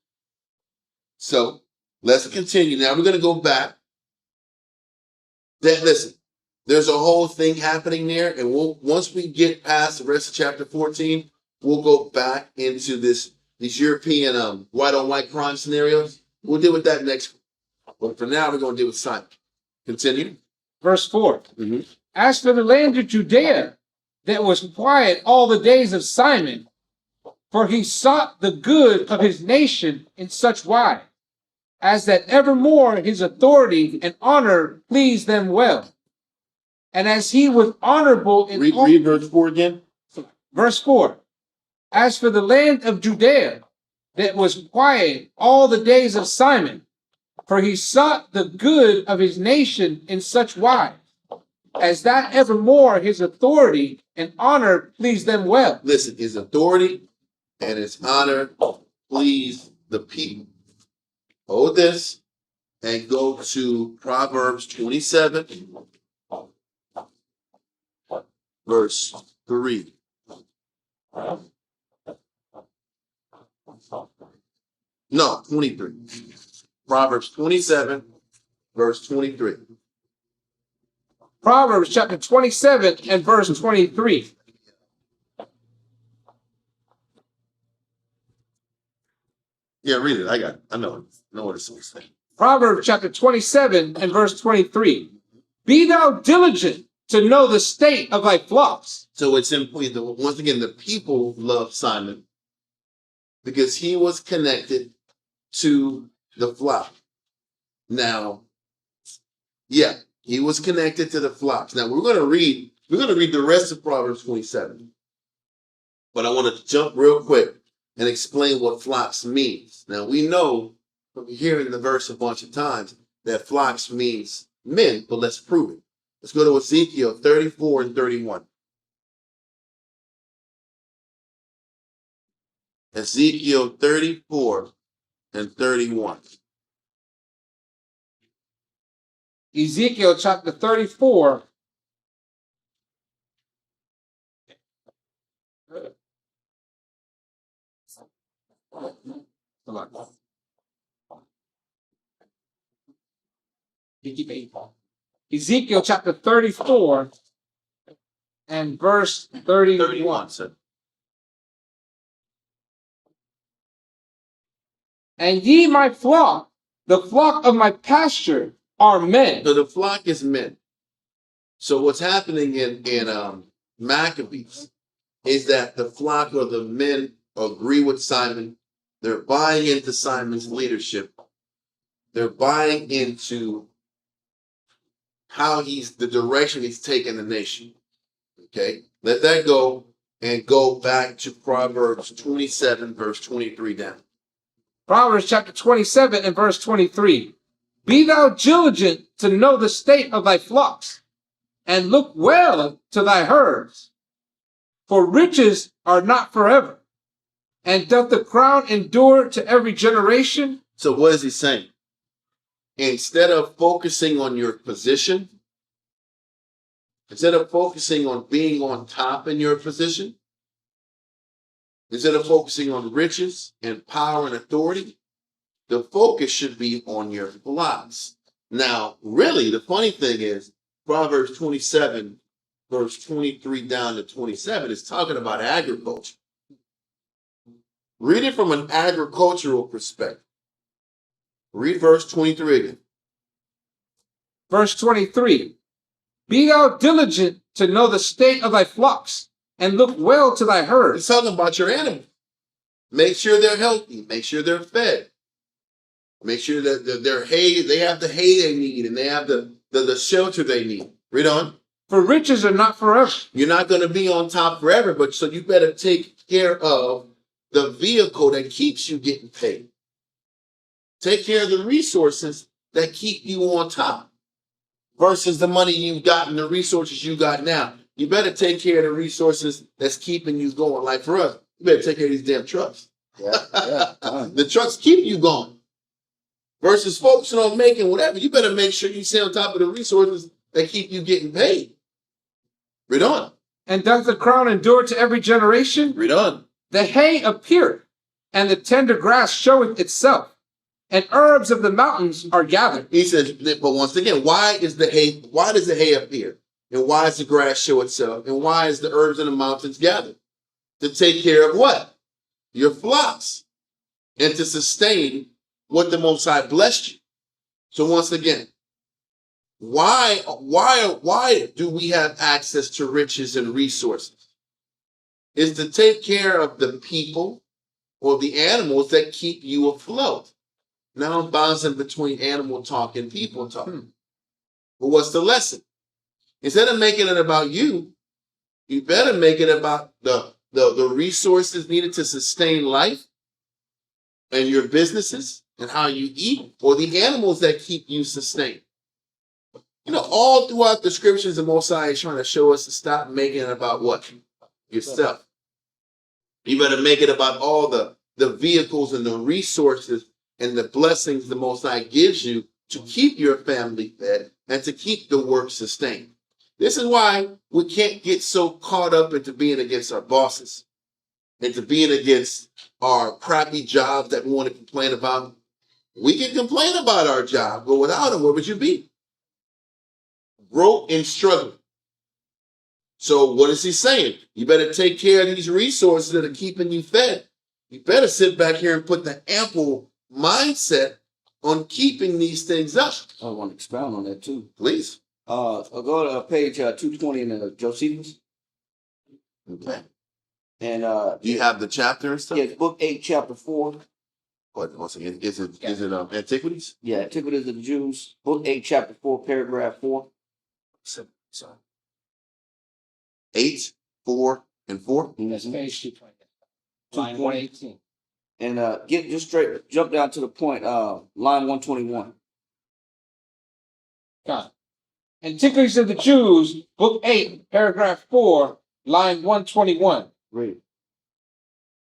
So let's continue. Now we're going to go back. Listen, there's a whole thing happening there, and once we get past the rest of chapter 14, we'll go back into these European white on white crime scenarios. We'll deal with that next. But for now, we're going to deal with Simon. Continue. Verse 4. As for the land of Judea, that was quiet all the days of Simon, for he sought the good of his nation in such wise, as that evermore his authority and honor pleased them well. And as he was honorable in read verse 4 again. Verse 4. As for the land of Judea, that was quiet all the days of Simon, for he sought the good of his nation in such wise, as that evermore his authority and honor pleased them well. Listen, his authority and his honor please the people. Hold this and go to Proverbs 27, verse 3. No, 23. Proverbs 27, verse 23. Proverbs chapter 27 and verse 23. Yeah, read it. I got it. I know it. I know what it's saying. Proverbs chapter 27 and verse 23. Be thou diligent to know the state of thy flocks. So it's important. Once again, the people love Simon because he was connected to the flock. Now, yeah, he was connected to the flocks. Now we're going to read the rest of Proverbs 27. But I want to jump real quick and explain what flocks means. Now we know from hearing the verse a bunch of times that flocks means men, but let's prove it. Let's go to Ezekiel 34 and 31. Ezekiel 34 and 31. Ezekiel chapter 34. Ezekiel chapter 34 and verse 31. Sir. And ye my flock, the flock of my pasture, are men. So the flock is men. So what's happening in Maccabees is that the flock or the men agree with Simon. They're buying into Simon's leadership. They're buying into how the direction he's taking the nation. Okay, let that go and go back to Proverbs 27, verse 23 down. Proverbs chapter 27 and verse 23. Be thou diligent to know the state of thy flocks, and look well to thy herds. For riches are not forever, and doth the crown endure to every generation? So what is he saying? Instead of focusing on your position, instead of focusing on being on top in your position, instead of focusing on riches and power and authority, the focus should be on your flocks. Now, really, the funny thing is, Proverbs 27, verse 23 down to 27 is talking about agriculture. Read it from an agricultural perspective. Read verse 23 again. Verse 23. Be thou diligent to know the state of thy flocks, and look well to thy It's herds. talking about your animals. Make sure they're healthy. Make sure they're fed. Make sure that they're hay, they have the hay they need, and they have the shelter they need. Read on. For riches are not forever. You're not going to be on top forever, but so you better take care of the vehicle that keeps you getting paid. Take care of the resources that keep you on top versus the money you've got and the resources you got now. You better take care of the resources that's keeping you going. Like for us, you better take care of these damn trucks. The trucks keep you going. Versus focusing on making whatever, you better make sure you stay on top of the resources that keep you getting paid. Read on. And doth the crown endure to every generation? Read on. The hay appeareth, and the tender grass showeth itself, and herbs of the mountains are gathered. He says, but once again, why does the hay appear? And why does the grass show itself? And why is the herbs in the mountains gathered? To take care of what? Your flocks. And to sustain what the Most High blessed you. So once again, why do we have access to riches and resources? Is to take care of the people or the animals that keep you afloat. Now I'm bouncing between animal talk and people talk. But what's the lesson? Instead of making it about you, you better make it about the resources needed to sustain life and your businesses and how you eat, or the animals that keep you sustained. You know, all throughout the scriptures, the Most High is trying to show us to stop making it about what? Yourself. You better make it about all the vehicles and the resources and the blessings the Most High gives you to keep your family fed and to keep the work sustained. This is why we can't get so caught up into being against our bosses and to being against our crappy jobs that we want to complain about. We can complain about our job, but without them, where would you be? Broke and struggling. So what is he saying? You better take care of these resources that are keeping you fed. You better sit back here and put the ample mindset on keeping these things up. I want to expound on that too. Please. I'll go to page 220 in the Josephus. Okay. And Do you have the chapter and stuff? yeah, book 8, chapter 4. What, once again, is it Antiquities? Yeah, Antiquities of the Jews, book 8, chapter 4, paragraph 4. Sorry. 8, 4, and 4. That's page 220. Line 118. And get just straight, jump down to the point, line 121. Got it. Antiquities of the Jews, book 8, paragraph 4, line 121. Read.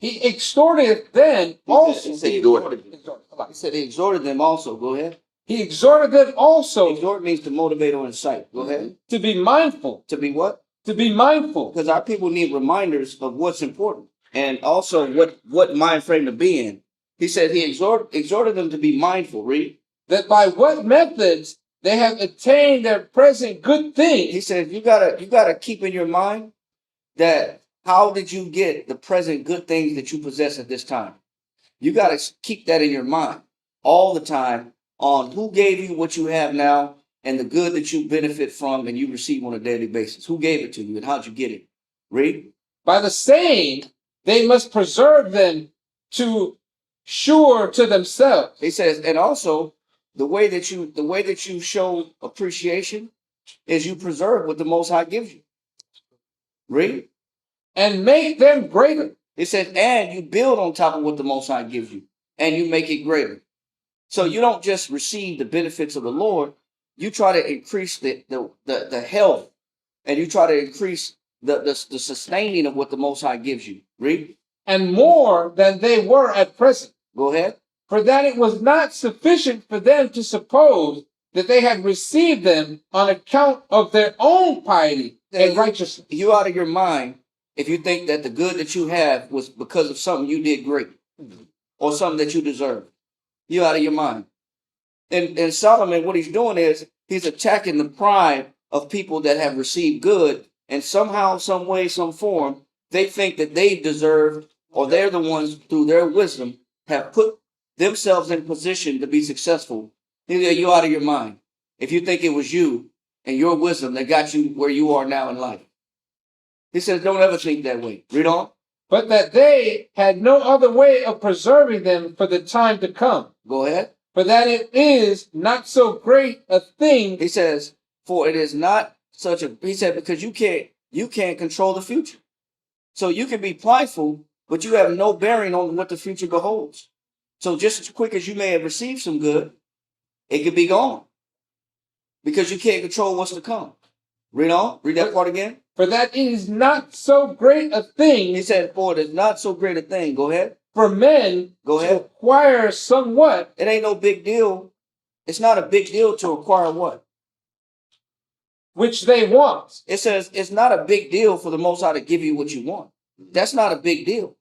He exhorted then also. He said he Exhorted. He said he exhorted them also. Go ahead. He exhorted them also Exhort means to motivate or incite. Go ahead. to be mindful. To be what? To be mindful. Because our people need reminders of what's important and also what mind frame to be in. He said he exhorted them to be mindful. Read. That by what methods they have attained their present good things. He said you gotta keep in your mind that how did you get the present good things that you possess at this time? You gotta keep that in your mind all the time on who gave you what you have now and the good that you benefit from and you receive on a daily basis. Who gave it to you and how'd you get it? Read. By the same, they must preserve them to sure to themselves. He says, and also the way that you show appreciation is you preserve what the Most High gives you. Read. And make them greater. It says, and you build on top of what the Most High gives you, and you make it greater. So you don't just receive the benefits of the Lord, you try to increase the health, and you try to increase the sustaining of what the Most High gives you. Read. And more than they were at present. Go ahead. For that it was not sufficient for them to suppose that they had received them on account of their own piety and righteousness. You out of your mind if you think that the good that you have was because of something you did great or something that you deserve. You out of your mind. And Solomon, what he's doing is he's attacking the pride of people that have received good, and somehow, some way, some form, they think that they deserve, or they're the ones through their wisdom have put themselves in position to be successful. You're out of your mind if you think it was you and your wisdom that got you where you are now in life. He says, don't ever think that way. Read on. But that they had no other way of preserving them for the time to come. Go ahead. For that it is not so great a thing. He says, for it is not such a, he said, because you can't control the future. So you can be prideful, but you have no bearing on what the future beholds. So just as quick as you may have received some good, it could be gone because you can't control what's to come. Read on. Read that part again. For that it is not so great a thing. He said, for it is not so great a thing. Go ahead. For men Go ahead. to acquire somewhat. It ain't no big deal. It's not a big deal to acquire what? Which they want. It says it's not a big deal for the Most High to give you what you want. That's not a big deal.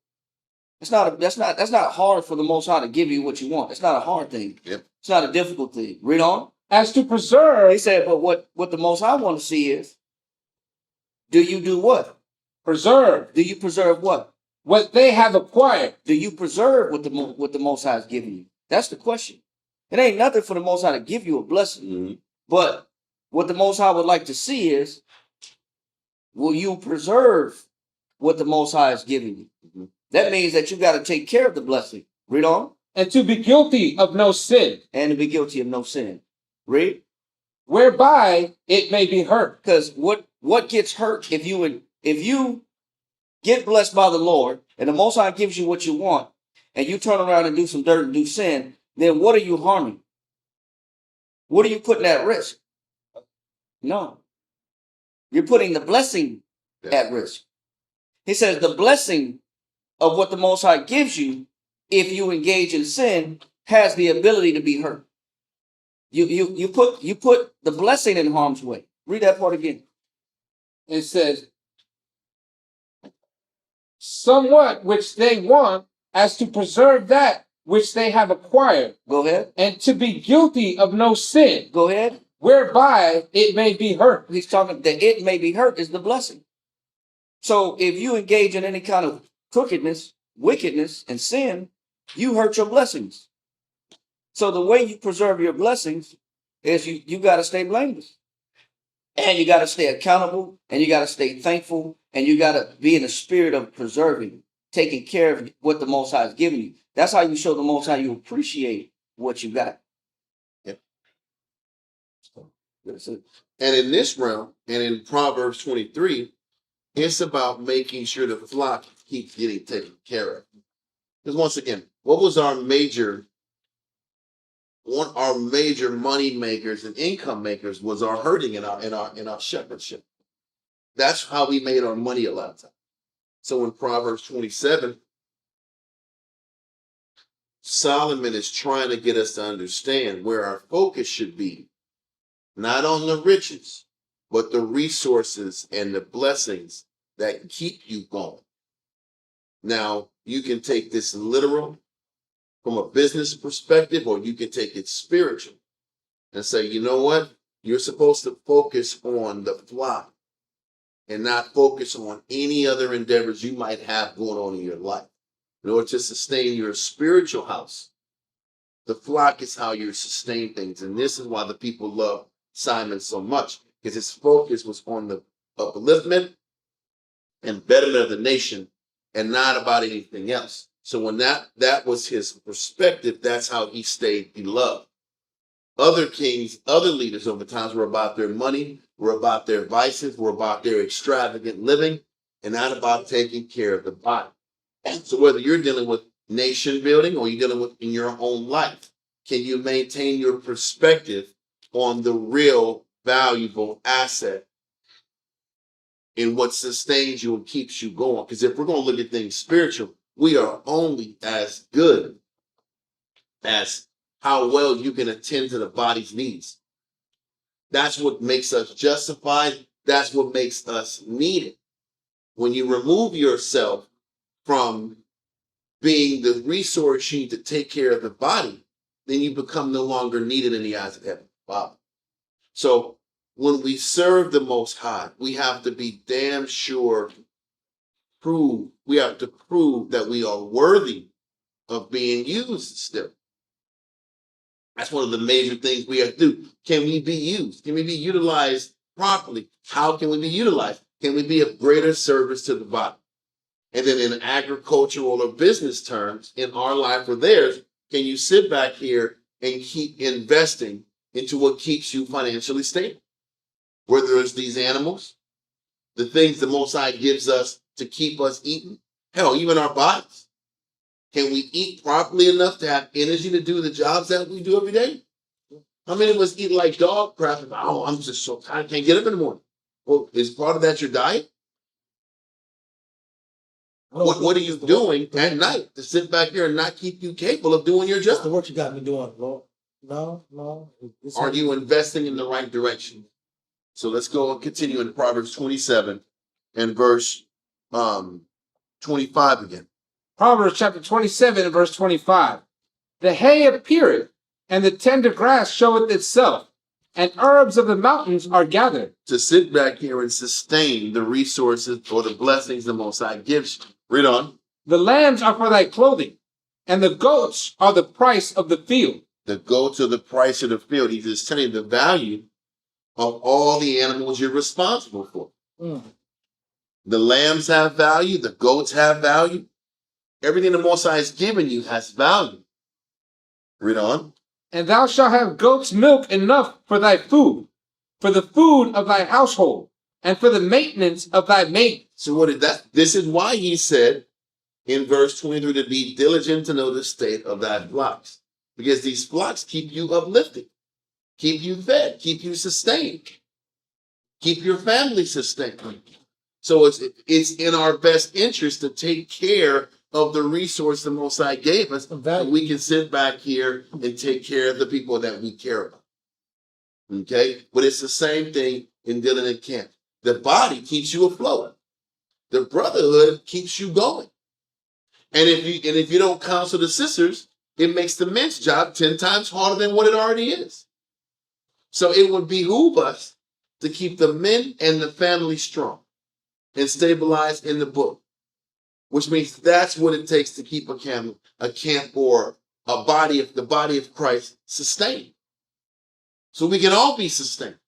That's not hard for the Most High to give you what you want. It's not a hard thing. Yep. It's not a difficult thing. Read on. As to preserve. He said, but what the Most High want to see is, do you do what? Preserve. Do you preserve what? What they have acquired. Do you preserve what the Most High is giving you? That's the question. It ain't nothing for the Most High to give you a blessing. Mm-hmm. But what the Most High would like to see is, will you preserve what the Most High is giving you? Mm-hmm. That means that you got to take care of the blessing. Read on. And to be guilty of no sin. And to be guilty of no sin. Read. Whereby it may be hurt. Because what gets hurt if you get blessed by the Lord and the Most High gives you what you want and you turn around and do some dirt and do sin, then what are you harming? What are you putting at risk? No. You're putting the blessing at risk. He says the blessing of what the Most High gives you, if you engage in sin, has the ability to be hurt. You put the blessing in harm's way. Read that part again. It says, somewhat which they want, as to preserve that which they have acquired. Go ahead. And to be guilty of no sin. Go ahead. Whereby it may be hurt. He's talking that it may be hurt is the blessing. So if you engage in any kind of crookedness, wickedness, and sin, you hurt your blessings. So the way you preserve your blessings is you got to stay blameless. And you got to stay accountable, and you got to stay thankful, and you got to be in the spirit of preserving, taking care of what the Most High has given you. That's how you show the Most High you appreciate what you got. Yep. That's it. And in this realm, and in Proverbs 23, it's about making sure the flock keeps getting taken care of. Because once again, what was our major money makers and income makers was our herding in our shepherdship. That's how we made our money a lot of times. So in Proverbs 27, Solomon is trying to get us to understand where our focus should be, not on the riches, but the resources and the blessings that keep you going. Now, you can take this literal from a business perspective, or you can take it spiritual and say, you know what? You're supposed to focus on the flock and not focus on any other endeavors you might have going on in your life. In order to sustain your spiritual house, the flock is how you sustain things. And this is why the people love Simon so much, because his focus was on the upliftment and betterment of the nation and not about anything else. So when that was his perspective, that's how he stayed beloved. Other kings, other leaders over times were about their money, were about their vices, were about their extravagant living, and not about taking care of the body. So whether you're dealing with nation building or you're dealing with in your own life, can you maintain your perspective on the real valuable asset in what sustains you and keeps you going? Because if we're going to look at things spiritual, we are only as good as how well you can attend to the body's needs. That's what makes us justified. That's what makes us needed. When you remove yourself from being the resource you need to take care of the body, then you become no longer needed in the eyes of heaven. Wow. So when we serve the Most High, we have to be damn sure, we have to prove that we are worthy of being used still. That's one of the major things we have to do. Can we be used? Can we be utilized properly? How can we be utilized? Can we be of greater service to the body? And then in agricultural or business terms, in our life or theirs, can you sit back here and keep investing into what keeps you financially stable? Whether it's these animals, the things the Most High gives us to keep us eating, hell, even our bodies. Can we eat properly enough to have energy to do the jobs that we do every day? How many of us eat like dog crap? And, oh, I'm just so tired, I can't get up in the morning. Well, is part of that your diet? What are you doing at night to sit back here and not keep you capable of doing your That's the job? work you got me doing, Lord. No. Are you investing in the right direction? So let's go and continue in Proverbs 27 and verse 25 again. Proverbs chapter 27 and verse 25. The hay appeareth, and the tender grass showeth itself, and herbs of the mountains are gathered. To sit back here and sustain the resources or the blessings the Most High gives you. Read on. The lambs are for thy clothing, and the goats are the price of the field. The goats are the price of the field. He's just telling you the value of all the animals you're responsible for. The lambs have value. The goats have value. Everything the Most High has given you has value. Read on. And thou shalt have goat's milk enough for thy food, for the food of thy household, and for the maintenance of thy maid. So what is that? This is why he said in verse 23 to be diligent to know the state of thy flocks. Because these flocks keep you uplifted, keep you fed, keep you sustained, keep your family sustained. So it's in our best interest to take care of the resource the Most High gave us, so we can sit back here and take care of the people that we care about. Okay? But it's the same thing in dealing in camp. The body keeps you afloat. The brotherhood keeps you going. And if you don't counsel the sisters, it makes the men's job 10 times harder than what it already is. So it would behoove us to keep the men and the family strong and stabilized in the book, which means that's what it takes to keep a camp or the body of Christ sustained. So we can all be sustained.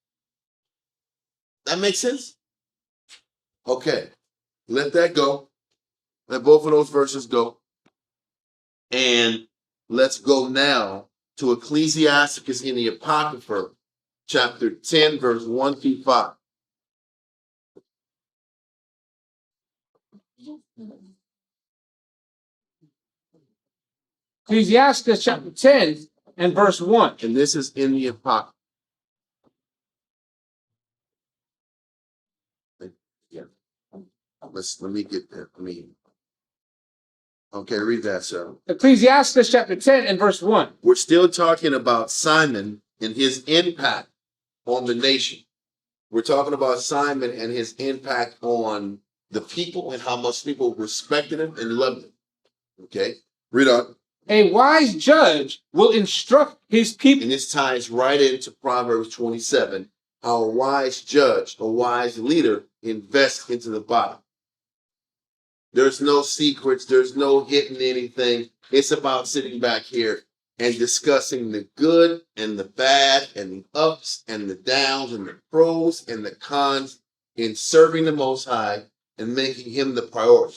That makes sense? Okay. Let that go. Let both of those verses go. And let's go now to Ecclesiasticus in the Apocrypha, chapter 10, verse 1 through 5. Ecclesiastes chapter 10 and verse 1. And this is in the Apocrypha. Yeah. Let me get there. Okay, read that, sir. Ecclesiastes chapter 10 and verse 1. We're still talking about Simon and his impact on the nation. We're talking about Simon and his impact on the people and how much people respected him and loved him. Okay, read on. A wise judge will instruct his people. And this ties right into Proverbs 27. How a wise judge, a wise leader invests into the body. There's no secrets. There's no hidden anything. It's about sitting back here and discussing the good and the bad and the ups and the downs and the pros and the cons in serving the Most High and making him the priority.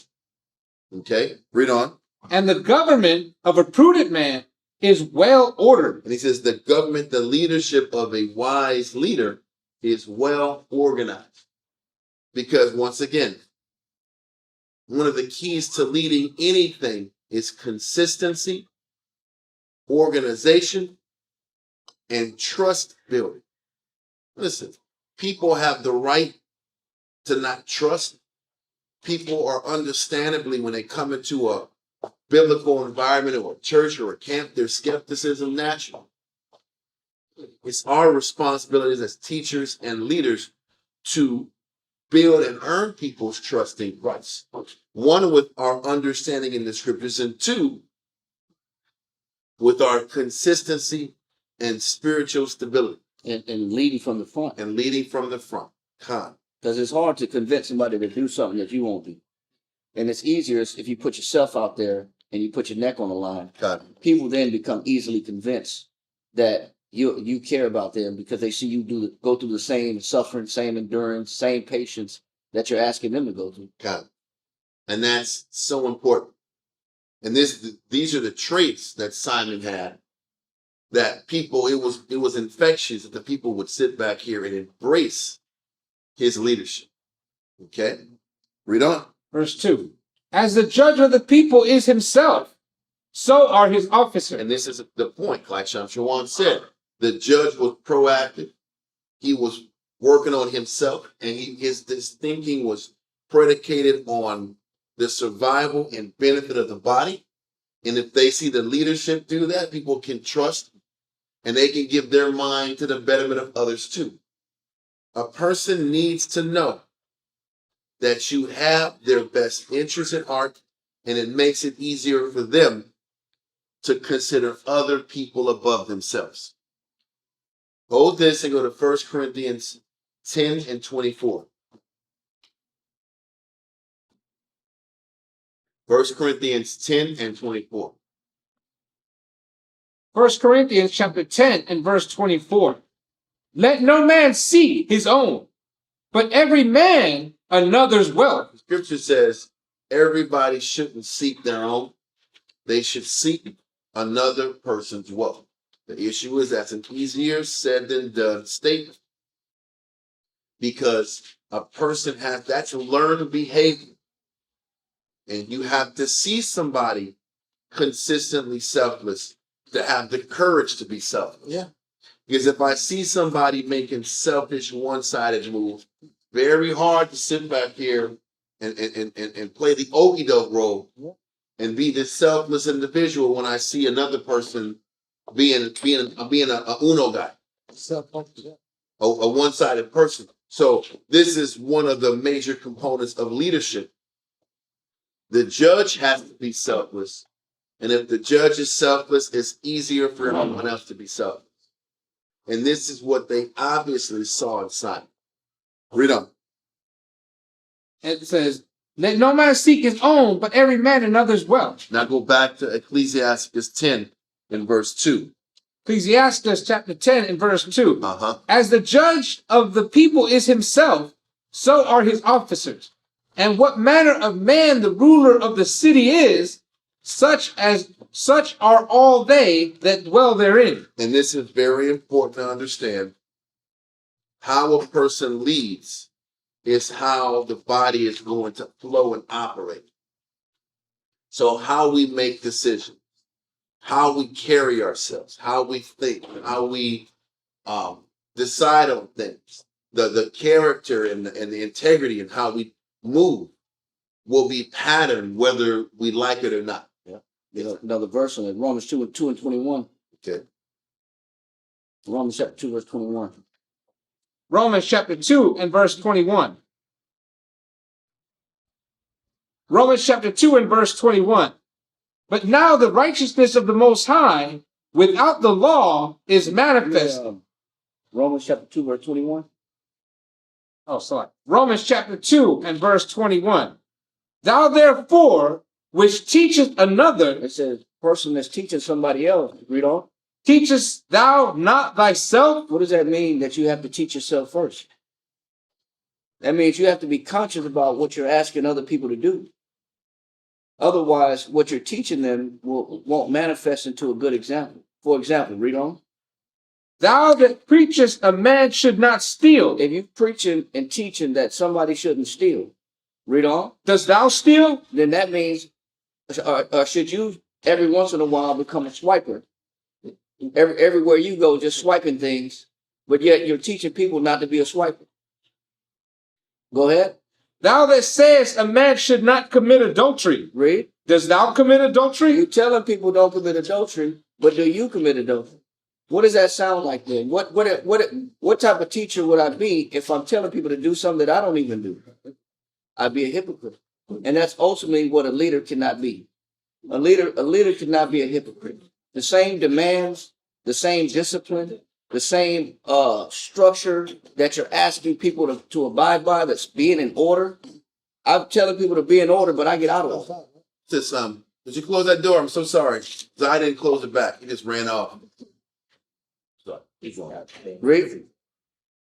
Okay, read on. And the government of a prudent man is well ordered. And he says the government, the leadership of a wise leader is well organized. Because once again, one of the keys to leading anything is consistency, organization, and trust building. Listen, people have the right to not trust. People are understandably, when they come into a biblical environment or a church or a camp, there's skepticism natural. It's our responsibilities as teachers and leaders to build and earn people's trust in Christ. One, with our understanding in the scriptures, and two, with our consistency and spiritual stability. And leading from the front. And leading from the front. Because it's hard to convince somebody to do something that you won't do. And it's easier if you put yourself out there and you put your neck on the line. People then become easily convinced that you care about them because they see you go through the same suffering, same endurance, same patience that you're asking them to go through. And that's so important. And these are the traits that Simon had, that people, it was infectious that the people would sit back here and embrace his leadership. Okay, read on. Verse 2. As the judge of the people is himself, so are his officers. And this is the point, like Shamshawan said. The judge was proactive. He was working on his thinking was predicated on the survival and benefit of the body. And if they see the leadership do that, people can trust and they can give their mind to the betterment of others too. A person needs to know that you have their best interest at heart, and it makes it easier for them to consider other people above themselves. Hold this and go to 1 Corinthians 10 and 24. 1 Corinthians 10 and 24. 1 Corinthians chapter 10 and verse 24. Let no man seek his own, but every man another's wealth. The scripture says everybody shouldn't seek their own. They should seek another person's wealth. The issue is that's an easier said than done statement. Because a person that's a learned behavior. And you have to see somebody consistently selfless to have the courage to be selfless. Yeah. Because if I see somebody making selfish, one-sided moves, very hard to sit back here and play the okie doke role and be this selfless individual when I see another person being a Uno guy, a one-sided person. So this is one of the major components of leadership. The judge has to be selfless. And if the judge is selfless, it's easier for everyone else to be selfless. And this is what they obviously saw in Simon. Read on. It says, let no man seek his own, but every man another's wealth. Now go back to Ecclesiastes 10 in verse 2. Ecclesiastes chapter 10 and verse 2. Uh-huh. As the judge of the people is himself, so are his officers. And what manner of man the ruler of the city is, such are all they that dwell therein. And this is very important to understand. How a person leads is how the body is going to flow and operate. So how we make decisions, how we carry ourselves, how we think, how we decide on things, the character and the integrity and how we move will be patterned whether we like it or not. There's another verse on it. Romans 2:21. Okay. Romans chapter 2, verse 21. Romans chapter 2 and verse 21. Romans chapter 2 and verse 21. But now the righteousness of the Most High without the law is manifest. Romans chapter 2, verse 21. Oh, sorry. Romans chapter 2 and verse 21. Thou therefore, which teachest another, It says, person that's teaching somebody else. Read on. teachest thou not thyself? What does that mean that you have to teach yourself first? That means you have to be conscious about what you're asking other people to do. Otherwise, what you're teaching them won't manifest into a good example. For example, read on. Thou that preachest a man should not steal. If you're preaching and teaching that somebody shouldn't steal, read on, Dost thou steal? then that means, should you every once in a while become a swiper? Everywhere you go, just swiping things, but yet you're teaching people not to be a swiper. Go ahead. Thou that sayest a man should not commit adultery. Read. Dost thou commit adultery? You're telling people don't commit adultery, but do you commit adultery? What does that sound like then? What type of teacher would I be if I'm telling people to do something that I don't even do? I'd be a hypocrite. And that's ultimately what a leader cannot be. A leader cannot be a hypocrite. The same demands, the same discipline, the same structure that you're asking people to abide by, that's being in order. I'm telling people to be in order, but I get out of order. Sis, did you close that door? I'm so sorry. I didn't close it back. He just ran off. Read.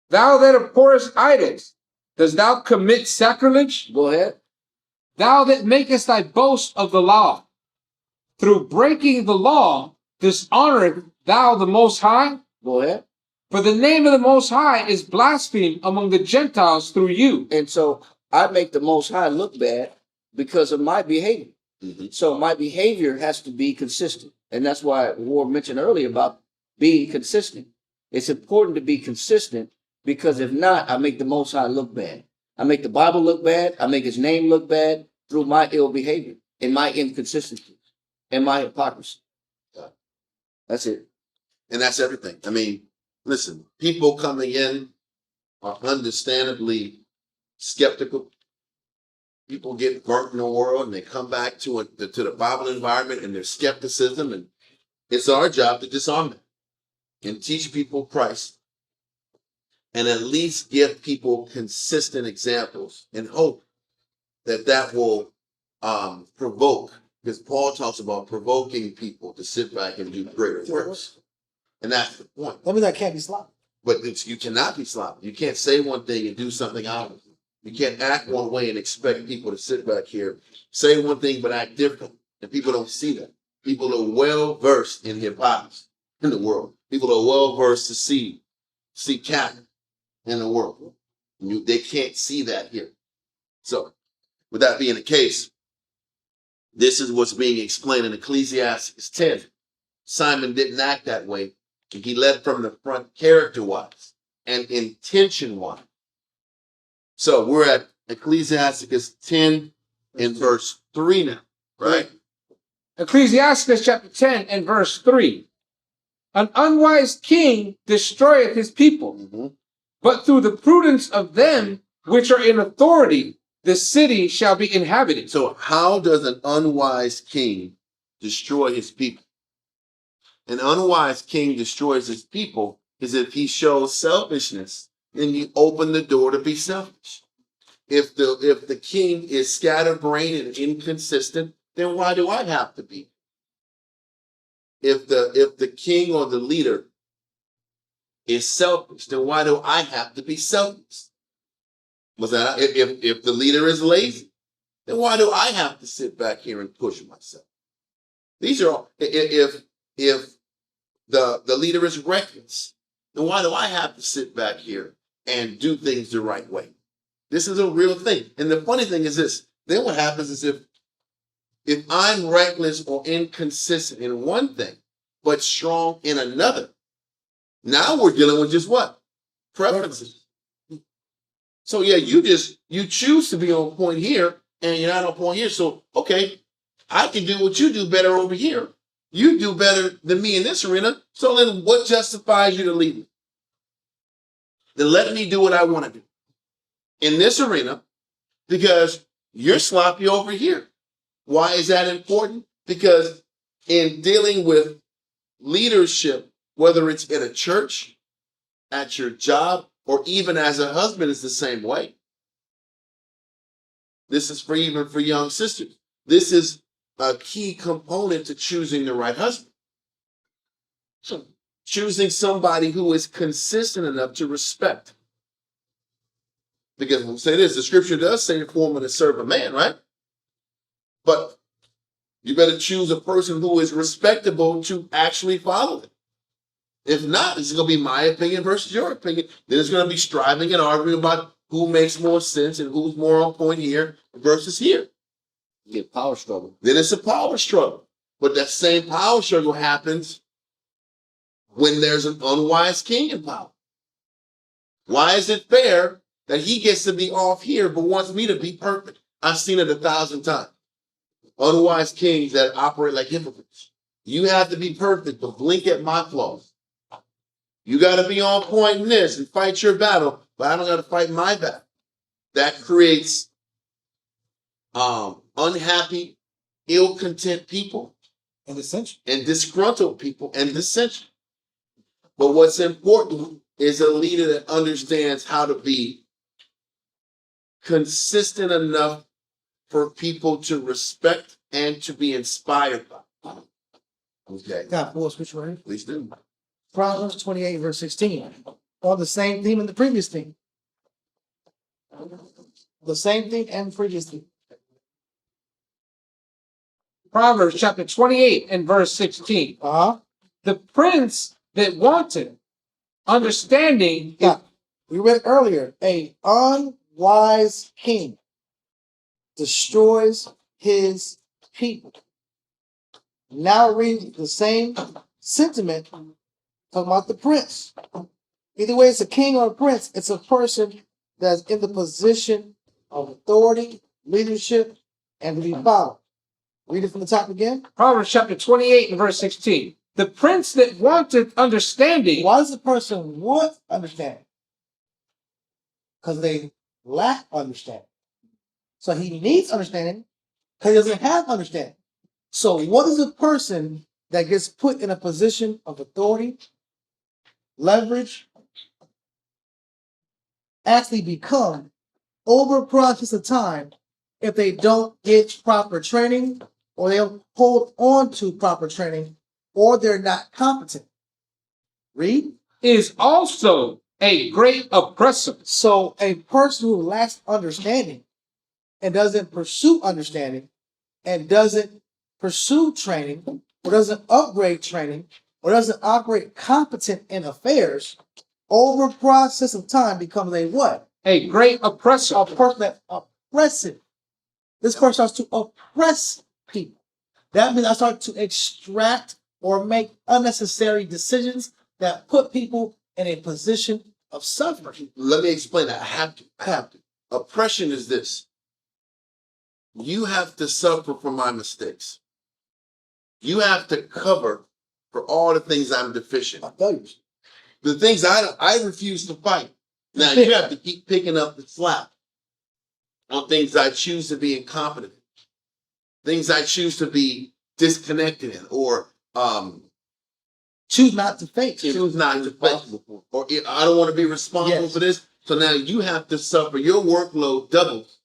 Thou that abhorrest idols, dost thou commit sacrilege? Go ahead. Thou that makest thy boast of the law, through breaking the law, dishonoreth thou the Most High? Go ahead. For the name of the Most High is blasphemed among the Gentiles through you. And so I make the Most High look bad because of my behavior. Mm-hmm. So my behavior has to be consistent. And that's why Ward mentioned earlier about being consistent. It's important to be consistent because if not, I make the Most High look bad. I make the Bible look bad. I make his name look bad through my ill behavior and my inconsistency and my hypocrisy. That's it. And that's everything. I mean, listen, people coming in are understandably skeptical. People get burnt in the world and they come back to the Bible environment and their skepticism. And it's our job to disarm them and teach people Christ and at least give people consistent examples and hope that will provoke, because Paul talks about provoking people to sit back and do greater works. And that's the point. That means I can't be sloppy. But you cannot be sloppy. You can't say one thing and do something out of it. You can't act one way and expect people to sit back here, say one thing but act different. And people don't see that. People are well versed in hypocrisy in the world. People are well versed to see cap in the world. They can't see that here. So, with that being the case, this is what's being explained in Ecclesiastes 10. Simon didn't act that way. He led from the front character-wise and intention-wise. So we're at Ecclesiastes 10 and verse 3 now, right? Ecclesiastes chapter 10 and verse 3. An unwise king destroyeth his people, Mm-hmm. but through the prudence of them which are in authority, the city shall be inhabited. So how does an unwise king destroy his people? An unwise king destroys his people is if he shows selfishness, then you open the door to be selfish. If the king is scatterbrained and inconsistent, then why do I have to be? If the king or the leader is selfish, then why do I have to be selfish? Was that if the leader is lazy, then why do I have to sit back here and push myself? These are all, if the leader is reckless, then why do I have to sit back here and do things the right way? This is a real thing. And the funny thing is this, then what happens is if I'm reckless or inconsistent in one thing, but strong in another, now we're dealing with just what? Preferences. So yeah, you choose to be on point here, and you're not on point here. So, okay, I can do what you do better over here. You do better than me in this arena. So then what justifies you to leave me? Then let me do what I want to do in this arena because you're sloppy over here. Why is that important? Because in dealing with leadership, whether it's in a church, at your job, or even as a husband, is the same way. This is for even for young sisters. This is a key component to choosing the right husband. So choosing somebody who is consistent enough to respect. Because we'll say this, the scripture does say for woman to serve a man, right? But you better choose a person who is respectable to actually follow it. If not, it's going to be my opinion versus your opinion. Then it's going to be striving and arguing about who makes more sense and who's more on point here versus here. You get power struggle. Then it's a power struggle. But that same power struggle happens when there's an unwise king in power. Why is it fair that he gets to be off here but wants me to be perfect? I've seen it 1,000 times. Unwise kings that operate like hypocrites. You have to be perfect, but blink at my flaws. You got to be on point in this and fight your battle, but I don't got to fight my battle. That creates unhappy, ill-content people And dissension. and disgruntled people and dissension. But what's important is a leader that understands how to be consistent enough for people to respect and to be inspired by. Okay, Got full scripture right here. please do. Proverbs 28, verse 16. On the same theme in the previous theme. The same thing and previous theme. Proverbs chapter 28 and verse 16. Uh-huh. The prince that wanted understanding is Yeah. We read earlier, a unwise king destroys his people. Now read the same sentiment talking about the prince. Either way, it's a king or a prince. It's a person that's in the position of authority, leadership, and to be followed. Read it from the top again. Proverbs chapter 28 and verse 16. The prince that wanted understanding. Why does the person want understanding? Because they lack understanding. So he needs understanding because he doesn't have understanding. So what does a person that gets put in a position of authority, leverage, actually become over a process of time if they don't get proper training or they don't hold on to proper training or they're not competent? Read. Is also a great oppressor. So a person who lacks understanding and doesn't pursue understanding and doesn't pursue training or doesn't upgrade training or doesn't operate competent in affairs over a process of time becomes a what? A great oppressor. A person that's oppressive. This person starts to oppress people. That means I start to extract or make unnecessary decisions that put people in a position of suffering. Let me explain that. I have to. Oppression is this. You have to suffer for my mistakes. You have to cover for all the things I'm deficient. Failures. The things I refuse to fight. Now you have to keep picking up the slack on things I choose to be incompetent in, things I choose to be disconnected in, or Choose not to face. choose not to face, or I don't want to be responsible Yes. for this. So now you have to suffer. Your workload doubles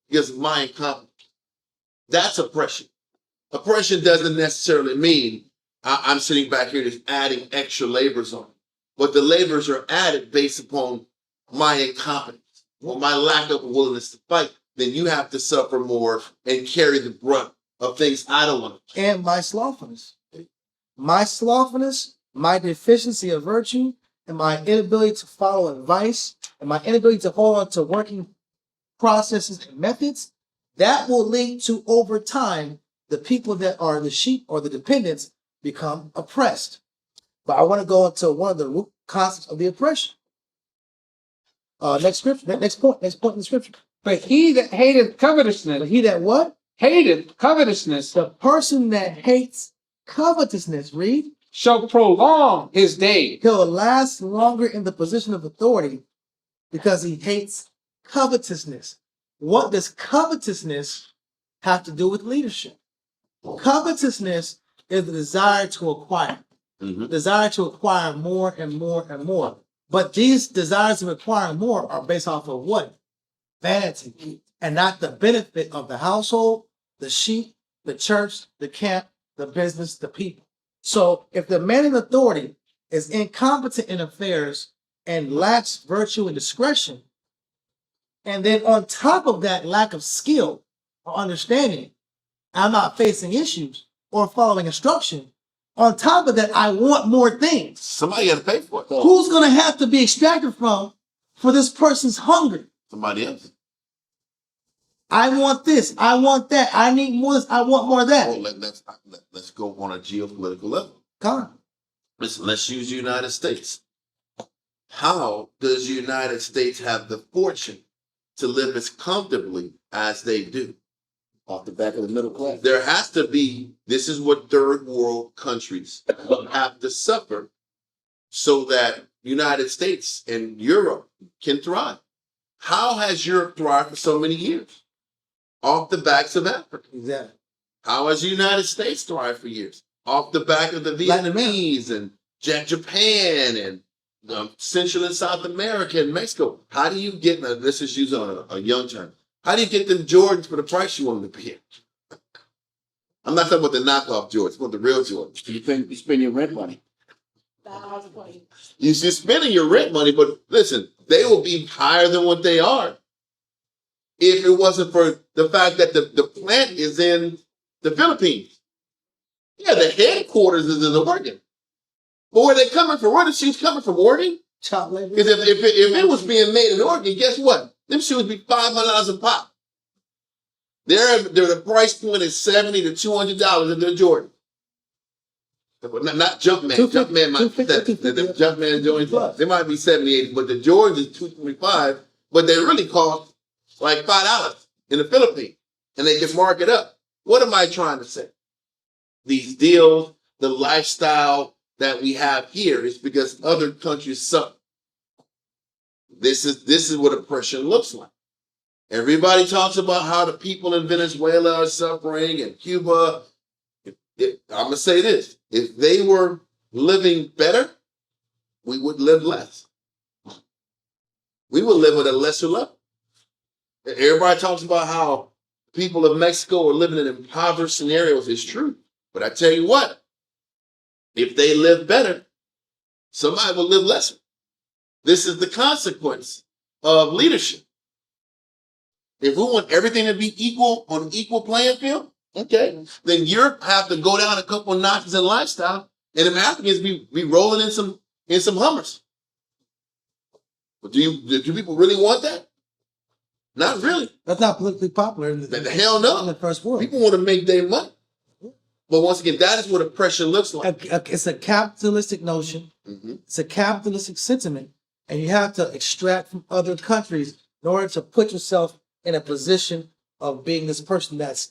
because of my incompetence. That's oppression. Oppression doesn't necessarily mean I'm sitting back here just adding extra labors on. But the labors are added based upon my incompetence or my lack of willingness to fight. Then you have to suffer more and carry the brunt of things I don't want to. And my slothfulness. My slothfulness, my deficiency of virtue, and my inability to follow advice, and my inability to hold on to working processes and methods, that will lead to, over time, the people that are the sheep or the dependents become oppressed. But I want to go into one of the root concepts of the oppression. Next scripture, next point in the scripture. But he that hateth But covetousness, he that what? hateth covetousness, The person that hates covetousness, read, shall prolong his days. he'll last longer in the position of authority because he hates covetousness. What does covetousness have to do with leadership? Covetousness is the desire to acquire, desire to acquire more and more and more. But these desires of acquiring more are based off of what? Vanity, and not the benefit of the household, the sheep, the church, the camp, the business, the people. So if the man in authority is incompetent in affairs and lacks virtue and discretion, and then on top of that lack of skill or understanding, I'm not facing issues or following instruction. On top of that, I want more things. Somebody got to pay for it. Who's going to have to be extracted from for this person's hunger? Somebody else. I want this. I want that. I need more. I want more of Well, that. let's go on a geopolitical level. Come on. Let's use the United States. How does the United States have the fortune to live as comfortably as they do? Off the back of the middle class. There has to be, this is what third world countries have to suffer so that United States and Europe can thrive. How has Europe thrived for so many years? Off the backs of Africa. Exactly. How has the United States thrived for years? Off the back of the Latin Vietnamese and Japan and Central and South America and Mexico. How do you get, now let's just use a young term, how do you get them Jordans for the price you want them to pay? I'm not talking about the knockoff Jordans, but the real Jordans. You spend your rent money. You're spending your rent money, but listen, they will be higher than what they are if it wasn't for the fact that the plant is in the Philippines. Yeah, the headquarters is in Oregon. But where they coming from? Where the shoes coming from? Oregon? Child labor. Because if it was being made in Oregon, guess what? Them shoes be $500 a pop. The price point is $70 to $200 in their Jordan. Not Jumpman. 250, Jumpman might 250, the Jumpman joints. Plus. They might be 78, but the Jordans is $225. But they really cost like $5 in the Philippines, and they can mark it up. What am I trying to say? These deals, the lifestyle that we have here is because other countries suffer. This is what oppression looks like. Everybody talks about how the people in Venezuela are suffering and Cuba. I'm gonna say this: if they were living better, we would live less. We would live at a lesser level. Everybody talks about how people of Mexico are living in impoverished scenarios. It's true, but I tell you what: if they live better, somebody will live lesser. This is the consequence of leadership. If we want everything to be equal on an equal playing field, okay, then Europe have to go down a couple of notches in lifestyle, and the Africans be rolling in some Hummers. But do people really want that? Not really. That's not politically popular in The hell no. in the first world. People want to make their money. But once again, that is what oppression looks like. It's a capitalistic notion. Mhm. It's a capitalistic sentiment, and you have to extract from other countries in order to put yourself in a position of being this person that's,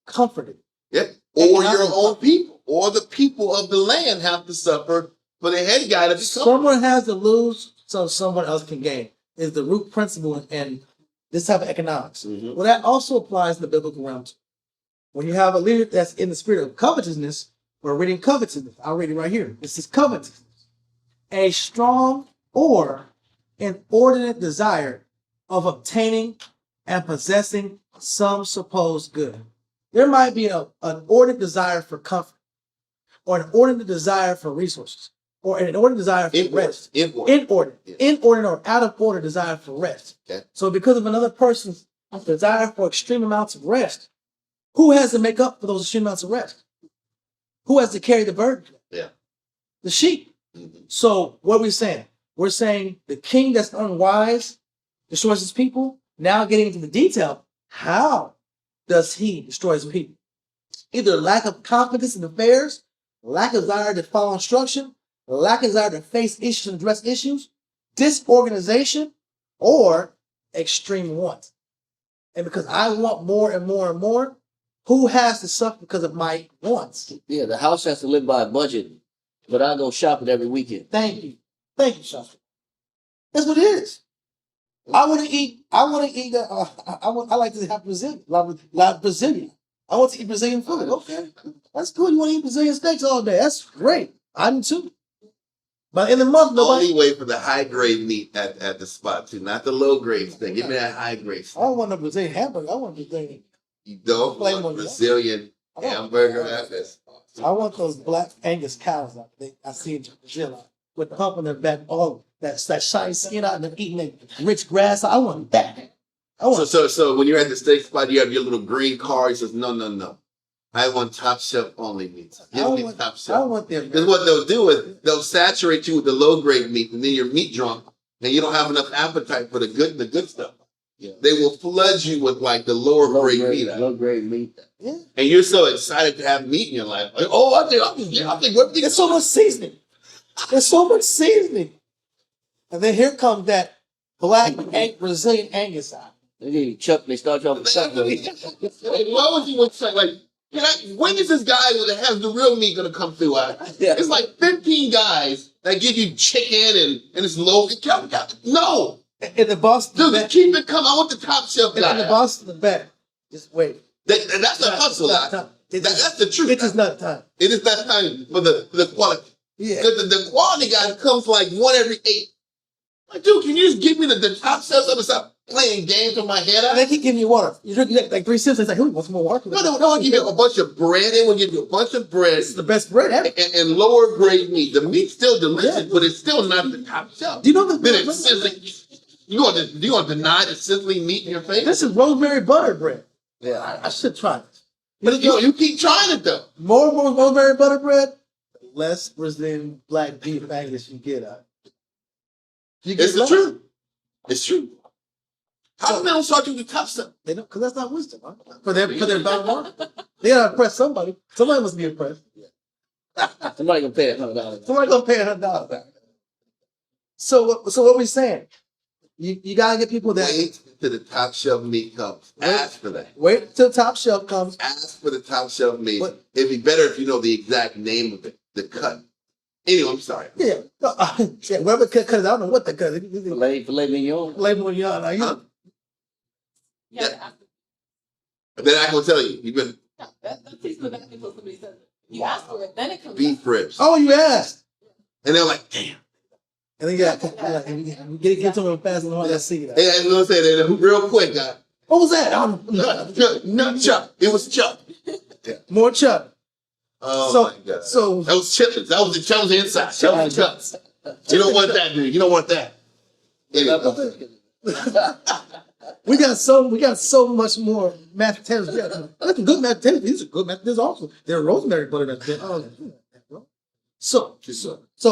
comforted. Yeah. Or your own people, or the people of the land have to suffer for the head guy to be comfortable. Someone has to lose so someone else can gain is the root principle in this type of economics. Mhm. Well, that also applies in the biblical realm too. When you have a leader that's in the spirit of covetousness, we're reading covetousness. I'll read it right here. This is covetousness. A strong or inordinate desire of obtaining and possessing some supposed good. There might be an inordinate desire for comfort, or an inordinate desire for resources, or an inordinate desire for rest. Inordinate or out of order desire for rest. Okay. So because of another person's desire for extreme amounts of rest, who has to make up for those extreme amounts of rest? Who has to carry the burden? Yeah. The sheep. Mhm. So what are we saying? We're saying the king that's unwise destroys his people. Now getting into the detail, how does he destroy his people? Either lack of confidence in affairs, lack of desire to follow instruction, lack of desire to face issues and address issues, disorganization, or extreme wants. And because I want more and more and more, who has to suffer because of my wants? Yeah, the house has to live by a budget, but I go shopping every weekend. Thank you. Thank you, Sean. That's what it is. I want to eat. I like to have Brazilian. Brazilian. I want to eat Brazilian food. Okay, that's good. You want to eat Brazilian steaks all day? That's great. I do too. But in the month, nobody. Only way for the high grade meat at the spot too, not the low grade thing. Give me that high grade I stuff. don't want a Brazilian hamburger. I want Brazilian. You don't Flavor want one, Brazilian hamburger. That's I want those black Angus cows out there. I see in Brazil with the hump on their back, all that shiny skin out, and they're eating that rich grass. I want that. I want. So when you're at the steak spot, you have your little green card. He says, no. I want top shelf only meat. Give me top I shelf. want them. Because what they'll do is they'll saturate you with the low grade meat, and then you're meat drunk, and you don't have enough appetite for the good stuff. Yeah. They will flood you with like the lower grade meat, Low grade meat. Yeah. and you're so excited to have meat in your life. Like, oh, I think everything. There's so much seasoning. There's so much seasoning. And then here comes that black Brazilian Angus out. They start off with chuck. Why would you want to say like? When is this guy that has the real meat gonna come through? Yeah. It's like 15 guys that give you chicken and it's low. No, In the boss, dude, keep it coming. I want the top shelf in guy. the boss in the back. Just wait. And that's the hustle. That's the truth. It is not time. It is that time for the quality. Yeah. The quality guy comes like one every 8. Like, dude, can you just give me the top shelf so I stop playing games with my head And out? they keep giving you water. You drink like 3 sips. It's like, who wants more water? No, I give you a bunch of bread. They will give you a bunch of bread. This is the best bread ever. And lower grade meat. The meat's still delicious, Yeah. but it's still not the top shelf. Do you know the Then it's sizzling. You gonna deny the sizzling meat in your face? This is rosemary butter bread. Yeah. I should try it. But you keep trying it though. More and more rosemary butter bread, less Brazilian black beef Angus you get out. You It's the less. truth. It's true. How come they don't start you with the top stuff? They don't, because that's not wisdom. Huh? For their bottom line. They gotta impress somebody. Somebody must be impressed. Somebody gonna pay $100. Somebody gonna pay $100. So what we saying? You gotta get people that Wait till the top shelf meat comes. Ask for that. wait till top shelf comes. Ask for the top shelf meat. What? It'd be better if you know the exact name of it, the cut. Anyway, I'm sorry. Yeah, yeah. Whatever cut is, I don't know what the cut is. Filet mignon. Label when you're like, Huh? Yeah, Then I can tell you, you've been that takes me back until somebody says it. You ask for it, then it comes beef up. ribs. oh, you asked. And they're like, damn. And then you get to them fast and all that see that. Hey, I was gonna say that real quick, guy. What was that? Not Chuck. It was Chuck. More Chuck. Oh my God. So That was chitlins. That was the inside. That was Chuck's. You don't want that, dude. You don't want that. Anyway. we got so much more mashed potatoes. Yeah, that's good mashed potatoes. These are good mashed potatoes also. They're rosemary butter that's good. So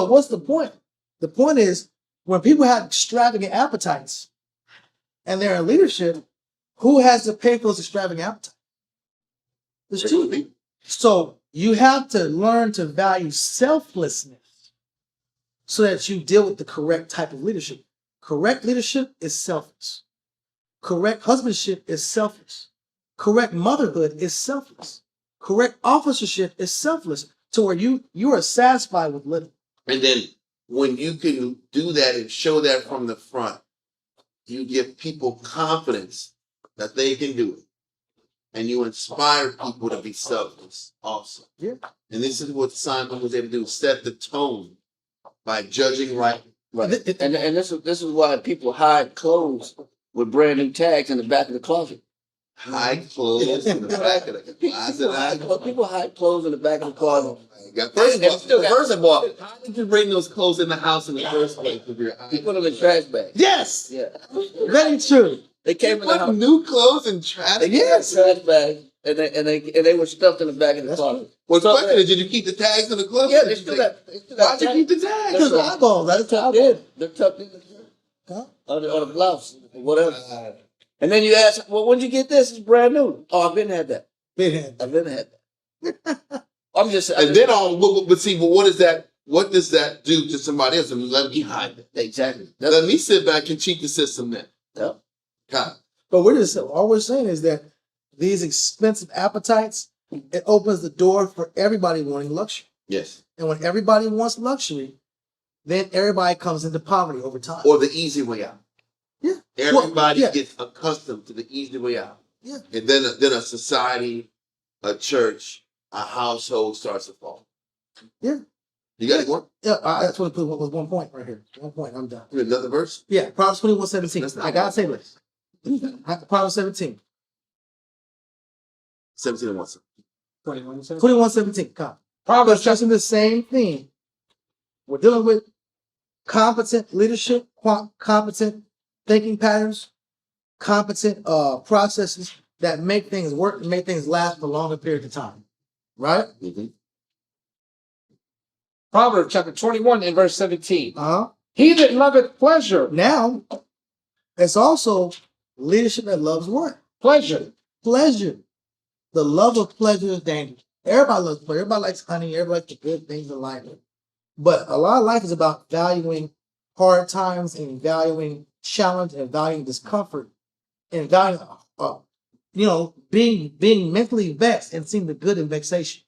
what's the point? The point is when people have extravagant appetites and they're in leadership, who has to pay for those extravagant appetites? There's two people. So you have to learn to value selflessness so that you deal with the correct type of leadership. Correct leadership is selfless. Correct husbandship is selfless. Correct motherhood is selfless. Correct officership is selfless to where you are satisfied with living. And then when you can do that and show that from the front, you give people confidence that they can do it. And you inspire people to be selfless also. Yeah. And this is what Simon was able to do, set the tone by judging right. Right. And this is why people hide clothes with brand new tags in the back of the closet. Hide clothes in the back of the closet. People hide clothes in the back of the closet. First of all, how did you bring those clothes in the house in the first place? If you're You put them in trash bags. Yes, Yeah. very true. They came in the put house. new clothes in trash. They came in trash bags, and they were stuffed in the back of the That's closet. Well, the So, question is, did you keep the tags in the closet? Yeah, they still got. Why'd you keep the tags? Because of eyeballs. They're That's tucked eyeballs. in. They're tucked in the Huh? on the blouse or whatever. And then you ask, well, when'd you get this? It's brand new. Oh, I've been had that. Big hand. I've been had that. I'm just. And then but see, but what is that? What does that do to somebody else? And let me hide it. Exactly. Let me sit back and cheat the system then. Yep. God. But we're just all we're saying is that these expensive appetites, it opens the door for everybody wanting luxury. Yes. And when everybody wants luxury, then everybody comes into poverty over time. Or the easy way out. Yeah. Everybody Well, yeah. gets accustomed to the easy way out. Yeah. And then a society, a church, a household starts to fall. Yeah. You got any more? Yeah, I just want to put was 1 point right here. 1 point, I'm done. Another verse? Yeah, Proverbs 21:17. That's not I gotta say this. Proverbs 17. 17 and 1. 21:17. Come. Proverbs Discussing the same thing. We're dealing with competent leadership, competent thinking patterns, competent processes that make things work and make things last for longer periods of time. Right? Mm-hmm. Proverbs chapter 21 and verse 17. Uh-huh. He that loveth pleasure, Now, it's also leadership that loves what? pleasure. Pleasure. The love of pleasure is dangerous. Everybody loves pleasure. Everybody likes honey. Everybody likes the good things in life. But a lot of life is about valuing hard times and valuing challenge and valuing discomfort and valuing, being mentally vexed and seeing the good in vexation.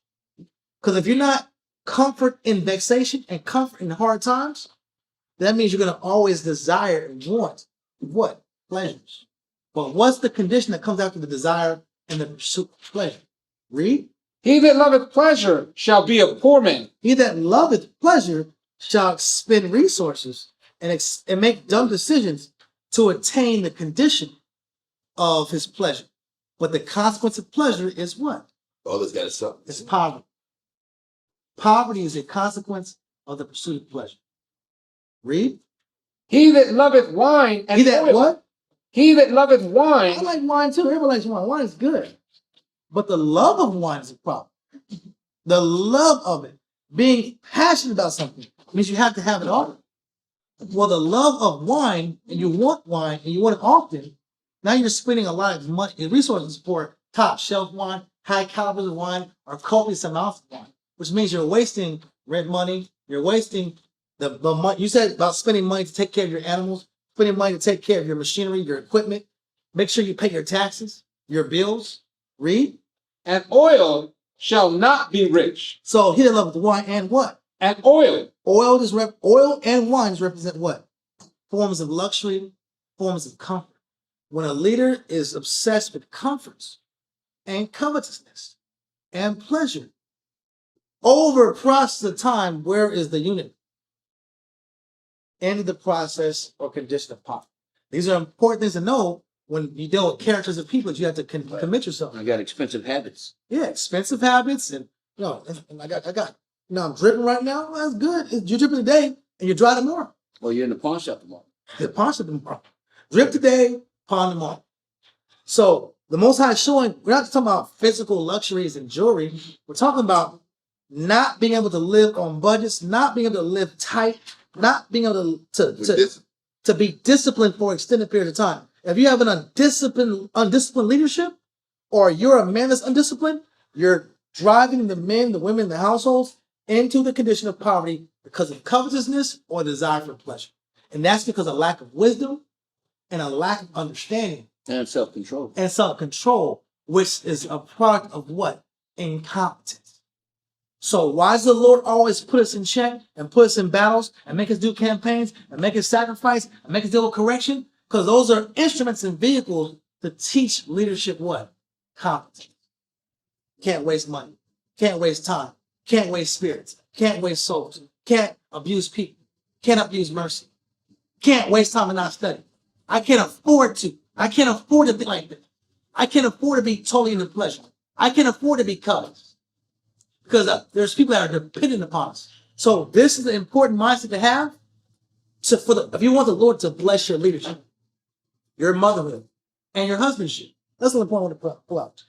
Because if you're not comfort in vexation and comfort in hard times, that means you're going to always desire and want what? Pleasures. But what's the condition that comes after the desire and the pursuit of pleasure? Read. He that loveth pleasure shall be a poor man. He that loveth pleasure shall expend resources and make dumb decisions to attain the condition of his pleasure. But the consequence of pleasure is what? All this got to stop. It's poverty. Poverty is a consequence of the pursuit of pleasure. Read. He that loveth wine and He that oil. what? He that loveth I wine. like wine too. Everybody likes wine. Wine is good. But the love of wine is a problem. The love of it, being passionate about something, means you have to have it all. Well, the love of wine, and you want it often, now you're spending a lot of money and resources for top shelf wine, high caliber of wine, or copious amounts of wine, which means you're wasting rent money, you're wasting the money. You said about spending money to take care of your animals, spending money to take care of your machinery, your equipment. Make sure you pay your taxes, your bills. Read. And oil shall not be rich. So he that loveth wine and what? And oil. Oil and wines represent what? Forms of luxury, forms of comfort. When a leader is obsessed with comforts and covetousness and pleasure, over a process of time, where is the unit? End of the process or condition of poverty. These are important things to know when you deal with characters of people that you have to commit yourself. I got expensive habits. Yeah, expensive habits, and and I got. I'm dripping right now. Well, that's good. You're dripping today, and you're dry tomorrow. Well, you're in the pawn shop tomorrow. The pawn shop tomorrow. Drip today, pawn tomorrow. So the Most High is showing. We're not talking about physical luxuries and jewelry. We're talking about not being able to live on budgets, not being able to live tight, not being able to be disciplined for extended period of time. If you have an undisciplined leadership, or you're a man that's undisciplined, you're driving the men, the women, the households into the condition of poverty because of covetousness or desire for pleasure. And that's because of lack of wisdom and a lack of understanding And self-control. and self-control, which is a product of what? Incompetence. So why does the Lord always put us in check and put us in battles and make us do campaigns and make us sacrifice and make us deal with correction? Because those are instruments and vehicles to teach leadership what? Competence. Can't waste money. Can't waste time. Can't waste spirits. Can't waste souls. Can't abuse people. Can't abuse mercy. Can't waste time and not study. I can't afford to. I can't afford to be like this. I can't afford to be totally into pleasure. I can't afford to be covetous. Because there's people that are dependent upon us. So this is an important mindset to have if you want the Lord to bless your leadership, your motherhood, and your husbandship. That's the point I want to pull out.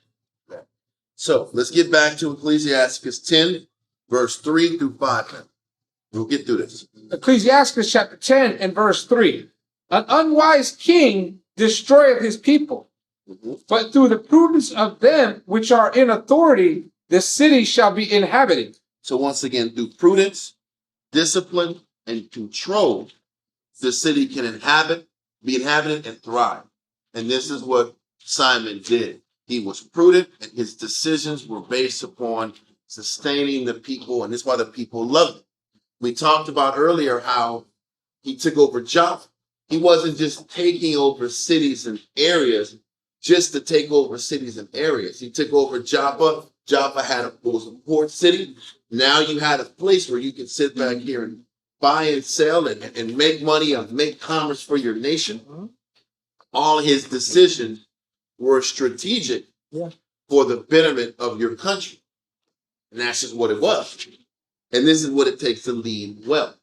So let's get back to Ecclesiastes 10, verse 3 through 5. We'll get through this. Ecclesiastes chapter 10 and verse 3. An unwise king destroyeth his people, but through the prudence of them which are in authority, the city shall be inhabited. So once again, through prudence, discipline, and control, the city can be inhabited and thrive. And this is what Simon did. He was prudent, and his decisions were based upon sustaining the people, and this is why the people loved him. We talked about earlier how he took over Joppa. He wasn't just taking over cities and areas just to take over cities and areas. He took over Joppa. Joppa was a port city. Now you had a place where you could sit back here and buy and sell and make money and make commerce for your nation. All his decisions were strategic for the betterment of your country. And that's just what it was. And this is what it takes to lead well.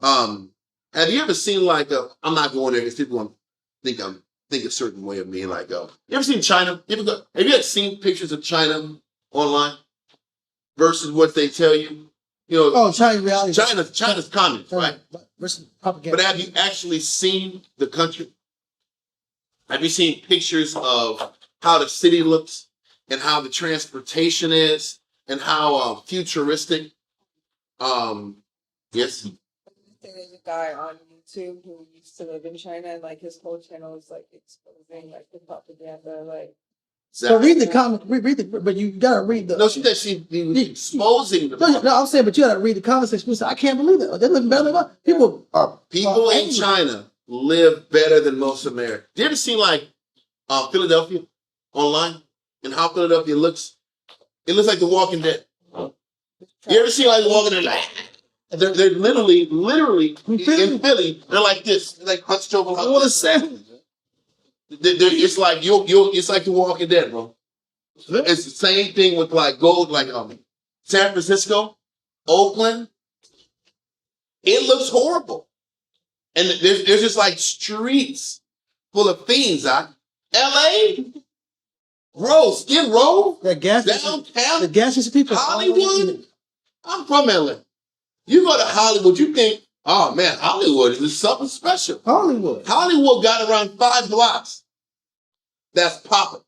Have you ever seen like I'm not going there because people want to think a certain way of me. Like, you ever seen China? Have you ever seen pictures of China online versus what they tell you? You know, China reality. China's communist, right? Versus propaganda. But have you actually seen the country? Have you seen pictures of how the city looks and how the transportation is and how futuristic? Yes. There's a guy on YouTube who used to live in China, and like his whole channel is like exposing like the propaganda, like. So read the comment, but you gotta read the. No, she exposing the. No, I'm saying, but you gotta read the comment section. I can't believe it. They're living better than us. People in China live better than most Americans. Do you ever see like Philadelphia online and how Philadelphia looks? It looks like The Walking Dead. You ever see like The Walking Dead? Like, they're literally in Philly. They're like this. They're like hunched over. I want to say. It's like it's like The Walking Dead, bro. It's the same thing with like San Francisco, Oakland. It looks horrible, and there's just like streets full of fiends. L.A. Skid Row, the gas station people. Hollywood. I'm from L.A. You go to Hollywood, you think, oh man, Hollywood is something special. Hollywood got around 5 blocks. That's popping.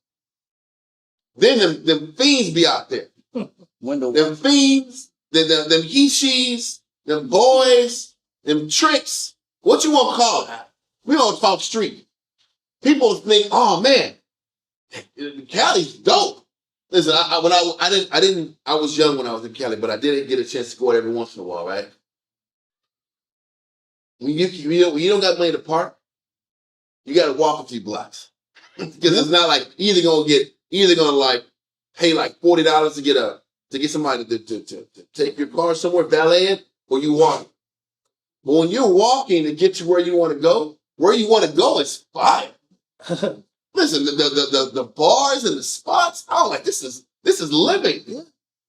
Then them fiends be out there. Them fiends, them he-she's, them boys, them tricks. What you want to call that? We don't talk street. People think, oh man, Cali's dope. Listen, I was young when I was in Cali, but I didn't get a chance to go out every once in a while, right? When you don't got money to park, you got to walk a few blocks because it's not like either gonna like pay like $40 to get somebody to take your car somewhere, valet it, or you walk. But when you're walking to get to where you want to go is fire. Listen, the bars and the spots, I'm like, this is living.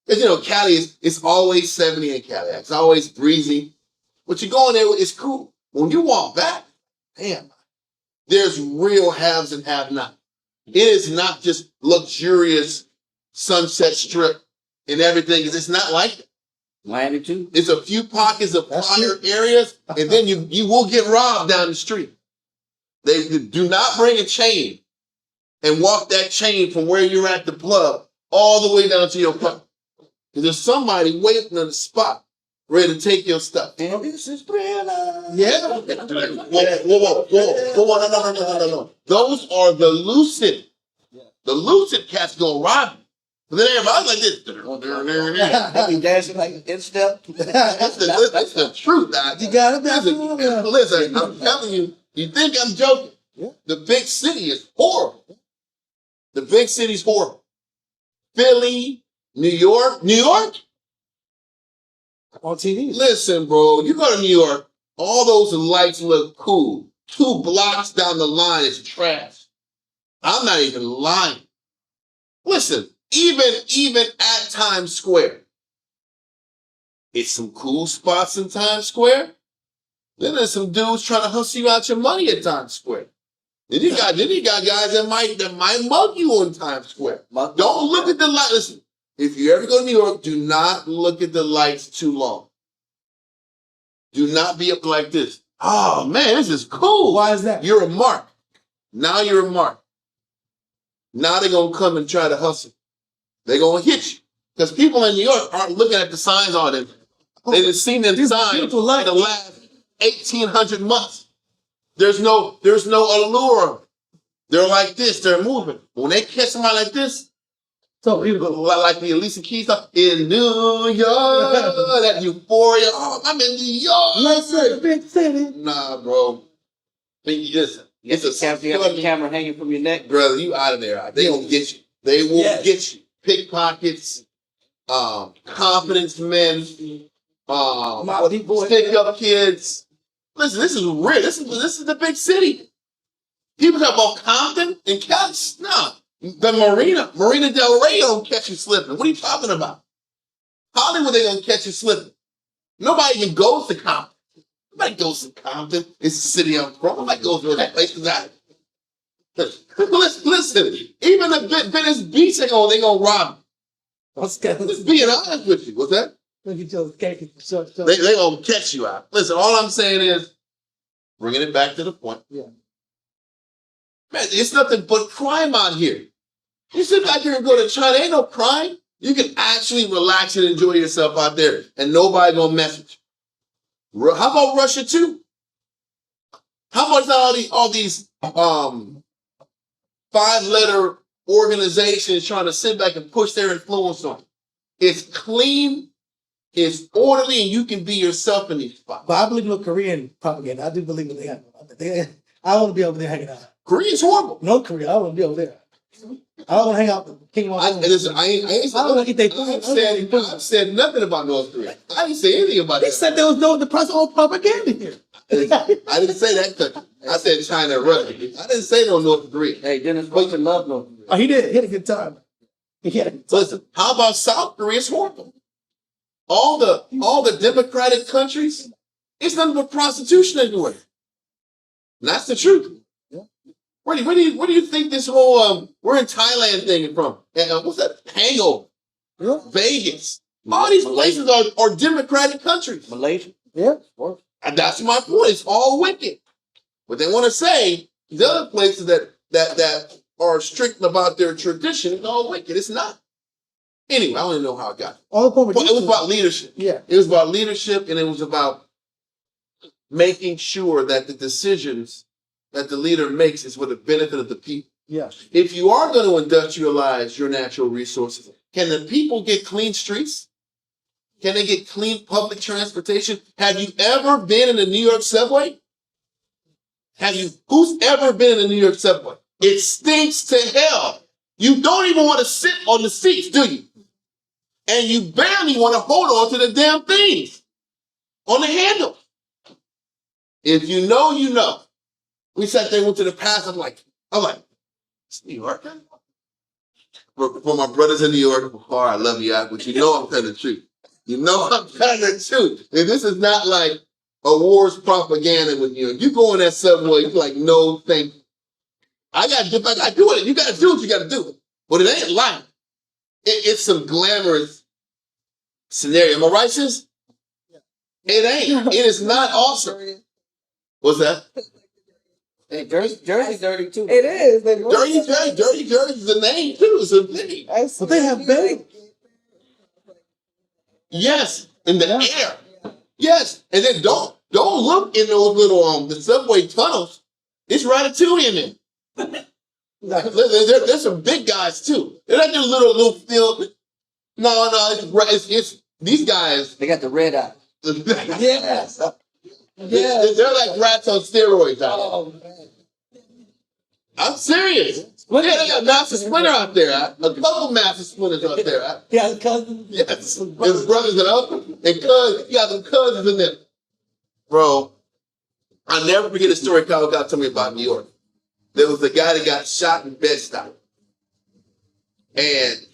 Because Cali it's always 70 in Cali. It's always breezy. But you go in there, it's cool. When you walk back, damn, there's real haves and have-not. It is not just luxurious Sunset Strip and everything. It's not like that. Miami too. It's a few pockets of fire areas, and then you will get robbed down the street. They do not bring a chain and walk that chain from where you're at the club all the way down to your car. Because there's somebody waiting on the spot ready to take your stuff. And this is thriller. Yeah. Whoa. No. Those are the lucid. The lucid cats gonna rob you. But then everybody's like this. They be dancing like in step. That's the truth. You got it. Listen, I'm telling you, you think I'm joking. The big city is horrible. The big city's horrible. Philly, New York. On TV. Listen, bro, you go to New York, all those lights look cool. 2 blocks down the line is trash. I'm not even lying. Listen, even at Times Square, it's some cool spots in Times Square. Then there's some dudes trying to hustle you out your money at Times Square. Then you got guys that might mug you on Times Square. Don't look at the light. Listen, if you ever go to New York, do not look at the lights too long. Do not be up like this. Oh man, this is cool. Why is that? You're a mark. Now you're a mark. Now they're gonna come and try to hustle. They're gonna hit you. Because people in New York aren't looking at the signs on them. They've seen them signs for the last 1,800 months. There's no allure. They're like this. They're moving. When they catch somebody like this, So he was like the Alicia Keys stuff in New York, that euphoria. Oh, I'm in New York. let's say the big city. Nah, bro. Listen, it's a You got the camera hanging from your neck. brother. You out of there. They gonna get you. They will Yes. get you. Pickpockets, confidence men, Molly boy. stick up kids. Listen, this is real. This is the big city. People talk about Compton and Cali. No, the Marina Del Rey don't catch you slipping. What are you talking about? Hollywood, they gonna catch you slipping. Nobody even goes to Compton. Nobody goes to Compton. It's the city I'm from. Nobody goes to that place. Listen, even the Venice Beach, they gonna rob you. Just being honest with you. What's that? Look at your cake. They gonna catch you out. Listen, all I'm saying is, bringing it back to the point. Yeah. Man, it's nothing but crime out here. You sit back here and go to China, ain't no crime. You can actually relax and enjoy yourself out there, and nobody gonna mess with you. How about Russia too? How about all these 5-letter organizations trying to sit back and push their influence on you? It's clean, it's orderly, and you can be yourself in these spots. But I believe in Korean propaganda. I do believe in I want to be over there hanging out. Korea's horrible. North Korea, I want to be over there. I don't want to hang out with King I ain't I've said nothing about North Korea. I didn't say anything about They that. said there was no propaganda here. I didn't say that country. I said China and Russia. I didn't say no North Korea. Hey, Dennis Boykin love North Korea. Oh, he did. He had a good time. He had a good time. Listen, how about South Korea? It's horrible. All the democratic countries, it's nothing but prostitution everywhere. And that's the truth. Where do you think this whole we're in Thailand thing is from? And what's that? Hangover, Yeah. Vegas. All these places are democratic countries. Malaysia. Yeah. And that's my point. It's all wicked. But they want to say the other places that are strict about their tradition is all wicked. It's not. Anyway, I don't even know how it got. All the point But it was about leadership. Yeah. It was about leadership, and it was about making sure that the decisions that the leader makes is for the benefit of the people. Yeah. If you are going to industrialize your natural resources, can the people get clean streets? Can they get clean public transportation? Have you ever been in the New York subway? Who's ever been in the New York subway? It stinks to hell. You don't even want to sit on the seats, do you? And you barely want to hold on to the damn things on the handle. If you know, you know. We sat there, went to the past. I'm like, it's New York. For my brothers in New York, I love you, but you know I'm telling the truth. You know I'm telling the truth. And this is not like a war's propaganda with you. You go in that subway, you're like, no, thank you. I got to get back. I do it. You got to do what you got to do. But it ain't life. It's some glamorous scenario. Am I right, sis? It ain't. It is not awesome. What's that? Hey, Jersey dirty too. It is. Dirty Jersey is a name too. It's a thing. But they have bagels. Yes, in the air. Yes, and then don't look in those little the subway tunnels. It's ratatouille in there. There's some big guys too. They're not just little field. No, it's these guys. They got the red eye. Yes. They're like rats on steroids out there. Oh, man. I'm serious. Look at that Master Splinter out there. A couple Master Splinters out there. Yeah, cousins. Yes. His brothers and uncles and cousins. You got some cousins in there. Bro, I'll never forget a story Kyle got to me about New York. There was a guy that got shot in Bed-Stuy. And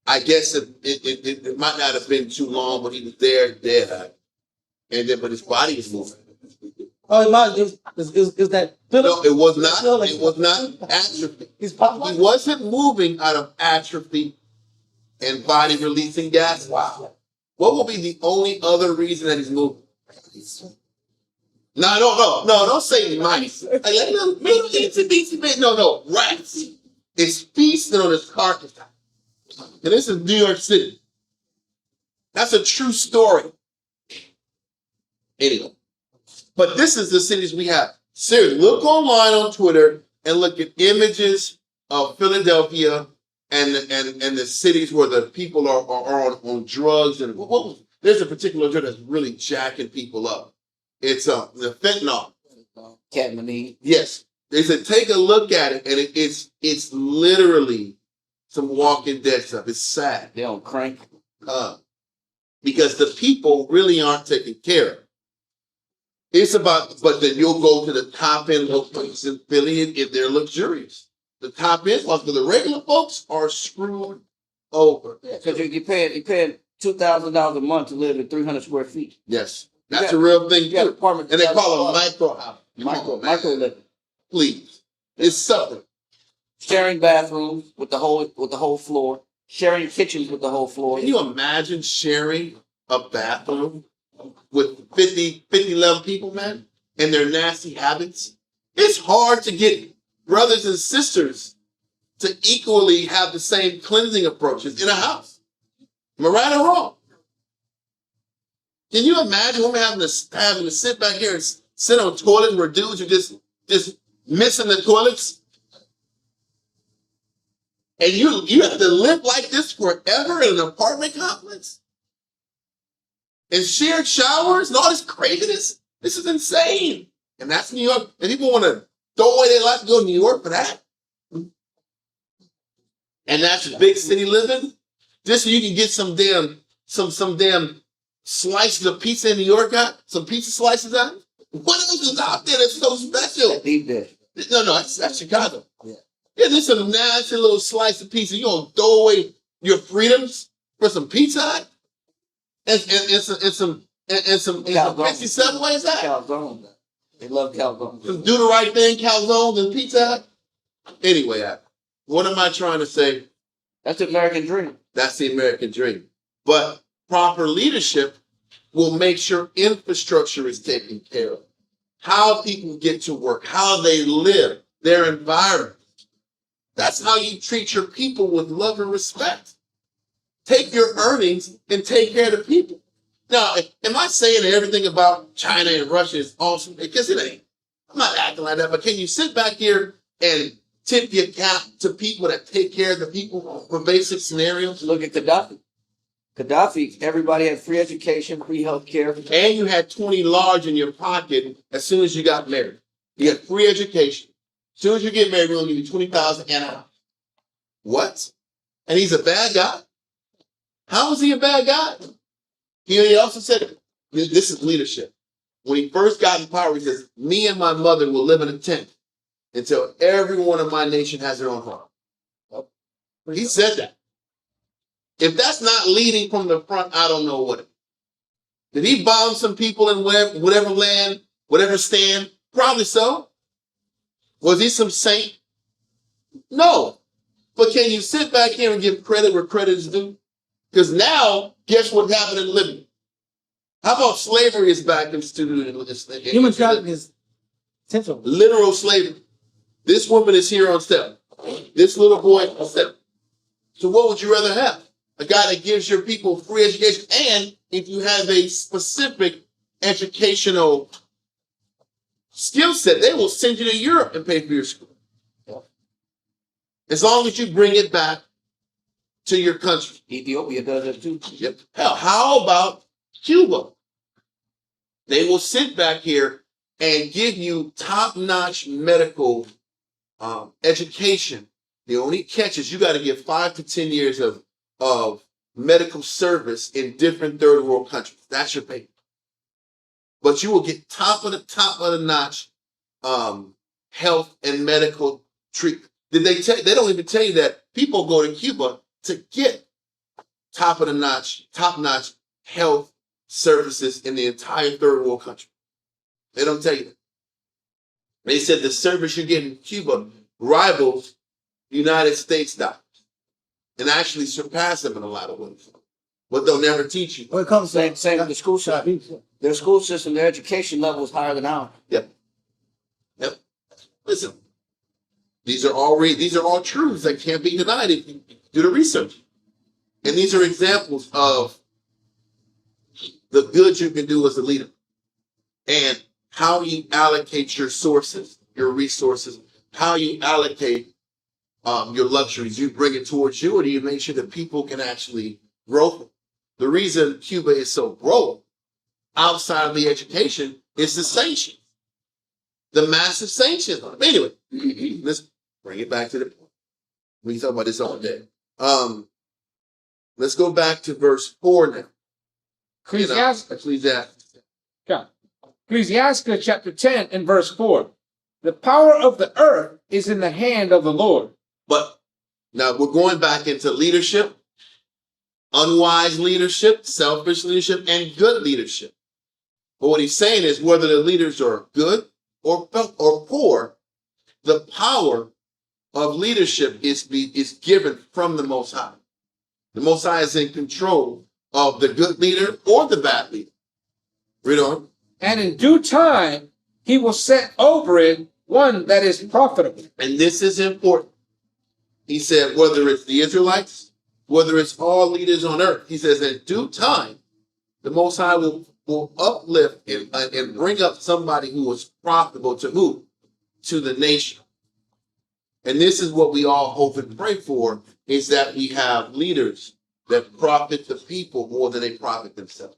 I guess it might not have been too long, but he was there dead. And then, but his body was moving. Oh, is that Philip? No, it was not. It was not atrophy. He's popping. He wasn't moving out of atrophy and body releasing gas. Wow. What will be the only other reason that he's moving? No, don't say mice. Like, little itsy bitsy bit. No, rats. It's feasting on his carcass. And this is New York City. That's a true story. Anyway. But this is the cities we have. Seriously, look online on Twitter. and look at images of Philadelphia and the cities where the people are on drugs and there's a particular drug that's really jacking people up. It's the fentanyl. Catmanine. Yes, they said take a look at it, and it's literally some Walking Dead stuff. It's sad. They on crank. Because the people really aren't taken care of. It's about, but then you'll go to the top end locations in Philly if they're luxurious. The top end, like the regular folks, are screwed over. Because you're paying $2,000 a month to live in 300 square feet. Yes, that's a real thing too. Apartment, And they call it micro house. micro living. Please, it's something. Sharing bathrooms with the whole floor. Sharing kitchens with the whole floor. Can you imagine sharing a bathroom with 11 people, man, and their nasty habits? It's hard to get brothers and sisters to equally have the same cleansing approaches in a house. Am I right or wrong? Can you imagine women having to sit back here and sit on toilets where dudes are just missing the toilets? And you have to live like this forever in an apartment complex? And shared showers and all this craziness? This is insane. And that's New York. And people want to throw away their life to go to New York for that? And that's big city living? Just so you can get some damn slices of pizza in New York got? Some pizza slices out? What else is out there that's so special? Leave that. No, that's Chicago. Yeah. Yeah, there's some nasty little slice of pizza. You gonna throw away your freedoms for some Pizza Hut? And some fancy Subways? Calzones. They love calzones. Some do the right thing, calzones and Pizza Hut? Anyway, what am I trying to say? That's the American dream. That's the American dream. But proper leadership will make sure infrastructure is taken care of. How people get to work, how they live, their environment. That's how you treat your people with love and respect. Take your earnings and take care of the people. Now, am I saying everything about China and Russia is awesome? Because it ain't. I'm not acting like that. But can you sit back here and tip your cap to people that take care of the people for basic scenarios? Look at Gaddafi. Gaddafi, everybody had free education, free health care. And you had 20 large in your pocket as soon as you got married. You had free education. As soon as you get married, we're going to give you 20,000 and a house. What? And he's a bad guy? How is he a bad guy? He also said, this is leadership. When he first got in power, he says, me and my mother will live in a tent until everyone in my nation has their own home. He said that. If that's not leading from the front, I don't know what it is. Did he bomb some people in whatever land, whatever stand? Probably so. Was he some saint? No. But can you sit back here and give credit where credit is due? Because now, guess what happened in Libya? How about slavery is back instituted in Human trafficking is potential. literal slavery. This woman is here on step. This little boy on step. So what would you rather have? A guy that gives your people free education, and if you have a specific educational skill set, they will send you to Europe and pay for your school. As long as you bring it back to your country. Ethiopia does that too. Yep. Hell, how about Cuba? They will sit back here and give you top-notch medical education. The only catch is you got to get 5 to 10 years of medical service in different third world countries. That's your pay. But you will get top of the notch health and medical treatment. Did they tell you? They don't even tell you that people go to Cuba to get top notch health services in the entire third world country. They don't tell you that. They said the service you get in Cuba rivals United States doctors and actually surpass them in a lot of ways. But they'll never teach you. When it comes to Same with the school system. Their school system, their education level is higher than ours. Yep. Listen, these are all truths that can't be denied if you do the research. And these are examples of the good you can do as a leader and how you allocate your sources, your resources, how you allocate your luxuries. You bring it towards you, or do you make sure that people can actually grow? The reason Cuba is so broke outside of the education is the sanctions, the massive sanctions. Anyway, let's bring it back to the point. We can talk about this all day. Let's go back to verse 4 now. Ecclesiastes. Ecclesiastes chapter 10 and verse 4. The power of the earth is in the hand of the Lord. But now we're going back into leadership, unwise leadership, selfish leadership, and good leadership. But what he's saying is whether the leaders are good or poor, the power of leadership is given from the Most High. The Most High is in control of the good leader or the bad leader. Read on. And in due time, he will set over it one that is profitable. And this is important. He said, whether it's the Israelites, whether it's all leaders on earth, he says, in due time, the Most High will uplift and bring up somebody who is profitable to who? To the nation. And this is what we all hope and pray for, is that we have leaders that profit the people more than they profit themselves.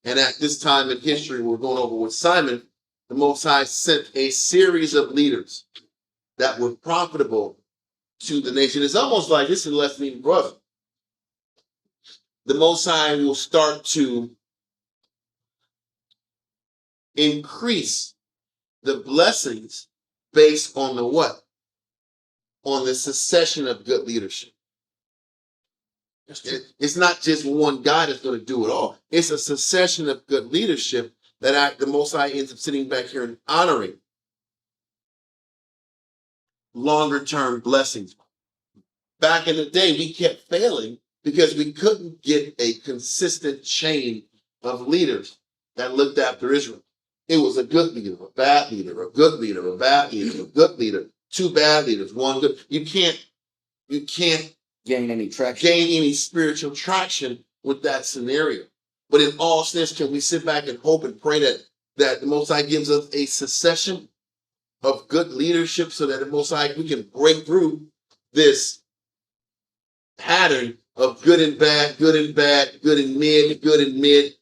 And at this time in history, we're going over with Simon, the Most High sent a series of leaders that were profitable to the nation. It's almost like, this is a lesson in brother. The Most High will start to increase the blessings based on the what? On the succession of good leadership. It's not just one guy that's going to do it all. It's a succession of good leadership that the Most High ends up sitting back here and honoring longer term blessings. Back in the day, we kept failing because we couldn't get a consistent chain of leaders that looked after Israel. It was a good leader, a bad leader, a good leader, a bad leader, a good leader, two bad leaders, one good. You can't Gain any traction. gain any spiritual traction with that scenario. But in all sense, can we sit back and hope and pray that the Most High gives us a succession of good leadership so that the Most High, we can break through this pattern of good and bad, good and bad, good and mid, good and mid.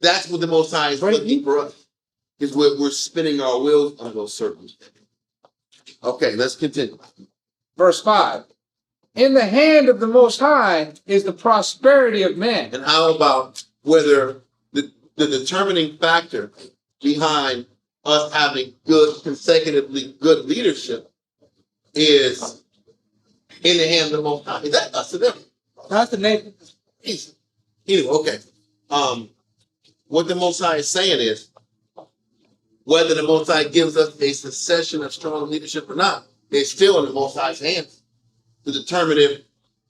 That's what the Most High is looking for us, is we're spinning our wheels on those circles. Okay, let's continue. Verse 5. In the hand of the Most High is the prosperity of man. And how about whether the determining factor behind us having good, consecutively good leadership is in the hand of the Most High? Is that us or them? That's the name. Easy. Anyway, okay. What the Most High is saying is, whether the Most High gives us a succession of strong leadership or not, it's still in the Most High's hands to determine if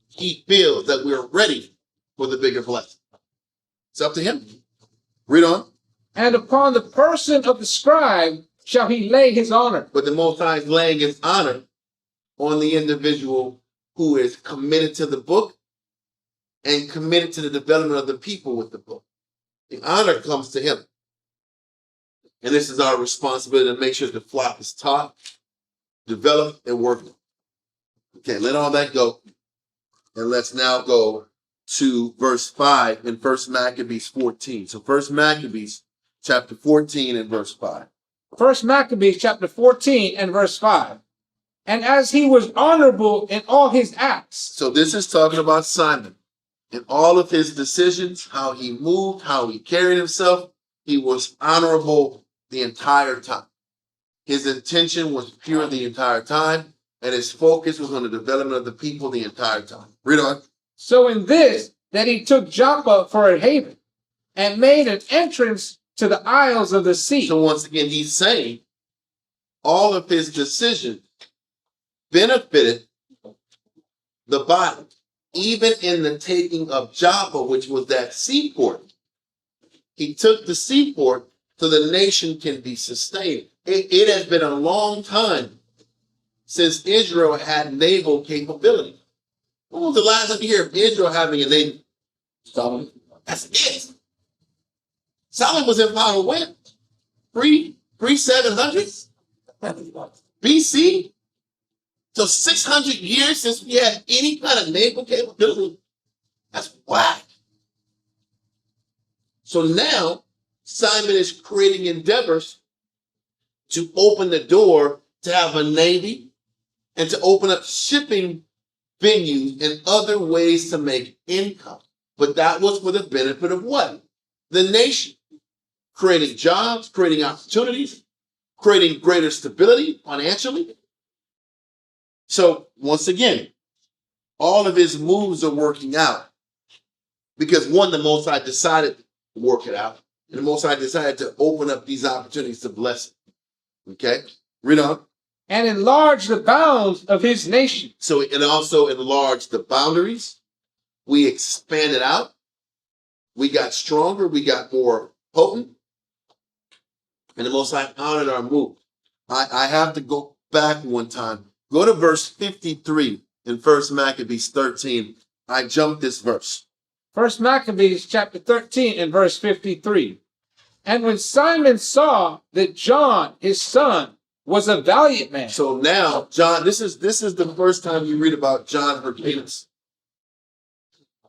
he feels that we're ready for the bigger blessing. It's up to him. Read on. And upon the person of the scribe shall he lay his honor. But the Most High is laying his honor on the individual who is committed to the book and committed to the development of the people with the book. The honor comes to him. And this is our responsibility to make sure the flock is taught, developed, and worked. Okay, let all that go. And let's now go to verse 5 in 1 Maccabees 14. So 1 Maccabees chapter 14 and verse 5. 1 Maccabees chapter 14 and verse 5. And as he was honorable in all his acts. So this is talking about Simon. In all of his decisions, how he moved, how he carried himself, he was honorable the entire time. His intention was pure the entire time, and his focus was on the development of the people the entire time. Read on. So in this, that he took Joppa for a haven, and made an entrance to the isles of the sea. So once again, he's saying all of his decisions benefited the body, even in the taking of Joppa, which was that seaport. He took the seaport so the nation can be sustained. It has been a long time since Israel had naval capability. When was the last time you hear of Israel having a navy? Solomon. That's it. Solomon was in power when? Pre-700s? BC? So 600 years since we had any kind of naval capability. That's whack. So now Simon is creating endeavors to open the door to have a navy and to open up shipping venues and other ways to make income. But that was for the benefit of what? The nation. Creating jobs, creating opportunities, creating greater stability financially. So once again, all of his moves are working out because one, the Most High decided to work it out. And the Most High decided to open up these opportunities to bless it. Okay? Read on. And enlarge the bounds of his nation. So it also enlarged the boundaries. We expanded out. We got stronger. We got more potent. And the Most High honored our move. I have to go back one time. Go to verse 53 in 1 Maccabees 13. I jumped this verse. 1 Maccabees chapter 13 and verse 53. And when Simon saw that John, his son, was a valiant man. So now, John, this is the first time you read about John Hyrcanus.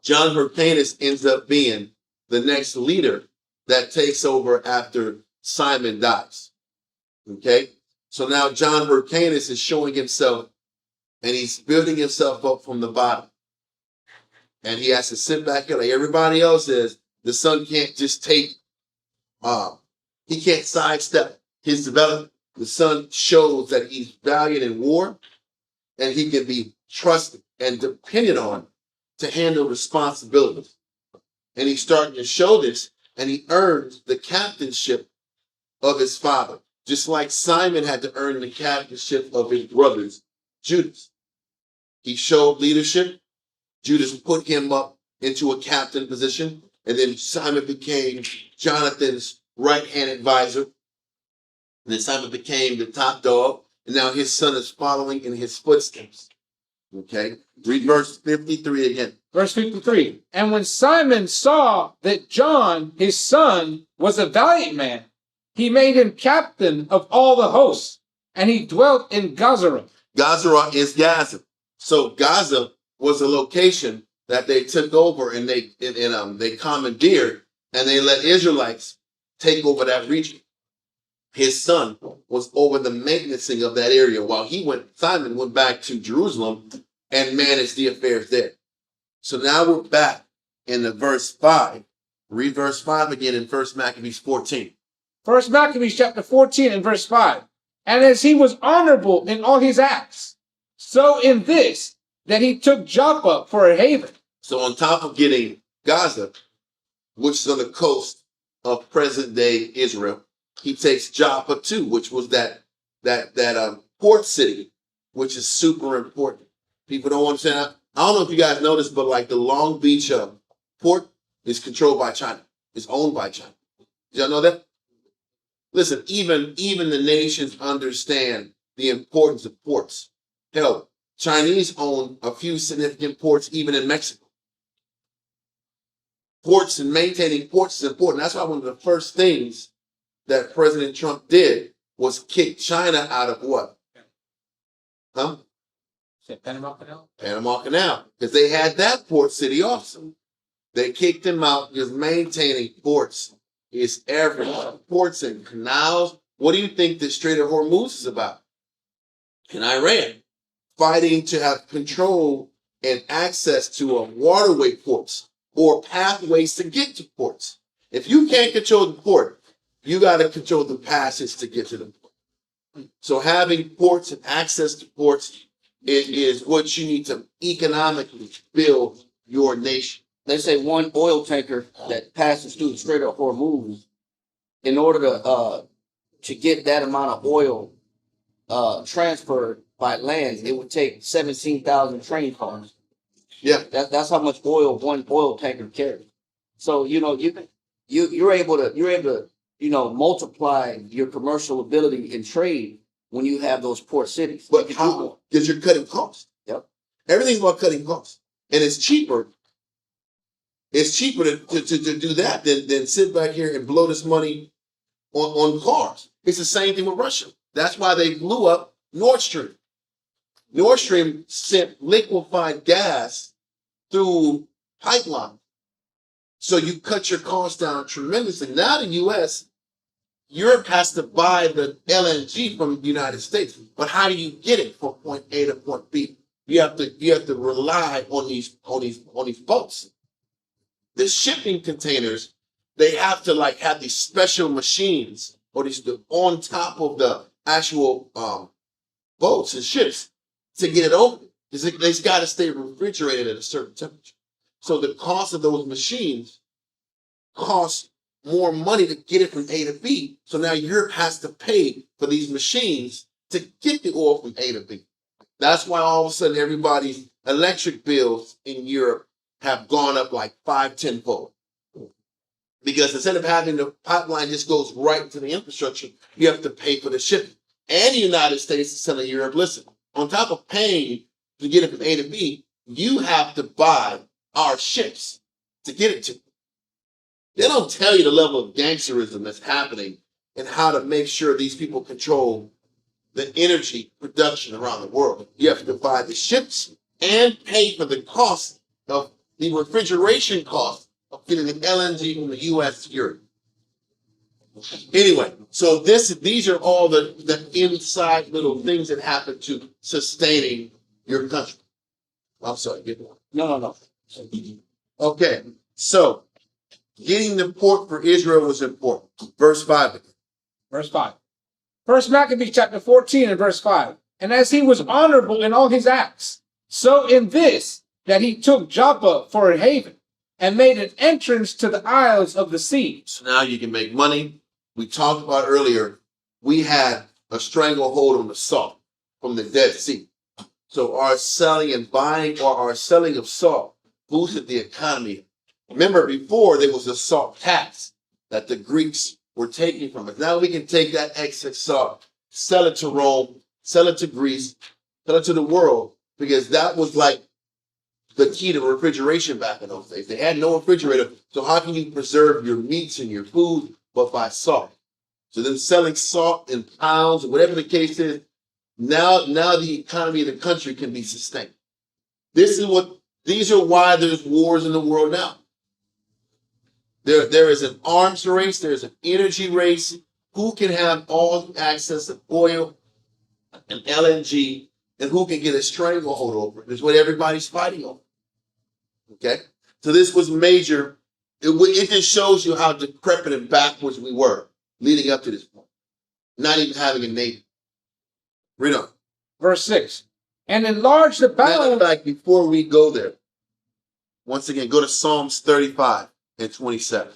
John Hyrcanus ends up being the next leader that takes over after Simon dies. Okay? So now John Hyrcanus is showing himself and he's building himself up from the bottom. And he has to sit back here like everybody else is. The son can't just take, he can't sidestep his development. The son shows that he's valiant in war and he can be trusted and depended on to handle responsibilities. And he's starting to show this, and he earned the captainship of his father, just like Simon had to earn the captainship of his brothers, Judas. He showed leadership. Judas put him up into a captain position, and then Simon became Jonathan's right-hand advisor. And then Simon became the top dog, and now his son is following in his footsteps. Okay? Read verse 53 again. Verse 53. And when Simon saw that John, his son, was a valiant man, he made him captain of all the hosts, and he dwelt in Gaza. Gaza is Gaza. So Gaza was a location that they took over and they commandeered, and they let Israelites take over that region. His son was over the maintenancing of that area while Simon went back to Jerusalem and managed the affairs there. So now we're back in the verse 5. Read verse 5 again in 1 Maccabees 14. 1 Maccabees chapter 14 and verse 5. And as he was honorable in all his acts, so in this, that he took Joppa for a haven. So on top of getting Gaza, which is on the coast of present-day Israel, he takes Joppa too, which was that port city, which is super important. People don't understand. I don't know if you guys noticed, but like the Long Beach port is controlled by China. It's owned by China. Did y'all know that? Listen, even the nations understand the importance of ports. Hell, Chinese own a few significant ports even in Mexico. Ports and maintaining ports is important. That's why one of the first things that President Trump did was kick China out of what? Huh? Panama Canal? Panama Canal. Because they had that port city also. They kicked him out because maintaining ports is everything. Ports and canals. What do you think the Strait of Hormuz is about? In Iran. Fighting to have control and access to waterway ports or pathways to get to ports. If you can't control the port, you got to control the passage to get to the port. So having ports and access to ports is what you need to economically build your nation. They say one oil tanker that passes through the Strait of Hormuz, in order to get that amount of oil transferred by land, it would take 17,000 train cars. Yeah, That's how much oil one oil tanker carries. So you're able to multiply your commercial ability in trade when you have those port cities. but how? Because you're cutting costs. Yep. Everything's about cutting costs, and it's cheaper. It's cheaper to do that than sit back here and blow this money on cars. It's the same thing with Russia. That's why they blew up Nord Stream. Nord Stream sent liquefied gas through pipeline. So you cut your costs down tremendously. Now the U.S., Europe has to buy the LNG from the United States. But how do you get it from point A to point B? You have to rely on these boats. The shipping containers, they have to like have these special machines or these on top of the actual boats and ships to get it open. They've got to stay refrigerated at a certain temperature. So the cost of those machines costs more money to get it from A to B. So now Europe has to pay for these machines to get the oil from A to B. That's why all of a sudden everybody's electric bills in Europe have gone up like 5-10 fold. Because instead of having the pipeline just goes right into the infrastructure, you have to pay for the shipping. And the United States is telling Europe, listen, on top of paying to get it from A to B, you have to buy our ships to get it to you. They don't tell you the level of gangsterism that's happening and how to make sure these people control the energy production around the world. You have to buy the ships and pay for the cost of the refrigeration cost of getting the LNG from the U.S. to Europe. Anyway, so these are all the inside little things that happen to sustaining your country. I'm sorry, get one. No. Okay, so getting the port for Israel was important. Verse 5 again. Verse 5. First Maccabees chapter 14 and verse 5. And as he was honorable in all his acts, so in this, that he took Joppa for a haven, and made an entrance to the isles of the sea. So now you can make money. We talked about earlier, we had a stranglehold on the salt from the Dead Sea. So our selling and buying or our selling of salt boosted the economy. Remember, before there was a salt tax that the Greeks were taking from us. Now we can take that excess salt, sell it to Rome, sell it to Greece, sell it to the world, because that was like the key to refrigeration back in those days. They had no refrigerator, so how can you preserve your meats and your food but by salt? So then selling salt in pounds or whatever the case is, now the economy of the country can be sustained. These are why there's wars in the world now. There is an arms race, there's an energy race. Who can have all access to oil and LNG, and who can get a stranglehold over it? That's what everybody's fighting over. Okay? So this was major. It just shows you how decrepit and backwards we were leading up to this point. Not even having a navy. Read on. Verse 6. And enlarge the Matter bounds. of fact, before we go there, once again, go to Psalms 35 and 27.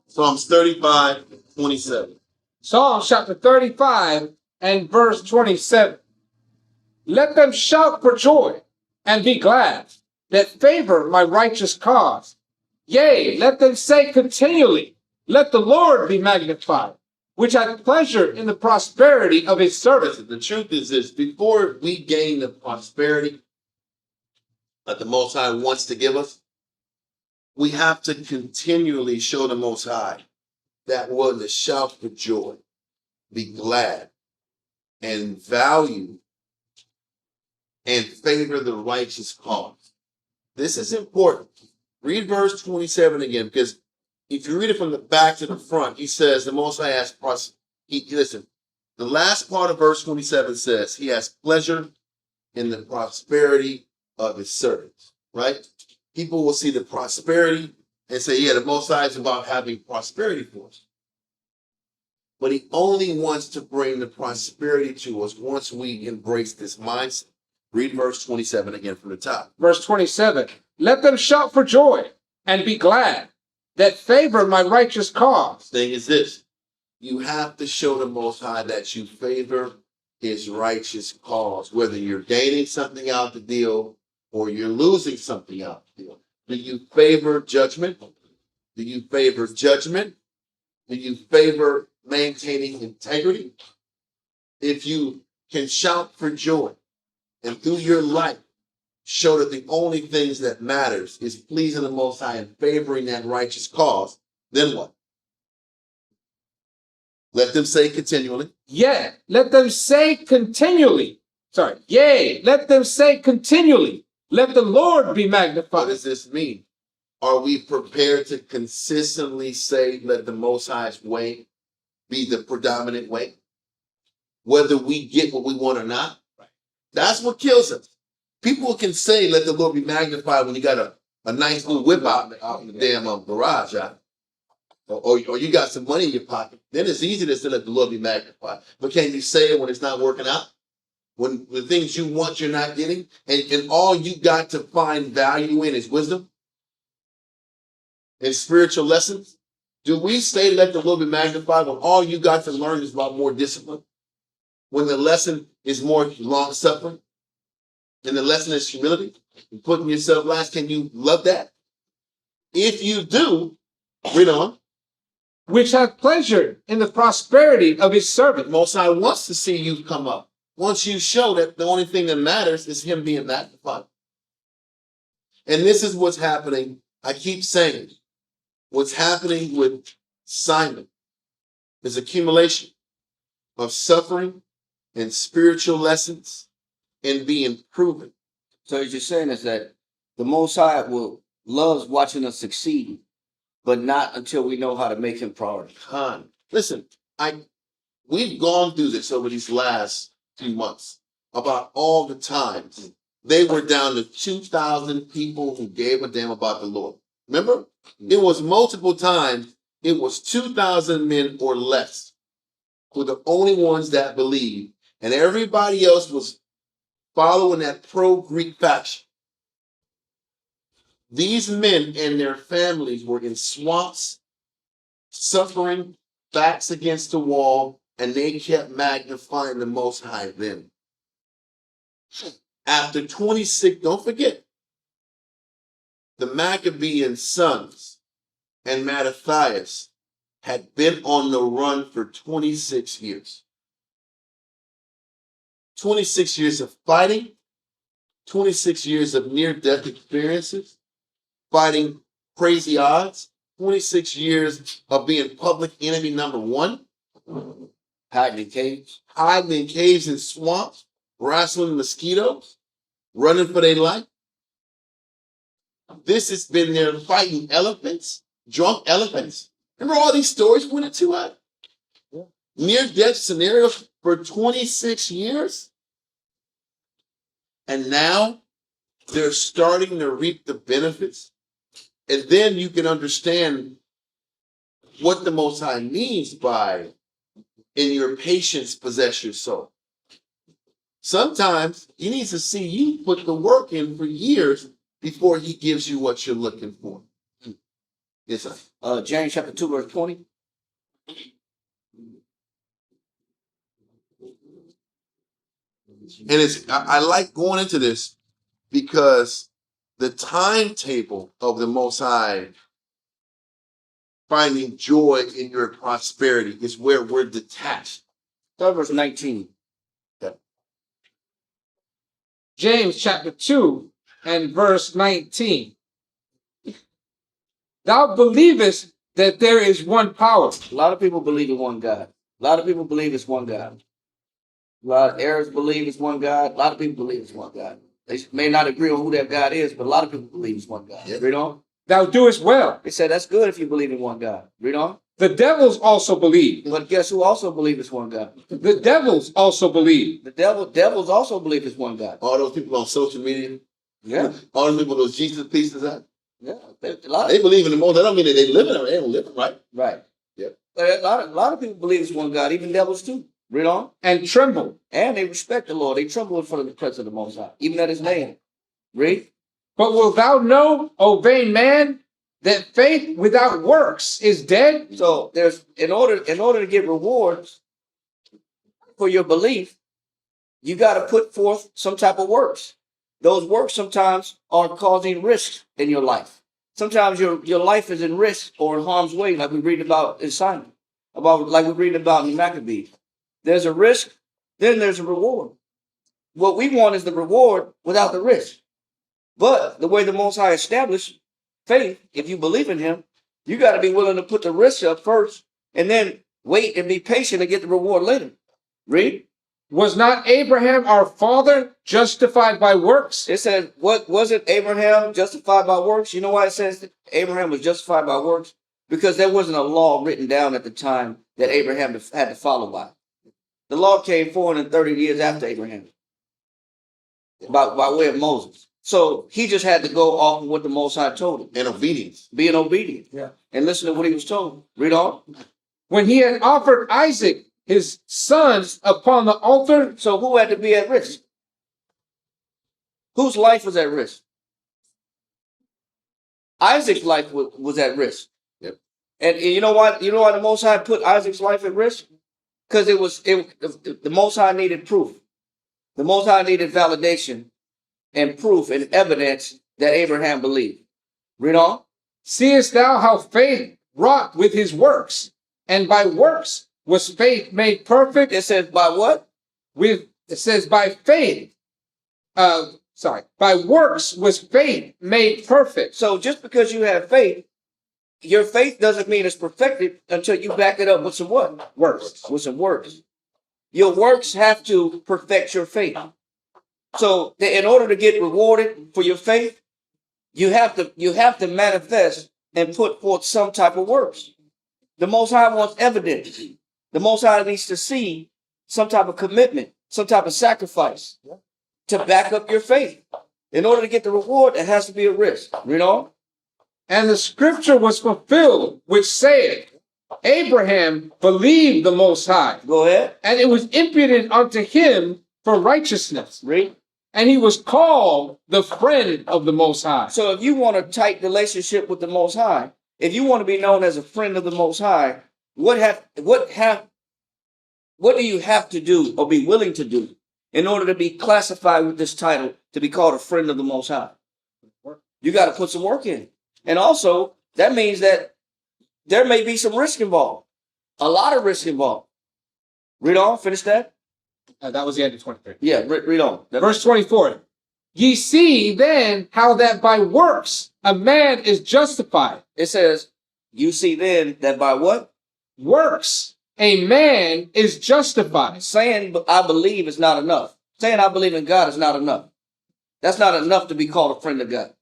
Psalms 35, 27. Psalms chapter 35 and verse 27. Let them shout for joy and be glad that favor my righteous cause. Yea, let them say continually, let the Lord be magnified, which had pleasure in the prosperity of his servants. Listen, the truth is this, before we gain the prosperity that the Most High wants to give us, we have to continually show the Most High that we're to shout for joy, be glad, and value and favor the righteous cause. This is important. Read verse 27 again, because if you read it from the back to the front, he says the Most High has listen, the last part of verse 27 says he has pleasure in the prosperity of his servants, right? People will see the prosperity and say, yeah, the Most High is about having prosperity for us. But he only wants to bring the prosperity to us once we embrace this mindset. Read verse 27 again from the top. Verse 27. Let them shout for joy and be glad that favor my righteous cause. Thing is this, you have to show the Most High that you favor his righteous cause, whether you're gaining something out the deal or you're losing something out the deal. Do you favor judgment? Do you favor judgment? Do you favor maintaining integrity? If you can shout for joy and through your life show that the only things that matters is pleasing the Most High and favoring that righteous cause, then what? Let them say continually. Yet let them say continually. Sorry. Yea, let them say continually. Let the Lord be What magnified. does this mean? Are we prepared to consistently say, let the Most High's way be the predominant way? Whether we get what we want or not? That's what kills us. People can say, let the Lord be magnified when you got a nice little whip out in the damn garage, or you got some money in your pocket. Then it's easy to say, let the Lord be magnified. But can you say it when it's not working out? When the things you want you're not getting, and all you got to find value in is wisdom and spiritual lessons? Do we say let the Lord be magnified when all you got to learn is about more discipline? When the lesson is more long suffering? And the lesson is humility? And putting yourself last, can you love that? If you do, read on. Which hath pleasure in the prosperity of his servant. Most High wants to see you come up. Once you show that the only thing that matters is him being magnified. And this is what's happening. I keep saying, what's happening with Simon is accumulation of suffering and spiritual lessons and being proven. So what you're saying is that the Most High loves watching us succeed, but not until we know how to make him priority. Listen, we've gone through this over these last few months about all the times they were down to 2,000 people who gave a damn about the Lord. Remember? It was multiple times. It was 2,000 men or less were the only ones that believed, and everybody else was following that pro-Greek faction. These men and their families were in swamps, suffering, backs against the wall, and they kept magnifying the Most High then. After 26, don't forget, the Maccabean sons and Mattathias had been on the run for 26 years. 26 years of fighting, 26 years of near-death experiences, fighting crazy odds, 26 years of being public enemy number one, Hiding in caves. hiding in caves and swamps, wrestling mosquitoes, running for their life. This has been there fighting elephants, drunk elephants. Remember all these stories we went into? Near-death scenarios for 26 years? And now they're starting to reap the benefits. And then you can understand what the Most High means by in your patience possess your soul. Sometimes he needs to see you put the work in for years before he gives you what you're looking for. Yes, sir. James chapter 2, verse 20. And I like going into this because the timetable of the Most High finding joy in your prosperity is where we're detached. Start verse 19. James chapter 2 and verse 19. Thou believest that there is one power. A lot of people believe in one God. A lot of people believe it's one God. A lot of Arabs believe it's one God. A lot of people believe it's one God. They may not agree on who that God is, but a lot of people believe it's one God. Yep. Read on. Thou doest well. They said that's good if you believe in one God. Read on. The devils also believe. But guess who also believes it's one God? The devils also believe. The devils also believe it's one God. All those people on social media, Yeah. all those people, those Jesus pieces out, Yeah. A lot they believe in the most. That don't mean that they live in it. They don't live it right. right. Yep. But a lot of people believe it's one God, even devils too. Read on. And tremble. And they respect the Lord. They tremble in front of the presence of the Most High, even at his name. Read. But wilt thou know, O vain man, that faith without works is dead? So there's in order to get rewards for your belief, you got to put forth some type of works. Those works sometimes are causing risk in your life. Sometimes your life is in risk or in harm's way, like we read about in Simon, like we read about in Maccabees. There's a risk, then there's a reward. What we want is the reward without the risk. But the way the Most High established faith, if you believe in him, you got to be willing to put the risk up first. And then wait and be patient and get the reward later. Read. Was not Abraham our father justified by works? It says, what wasn't Abraham justified by works? You know why it says that Abraham was justified by works? Because there wasn't a law written down at the time that Abraham had to follow by. The law came 430 years after Abraham by way of Moses. So he just had to go off of what the Most High told him. And obedience. Being obedient. Yeah. And listen to what he was told. Read on. When he had offered Isaac, his son, upon the altar. So who had to be at risk? Whose life was at risk? Isaac's life was at risk. Yep. And you know why? You know why the Most High put Isaac's life at risk? Because the Most High needed proof. The Most High needed validation and proof and evidence that Abraham believed. Read on. Seest thou how faith wrought with his works, and by works was faith made perfect? It says by what? It says by faith. By works was faith made perfect. So just because you have faith, your faith doesn't mean it's perfected until you back it up with some what? Works. With some works. Your works have to perfect your faith. So in order to get rewarded for your faith, you have to manifest and put forth some type of works. The Most High wants evidence. The Most High needs to see some type of commitment, some type of sacrifice to back up your faith. In order to get the reward, it has to be a risk. Read on. And the scripture was fulfilled, which saith, Abraham believed the Most High, Go ahead. and it was imputed unto him for righteousness. Read. And he was called the friend of the Most High. So if you want a tight relationship with the Most High, if you want to be known as a friend of the Most High, what do you have to do or be willing to do in order to be classified with this title to be called a friend of the Most High? You got to put some work in. And also, that means that there may be some risk involved. A lot of risk involved. Read on, finish that. That was the end of 23. Yeah, read on. Verse 24. Ye see then how that by works a man is justified. It says, you see then that by what? Works a man is justified. Saying I believe is not enough. Saying I believe in God is not enough. That's not enough to be called a friend of God.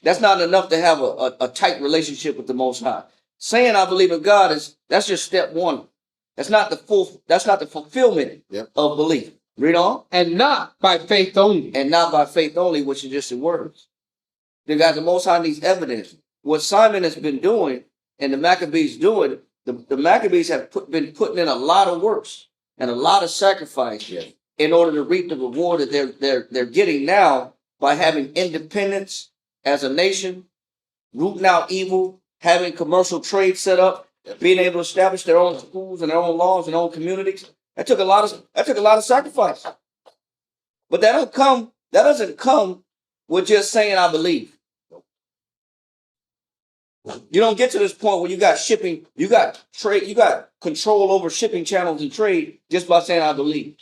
That's not enough to have a tight relationship with the Most High. Saying I believe in God that's just step one. That's not the fulfillment of belief. Read on. And not by faith only. And not by faith only, which is just in words. The Most High needs evidence. What Simon has been doing and the Maccabees doing, the Maccabees have been putting in a lot of works and a lot of sacrifice in order to reap the reward that they're getting now by having independence as a nation, rooting out evil, having commercial trade set up, being able to establish their own schools and their own laws and their own communities. That took a lot of sacrifice. But that doesn't come with just saying I believe. You don't get to this point where you got shipping, you got trade, you got control over shipping channels and trade just by saying I believe.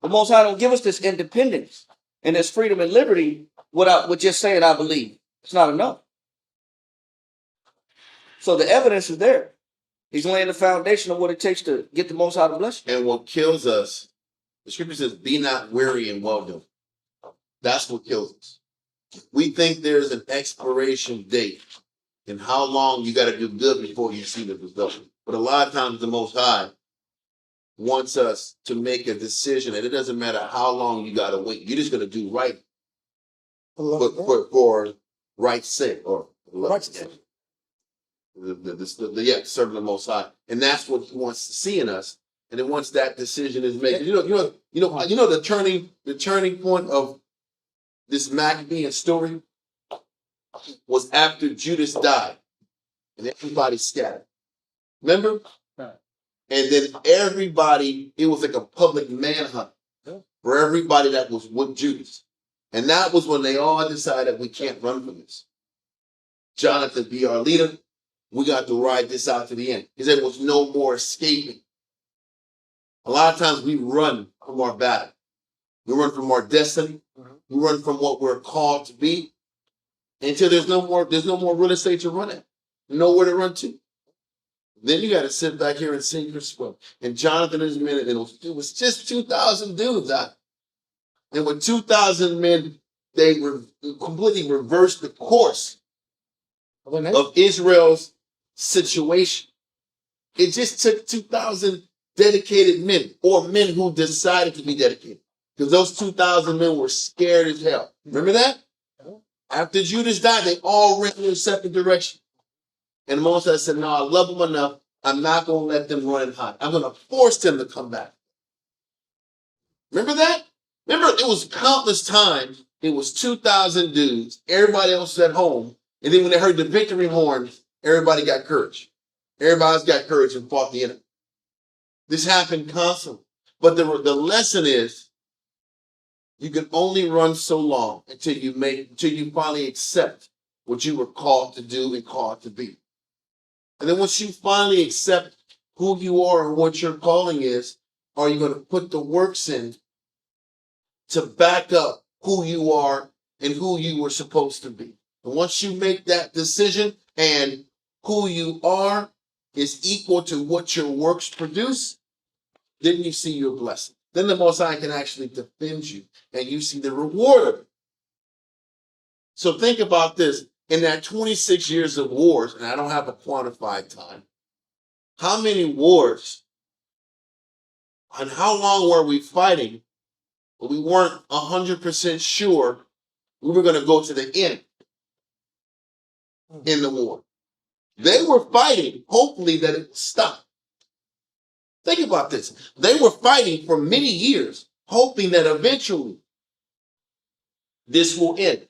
The Most High don't give us this independence and this freedom and liberty with just saying I believe. It's not enough. So the evidence is there. He's laying the foundation of what it takes to get the Most High to bless you. And what kills us, the scripture says, be not weary in well doing. That's what kills us. We think there's an expiration date and how long you got to do good before you see the result. But a lot of times the Most High wants us to make a decision, and it doesn't matter how long you got to wait. You're just going to do right for right's sake or right's sake. Serving the Most High, and that's what He wants to see in us. And then once that decision is made, you know the turning point of this Maccabean story was after Judas died, and everybody scattered. Remember? Right. And then everybody, it was like a public manhunt for everybody that was with Judas, and that was when they all decided we can't run from this. Jonathan, be our leader. We got to ride this out to the end because there was no more escaping. A lot of times we run from our battle. We run from our destiny. We run from what we're called to be until there's no more real estate to run at. Nowhere to run to. Then you got to sit back here and sink or swim. And Jonathan is a minute, and it was just 2,000 dudes. And with 2,000 men, they completely reversed the course of Israel's situation. It just took 2,000 dedicated men, or men who decided to be dedicated. Because those 2,000 men were scared as hell. Remember that? After Judas died, they all went in a separate direction. And Moses said, no, I love them enough. I'm not going to let them run and hide. I'm going to force them to come back. Remember that? Remember, it was countless times. It was 2,000 dudes. Everybody else was at home. And then when they heard the victory horns, everybody got courage. Everybody's got courage and fought the enemy. This happened constantly. But the lesson is, you can only run so long until you finally accept what you were called to do and called to be. And then once you finally accept who you are and what your calling is, are you going to put the works in to back up who you are and who you were supposed to be? And once you make that decision and who you are is equal to what your works produce, then you see your blessing. Then the Most High can actually defend you and you see the reward of it. So think about this. In that 26 years of wars, and I don't have a quantified time, how many wars and how long were we fighting, but we weren't 100% sure we were going to go to the end in the war? They were fighting, hopefully that it would stop. Think about this. They were fighting for many years, hoping that eventually this will end.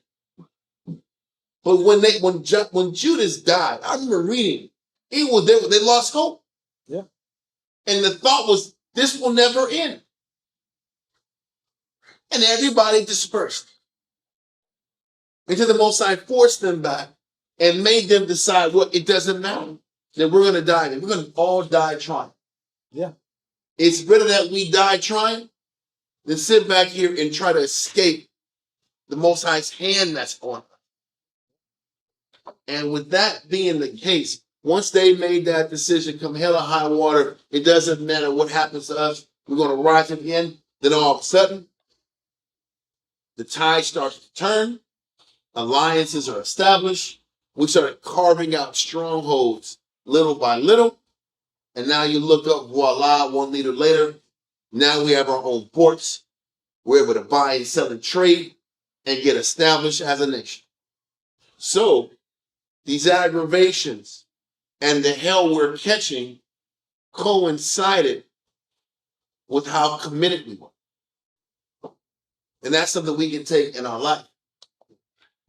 But when Judas died, I remember reading, they lost hope. Yeah. And the thought was, this will never end. And everybody dispersed. Until the Most High forced them back and made them decide, well, it doesn't matter. That we're going to die. We're going to all die trying. Yeah. It's better that we die trying than sit back here and try to escape the Most High's hand that's on us. And with that being the case, once they made that decision, come hell or high water, it doesn't matter what happens to us. We're going to rise again. Then all of a sudden, the tide starts to turn. Alliances are established. We started carving out strongholds little by little. And now you look up, voila, 1 liter later, now we have our own ports. We're able to buy and sell and trade and get established as a nation. So these aggravations and the hell we're catching coincided with how committed we were. And that's something we can take in our life.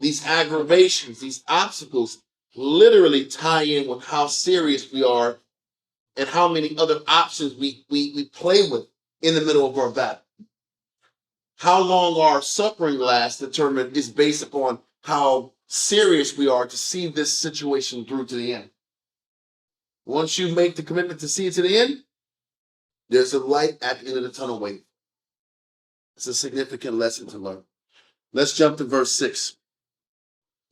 These aggravations, these obstacles literally tie in with how serious we are and how many other options we play with in the middle of our battle. How long our suffering lasts is based upon how serious we are to see this situation through to the end. Once you make the commitment to see it to the end, there's a light at the end of the tunnel waiting. It's a significant lesson to learn. Let's jump to verse 6.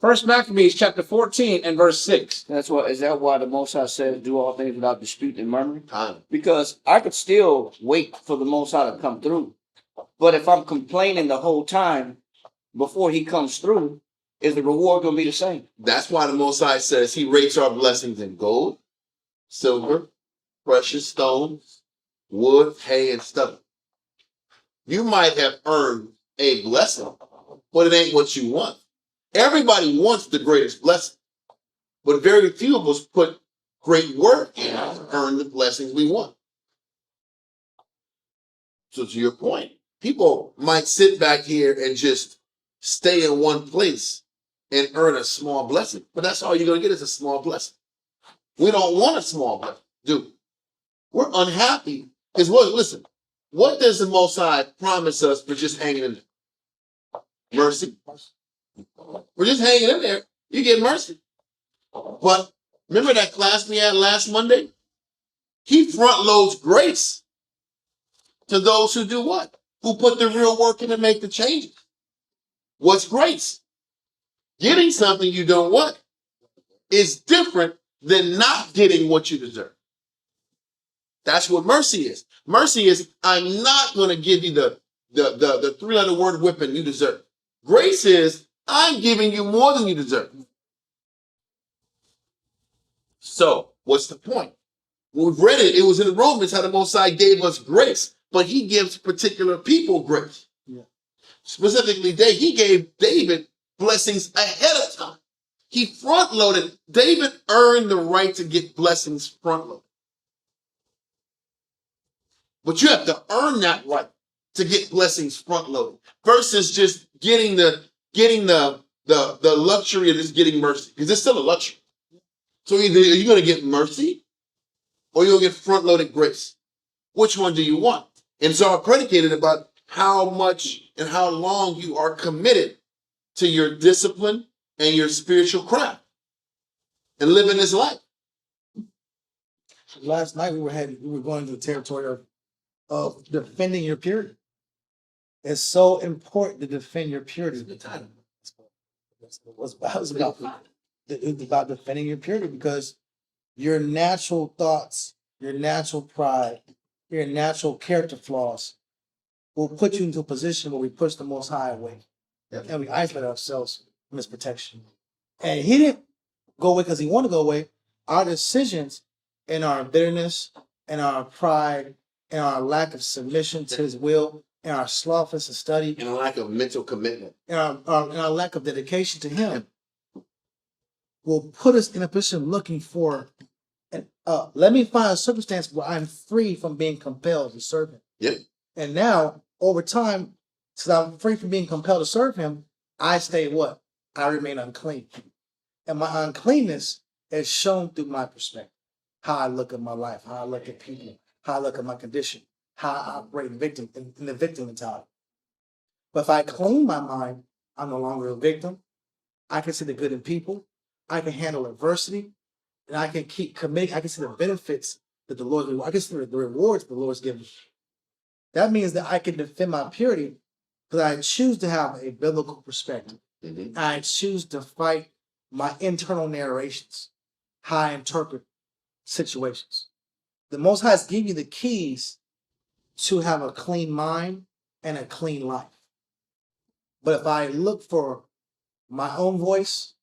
First Maccabees chapter 14 and verse 6. Is that why the Most High says, do all things without dispute and murmuring? Time. Because I could still wait for the Most High to come through. But if I'm complaining the whole time before he comes through, is the reward going to be the same? That's why the Most High says he rates our blessings in gold, silver, precious stones, wood, hay, and stubble. You might have earned a blessing, but it ain't what you want. Everybody wants the greatest blessing, but very few of us put great work in to earn the blessings we want. So to your point, people might sit back here and just stay in one place and earn a small blessing, but that's all you're going to get is a small blessing. We don't want a small blessing, do we? We're unhappy because, listen, what does the Most High promise us for just hanging in there? Mercy. We're just hanging in there. You get mercy. But remember that class we had last Monday? He front loads grace to those who do what? Who put the real work in and make the changes. What's grace? Getting something you don't want is different than not getting what you deserve. That's what mercy is. Mercy is, I'm not going to give you the 3-letter word whipping you deserve. Grace is, I'm giving you more than you deserve. So, what's the point? We've read it. It was in Romans how the Most High gave us grace, but he gives particular people grace. Yeah. Specifically, he gave David blessings ahead of time. He front-loaded. David earned the right to get blessings front-loaded. But you have to earn that right to get blessings front-loaded versus just getting the luxury of just getting mercy, because it's still a luxury. So either you're going to get mercy or you'll get front-loaded grace. Which one do you want? And it's all predicated about how much and how long you are committed to your discipline and your spiritual craft and living this life. Last night we were going into the territory of defending your purity. It's so important to defend your purity. It's about defending your purity, because your natural thoughts, your natural pride, your natural character flaws will put you into a position where we push the Most High away. Yep. And we isolate ourselves from his protection. And he didn't go away because he wanted to go away. Our decisions and our bitterness and our pride and our lack of submission to his will and our slothfulness of study and a lack of mental commitment and our lack of dedication to him will put us in a position looking for, let me find a circumstance where I'm free from being compelled to serve him. Yep. And now, over time, since I'm free from being compelled to serve him, I stay what? I remain unclean. And my uncleanness is shown through my perspective. How I look at my life, how I look at people, how I look at my condition, how I operate in the victim mentality. But if I clean my mind, I'm no longer a victim. I can see the good in people. I can handle adversity. And I can keep committing. I can see the benefits that the Lord, I can see the rewards the Lord's given. That means that I can defend my purity because I choose to have a biblical perspective. Mm-hmm. I choose to fight my internal narrations, how I interpret situations. The Most High has given you the keys to have a clean mind and a clean life. But if I look for my own voice,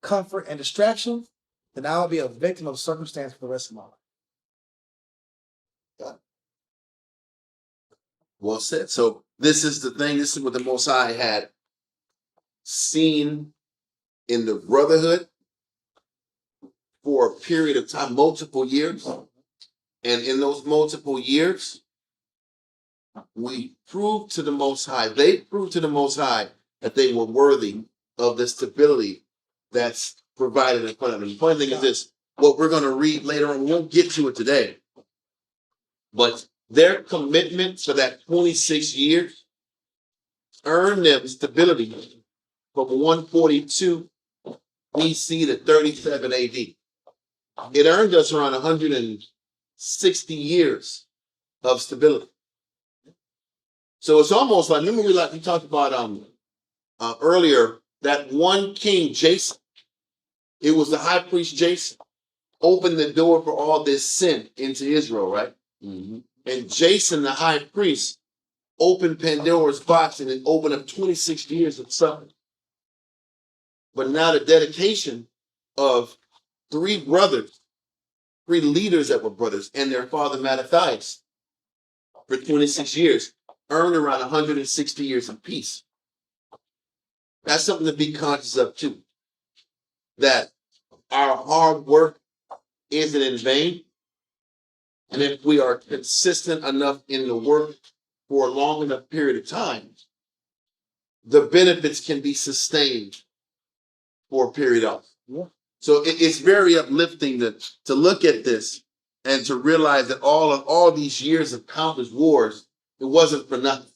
comfort, and distraction, then I will be a victim of circumstance for the rest of my life. Yeah. Well said. So this is the thing. This is what the Most High had seen in the brotherhood for a period of time, multiple years. And in those multiple years, we proved to the Most High, they proved to the Most High that they were worthy of the stability that's provided in front of them. The funny thing is this, what we're going to read later on, we won't get to it today, but their commitment to that 26 years earned them stability from 142 BC to 37 AD. It earned us around 160 years of stability. So it's almost like, remember we talked about earlier, that one king, Jason, it was the high priest Jason, opened the door for all this sin into Israel, right? Mm-hmm. And Jason, the high priest, opened Pandora's box and it opened up 26 years of suffering. But now the dedication of three leaders that were brothers, and their father Mattathias, for 26 years, earned around 160 years of peace. That's something to be conscious of too. That our hard work isn't in vain. And if we are consistent enough in the work for a long enough period of time, the benefits can be sustained for a period of. Yeah. So it's very uplifting to look at this and to realize that all these years of countless wars, it wasn't for nothing.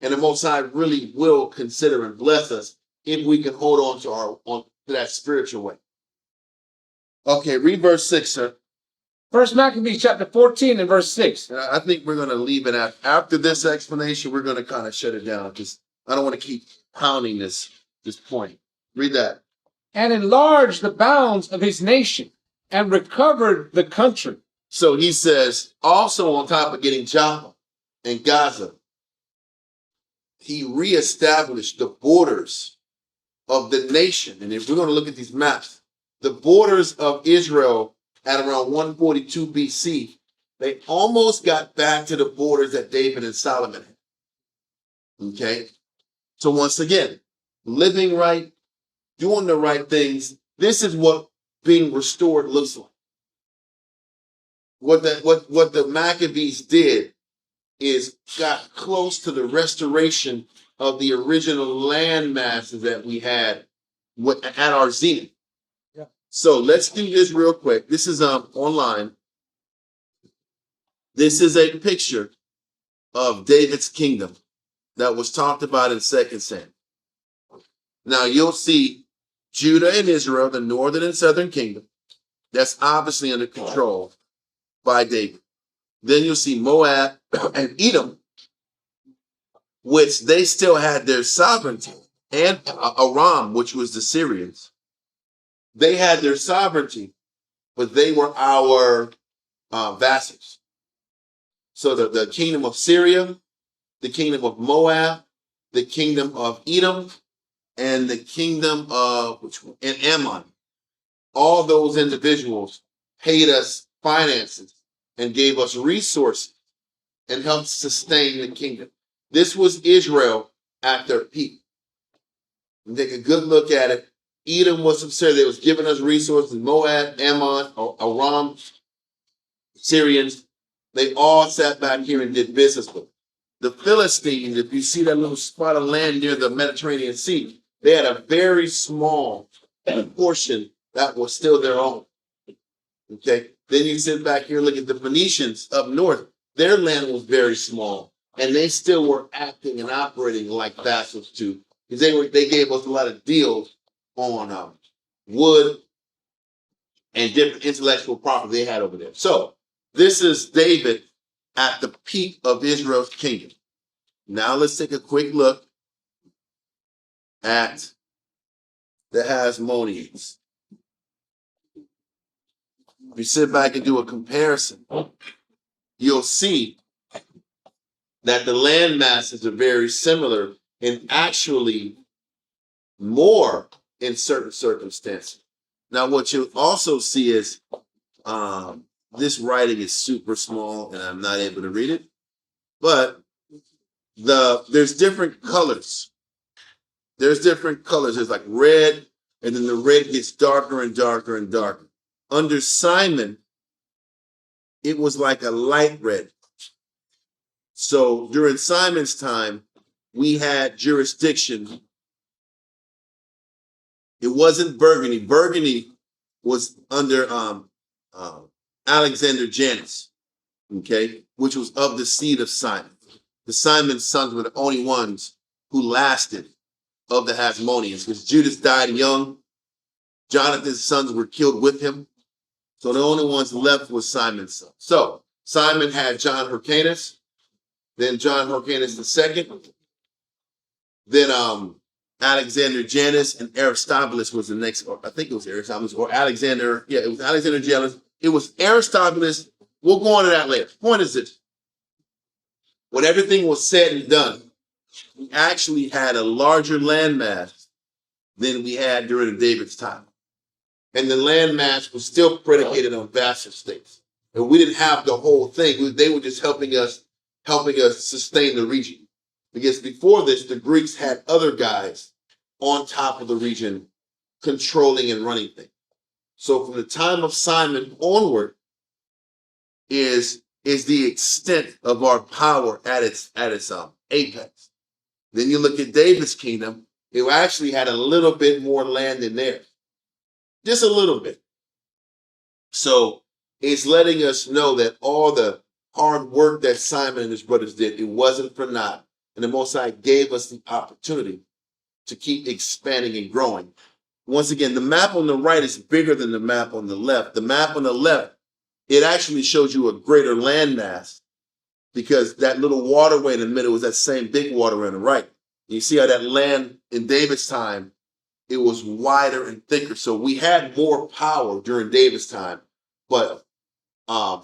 And the Most High really will consider and bless us if we can hold on to that spiritual way. Okay, read verse 6, sir. First Maccabees chapter 14 and verse 6. I think we're going to leave it after this explanation. We're going to kind of shut it down because I don't want to keep pounding this point. Read that. And enlarged the bounds of his nation and recovered the country So he says, also on top of getting Joppa and Gaza, he reestablished the borders of the nation. And if we're going to look at these maps, the borders of Israel at around 142 BC, they almost got back to the borders that David and Solomon had. Okay? So once again, living right, doing the right things, this is what being restored looks like. What the Maccabees did is got close to the restoration of the original land masses that we had at our zenith. Yeah. So let's do this real quick. This is online. This is a picture of David's kingdom that was talked about in 2 Samuel. Now you'll see Judah and Israel, the northern and southern kingdom, that's obviously under control by David. Then you'll see Moab and Edom, which they still had their sovereignty, and Aram, which was the Syrians. They had their sovereignty, but they were our vassals. So the kingdom of Syria, the kingdom of Moab, the kingdom of Edom, and the kingdom of and Ammon. All those individuals paid us finances and gave us resources and helped sustain the kingdom. This was Israel at their peak. And take a good look at it. Edom was absurd. They was giving us resources. Moab, Ammon, Aram, Syrians, they all sat back here and did business with them. The Philistines, if you see that little spot of land near the Mediterranean Sea, they had a very small portion that was still their own. Okay. Then you sit back here, look at the Phoenicians up north. Their land was very small, and they still were acting and operating like vassals too, because they gave us a lot of deals on wood and different intellectual property they had over there. So this is David at the peak of Israel's kingdom. Now let's take a quick look at the Hasmoneans. If you sit back and do a comparison, you'll see that the land masses are very similar and actually more in certain circumstances. Now, what you'll also see is this writing is super small and I'm not able to read it, but there's different colors. There's different colors. There's like red, and then the red gets darker and darker and darker. Under Simon, it was like a light red. So during Simon's time, we had jurisdiction. It wasn't Burgundy. Burgundy was under Alexander Janus, okay, which was of the seed of Simon. The Simon's sons were the only ones who lasted of the Hasmoneans, because Judas died young. Jonathan's sons were killed with him. So the only ones left was Simon's son. So Simon had John Hyrcanus, then John Hyrcanus II, then Alexander Janus, and Aristobulus was the next, or I think it was Aristobulus, or Alexander. Yeah, it was Alexander Janus. It was Aristobulus. We'll go on to that later. Point is this: when everything was said and done, we actually had a larger landmass than we had during David's time. And the landmass was still predicated on vassal states. And we didn't have the whole thing. They were just helping us sustain the region. Because before this, the Greeks had other guys on top of the region controlling and running things. So from the time of Simon onward is the extent of our power at its apex. Then you look at David's kingdom, it actually had a little bit more land than theirs. Just a little bit. So it's letting us know that all the hard work that Simon and his brothers did, it wasn't for naught. And the Most High gave us the opportunity to keep expanding and growing. Once again, the map on the right is bigger than the map on the left. The map on the left, it actually shows you a greater landmass, because that little waterway in the middle was that same big waterway on the right. You see how that land in David's time, it was wider and thicker. So we had more power during David's time, but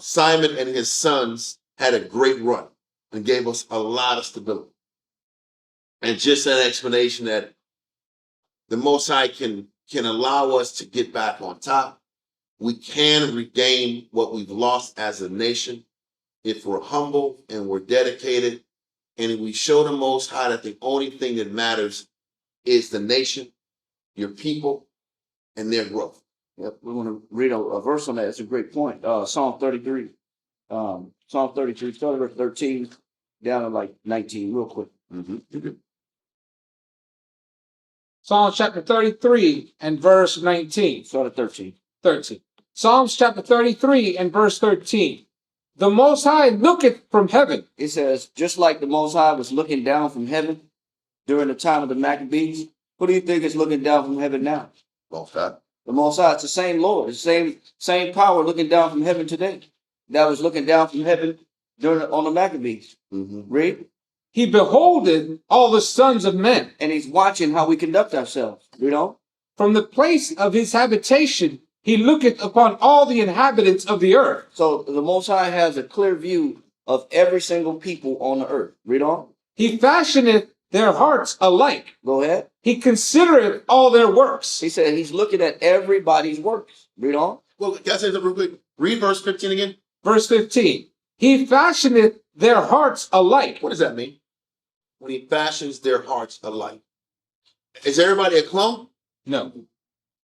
Simon and his sons had a great run and gave us a lot of stability. And just an explanation that the Most High can allow us to get back on top. We can regain what we've lost as a nation if we're humble and we're dedicated and we show the Most High that the only thing that matters is the nation, your people, and their growth. Yep, we want to read a verse on that. It's a great point. Psalm 33. Psalm 33, start at verse 13 down to like 19, real quick. Psalm chapter 33 and verse 19. Start at 13. 13. Psalms chapter 33 and verse 13. The Most High looketh from heaven. It says, just like the Most High was looking down from heaven during the time of the Maccabees, who do you think is looking down from heaven now? Most High. The Most High. It's the same Lord. It's the same power looking down from heaven today. That was looking down from heaven on the Maccabees. Read. He beholdeth all the sons of men. And he's watching how we conduct ourselves. You know? From the place of his habitation, he looketh upon all the inhabitants of the earth. So the Most High has a clear view of every single people on the earth. Read on. He fashioneth their hearts alike. Go ahead. He considereth all their works. He said he's looking at everybody's works. Read on. Well, can I say something real quick? Read verse 15 again. Verse 15. He fashioneth their hearts alike. What does that mean? When he fashions their hearts alike. Is everybody a clone? No.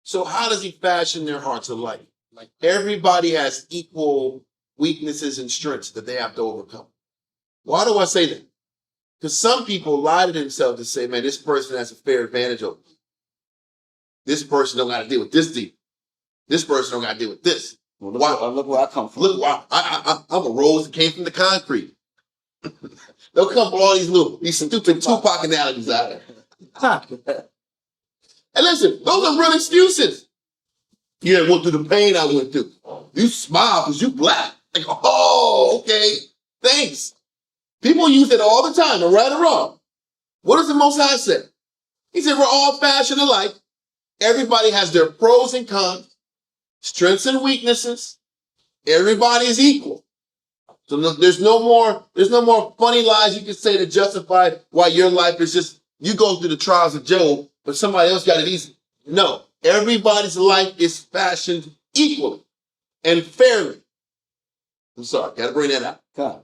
So how does he fashion their hearts alike? Like everybody has equal weaknesses and strengths that they have to overcome. Why do I say that? Because some people lie to themselves to say, man, this person has a fair advantage over me. This person don't got to deal with this deep. This person don't got to deal with this. Well, look where I come from. Look, I'm a rose that came from the concrete. They'll come for all these stupid Tupac analogies out there. And listen, those are real excuses. You didn't went through the pain I went through. You smile because you black. Like, oh, okay, thanks. People use it all the time, and right or wrong. What does the Most High say? He said, we're all fashioned alike. Everybody has their pros and cons, strengths and weaknesses. Everybody is equal. So there's no more funny lies you can say to justify why your life is just, you go through the trials of Job, but somebody else got it easy. No, everybody's life is fashioned equally and fairly. I'm sorry, gotta bring that out. God.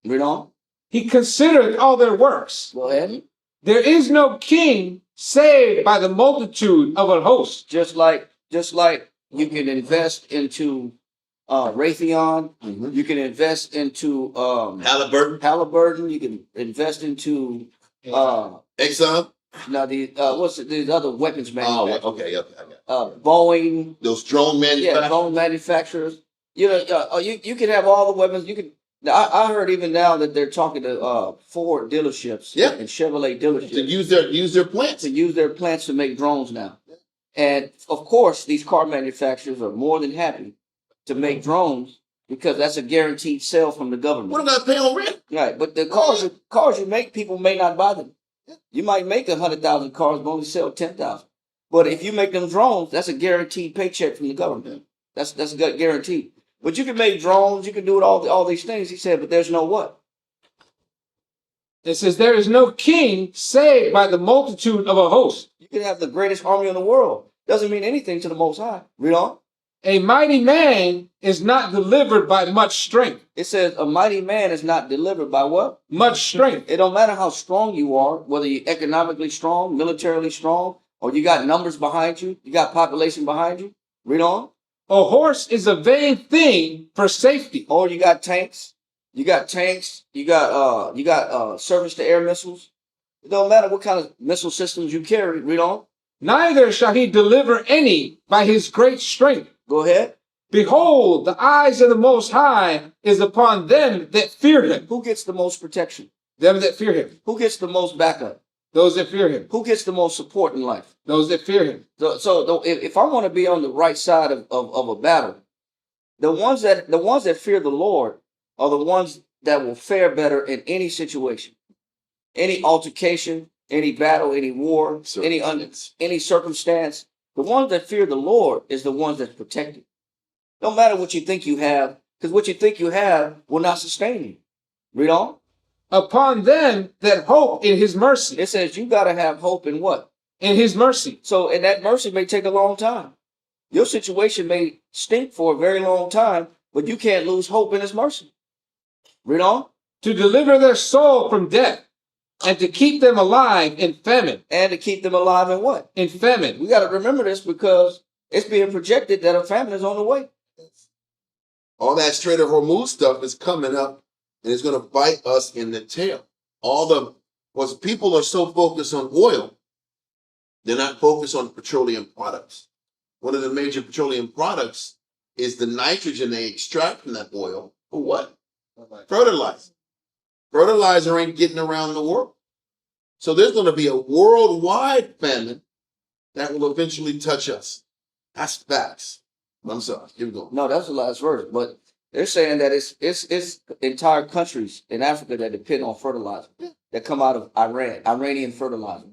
Read on. He considereth all their works. Go ahead. There is no king saved by the multitude of a host. Just like you can invest into Raytheon, you can invest into Halliburton, you can invest into Exxon. now these other weapons manufacturers. Oh, okay, Boeing. Those drone manufacturers. Yeah, drone manufacturers. You know, you can have all the weapons. You can. I heard even now that they're talking to Ford dealerships and Chevrolet dealerships to use their plants. To use their plants to make drones now. And of course, these car manufacturers are more than happy to make drones because that's a guaranteed sale from the government. What am I paying on rent? Right, but the cars you make, people may not buy them. You might make 100,000 cars, but only sell 10,000. But if you make them drones, that's a guaranteed paycheck from the government. That's guaranteed. But you can make drones, you can do it all these things. He said, but there's no what? It says, there is no king saved by the multitude of a host. You can have the greatest army in the world. Doesn't mean anything to the Most High. Read on. A mighty man is not delivered by much strength. It says a mighty man is not delivered by what? Much strength. It don't matter how strong you are, whether you're economically strong, militarily strong, or you got numbers behind you, you got population behind you. Read on. A horse is a vain thing for safety. Or you got tanks. You got surface to air missiles. It don't matter what kind of missile systems you carry. Read on. Neither shall he deliver any by his great strength. Go ahead. Behold, the eyes of the Most High is upon them that fear him. Who gets the most protection? Them that fear him. Who gets the most backup? Those that fear him. Who gets the most support in life? Those that fear him. So if I want to be on the right side of a battle, the ones that fear the Lord are the ones that will fare better in any situation, any altercation, any battle, any war, any circumstance. The ones that fear the Lord is the ones that's protected. No matter what you think you have, Because what you think you have will not sustain you. Read on. Upon them that hope in his mercy. It says you got to have hope in what? In his mercy. So, and that mercy may take a long time. Your situation may stink for a very long time, but you can't lose hope in his mercy. Read on. To deliver their soul from death and to keep them alive in famine. And to keep them alive in what? In famine. We got to remember this because it's being projected that a famine is on the way. All that Strait of Hormuz stuff is coming up and it's going to bite us in the tail. Because people are so focused on oil, they're not focused on petroleum products. One of the major petroleum products is the nitrogen they extract from that oil for what? Fertilizer. Fertilizer ain't getting around the world. So there's going to be a worldwide famine that will eventually touch us. That's facts. I'm sorry. Keep going. No, that's the last verse. But they're saying that it's entire countries in Africa that depend on fertilizer that come out of Iranian fertilizer.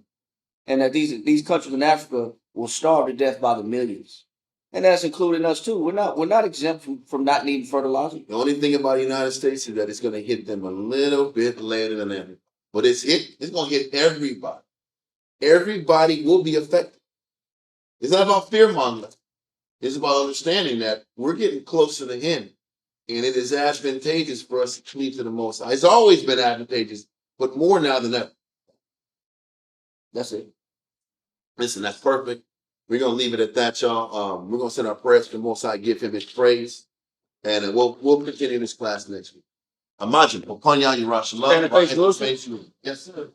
And that these countries in Africa will starve to death by the millions. And that's including us too. We're not exempt from not needing fertilizer. The only thing about the United States is that it's going to hit them a little bit later than everybody. But it's going to hit everybody. Everybody will be affected. It's not about fear mongering. It's about understanding that we're getting closer to him. And it is advantageous for us to cleave to the Most High. It's always been advantageous, but more now than ever. That's it. Listen, that's perfect. We're going to leave it at that, y'all. We're going to send our prayers to the Most High, give him his praise. And we'll continue this class next week. Imagine, upon y'all, Stand and face Yerushalayim. Yes, sir.